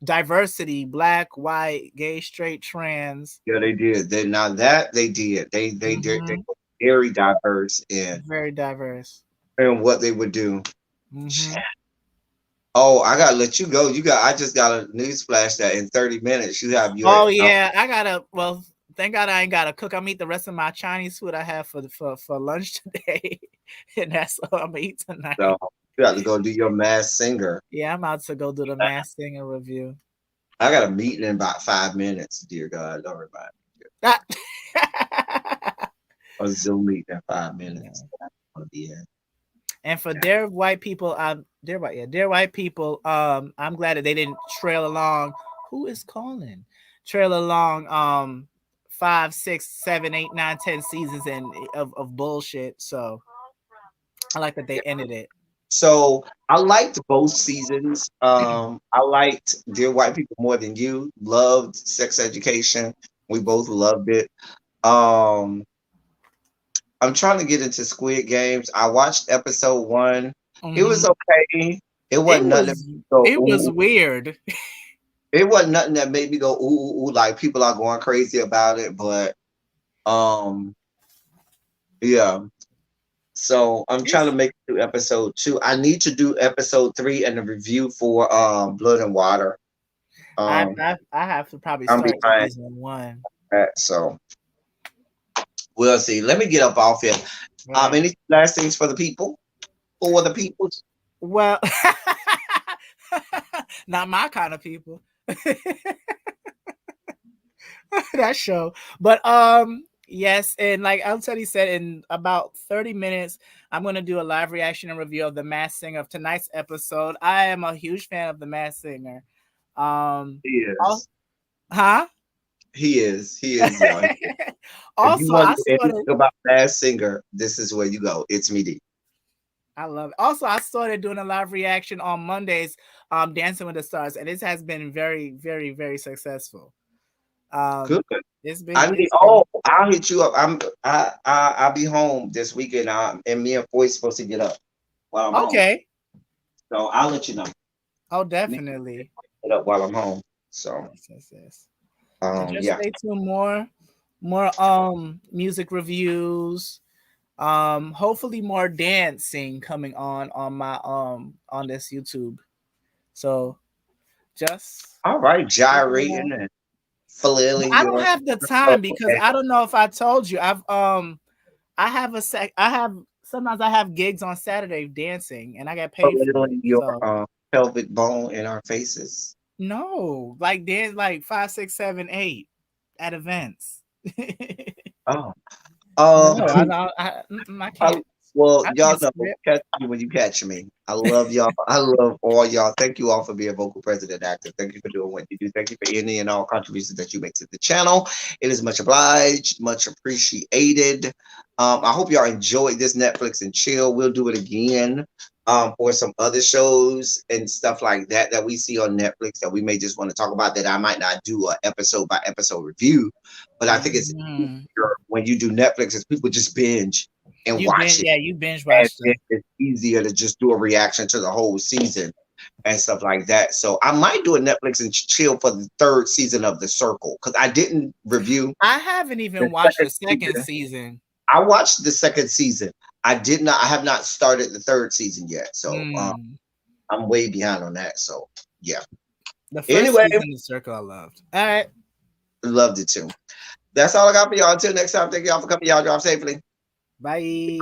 [SPEAKER 2] diversity: black, white, gay, straight, trans.
[SPEAKER 1] Yeah, they did. They now that they did. They did. They
[SPEAKER 2] Hmm.
[SPEAKER 1] were very diverse
[SPEAKER 2] Very diverse.
[SPEAKER 1] in what they would do.
[SPEAKER 2] Hmm.
[SPEAKER 1] Oh, I gotta let you go. You got. I just got a news flash that in 30 minutes you have your.
[SPEAKER 2] Oh yeah, I gotta. Well, thank God I ain't gotta cook. I'm eat the rest of my Chinese food I have for lunch today, and that's all I'm gonna eat
[SPEAKER 1] So
[SPEAKER 2] tonight.
[SPEAKER 1] you got to go do your Mass Singer.
[SPEAKER 2] Yeah, I'm about to go do the Masked Singer review.
[SPEAKER 1] I got a meeting in about 5 minutes. Dear God, don't worry about it.
[SPEAKER 2] Ah.
[SPEAKER 1] A Zoom meeting in five
[SPEAKER 2] Yeah.
[SPEAKER 1] minutes. I'm gonna be in.
[SPEAKER 2] And for dear white people, dear white people, I'm glad that they didn't trail along. Who is calling? Trail along, 5, 6, 7, 8, 9, 10 seasons of bullshit. So I like that they ended it.
[SPEAKER 1] So I liked both seasons. I liked Dear White People more than you. Loved Sex Education. We both loved it. Um, I'm trying to get into Squid Games. I watched episode one. It
[SPEAKER 2] Mhm.
[SPEAKER 1] was okay. It
[SPEAKER 2] It
[SPEAKER 1] wasn't nothing that
[SPEAKER 2] was
[SPEAKER 1] made me go
[SPEAKER 2] it
[SPEAKER 1] ooh.
[SPEAKER 2] was weird.
[SPEAKER 1] It wasn't nothing that made me go ooh, ooh, ooh, like people are going crazy about it. But um, yeah. So I'm trying to
[SPEAKER 2] It's,
[SPEAKER 1] make it to episode two. I need to do episode three and the review for Blood and Water.
[SPEAKER 2] I,
[SPEAKER 1] Um,
[SPEAKER 2] I I have to probably
[SPEAKER 1] I'm
[SPEAKER 2] start
[SPEAKER 1] behind
[SPEAKER 2] season one.
[SPEAKER 1] that, so we'll see. Let me get up off here.
[SPEAKER 2] Right.
[SPEAKER 1] Any last things for the people? For the people?
[SPEAKER 2] Well, not my kind of people. That show. But yes, and like Altedi said, in about 30 minutes, I'm gonna do a live reaction and review of the Mass Singer of tonight's episode. I am a huge fan of the Mass Singer. Um,
[SPEAKER 1] He
[SPEAKER 2] al-
[SPEAKER 1] is.
[SPEAKER 2] huh?
[SPEAKER 1] He is. He is, y'all. If you
[SPEAKER 2] Also,
[SPEAKER 1] want
[SPEAKER 2] I
[SPEAKER 1] to know anything
[SPEAKER 2] started.
[SPEAKER 1] about Masked Singer, this is where you go. It's me, D.
[SPEAKER 2] I love it. Also, I started doing a live reaction on Mondays, Dancing with the Stars, and this has been very, very, very successful.
[SPEAKER 1] Good.
[SPEAKER 2] Um, it's been,
[SPEAKER 1] I need.
[SPEAKER 2] it's
[SPEAKER 1] Oh,
[SPEAKER 2] been
[SPEAKER 1] I'll hit you up. I'll be home this weekend. And me and Foy's supposed to get up while I'm home.
[SPEAKER 2] okay.
[SPEAKER 1] So I'll let you know.
[SPEAKER 2] Oh,
[SPEAKER 1] Me
[SPEAKER 2] definitely.
[SPEAKER 1] get up while I'm home. So
[SPEAKER 2] Yes, yes, yes. So just
[SPEAKER 1] yeah.
[SPEAKER 2] stay tuned. More music reviews. Hopefully more dancing coming on my on this YouTube. So just
[SPEAKER 1] All right,
[SPEAKER 2] keep an eye.
[SPEAKER 1] gyrating and
[SPEAKER 2] But
[SPEAKER 1] flailing
[SPEAKER 2] I don't
[SPEAKER 1] your.
[SPEAKER 2] have the
[SPEAKER 1] Oh,
[SPEAKER 2] time because
[SPEAKER 1] okay.
[SPEAKER 2] I don't know if I told you. I have I have sometimes I have gigs on Saturday dancing and I get paid for it.
[SPEAKER 1] Flailing your
[SPEAKER 2] So
[SPEAKER 1] pelvic bone in our faces.
[SPEAKER 2] no, like dance like 5, 6, 7, 8 at events.
[SPEAKER 1] Oh.
[SPEAKER 2] No, I
[SPEAKER 1] Um.
[SPEAKER 2] don't. I
[SPEAKER 1] I,
[SPEAKER 2] can't.
[SPEAKER 1] well,
[SPEAKER 2] I
[SPEAKER 1] y'all
[SPEAKER 2] can't
[SPEAKER 1] know,
[SPEAKER 2] script.
[SPEAKER 1] catch me when you catch me. I love y'all. I love all y'all. Thank you all for being vocal president active. Thank you for doing what you do. Thank you for any and all contributions that you make to the channel. It is much obliged, much appreciated. I hope y'all enjoyed this Netflix and chill. We'll do it again for some other shows and stuff like that that we see on Netflix that we may just want to talk about that I might not do a episode by episode review. But I think it's
[SPEAKER 2] Mhm.
[SPEAKER 1] easier when you do Netflix is people just binge and watch it,
[SPEAKER 2] You binge
[SPEAKER 1] and
[SPEAKER 2] watched
[SPEAKER 1] then
[SPEAKER 2] them.
[SPEAKER 1] it's easier to just do a reaction to the whole season and stuff like that. So I might do a Netflix and chill for the third season of The Circle because I didn't review
[SPEAKER 2] I haven't
[SPEAKER 1] the
[SPEAKER 2] even watched
[SPEAKER 1] second
[SPEAKER 2] the second
[SPEAKER 1] season.
[SPEAKER 2] season.
[SPEAKER 1] I watched the second season. I did not. I have not started the third season yet, so
[SPEAKER 2] Mm.
[SPEAKER 1] I'm way behind on that. So yeah.
[SPEAKER 2] The first
[SPEAKER 1] Anyway,
[SPEAKER 2] season of Circle I loved. All right.
[SPEAKER 1] loved it too. That's all I got for y'all. Until next time, thank y'all for coming. Y'all drive safely.
[SPEAKER 2] Bye.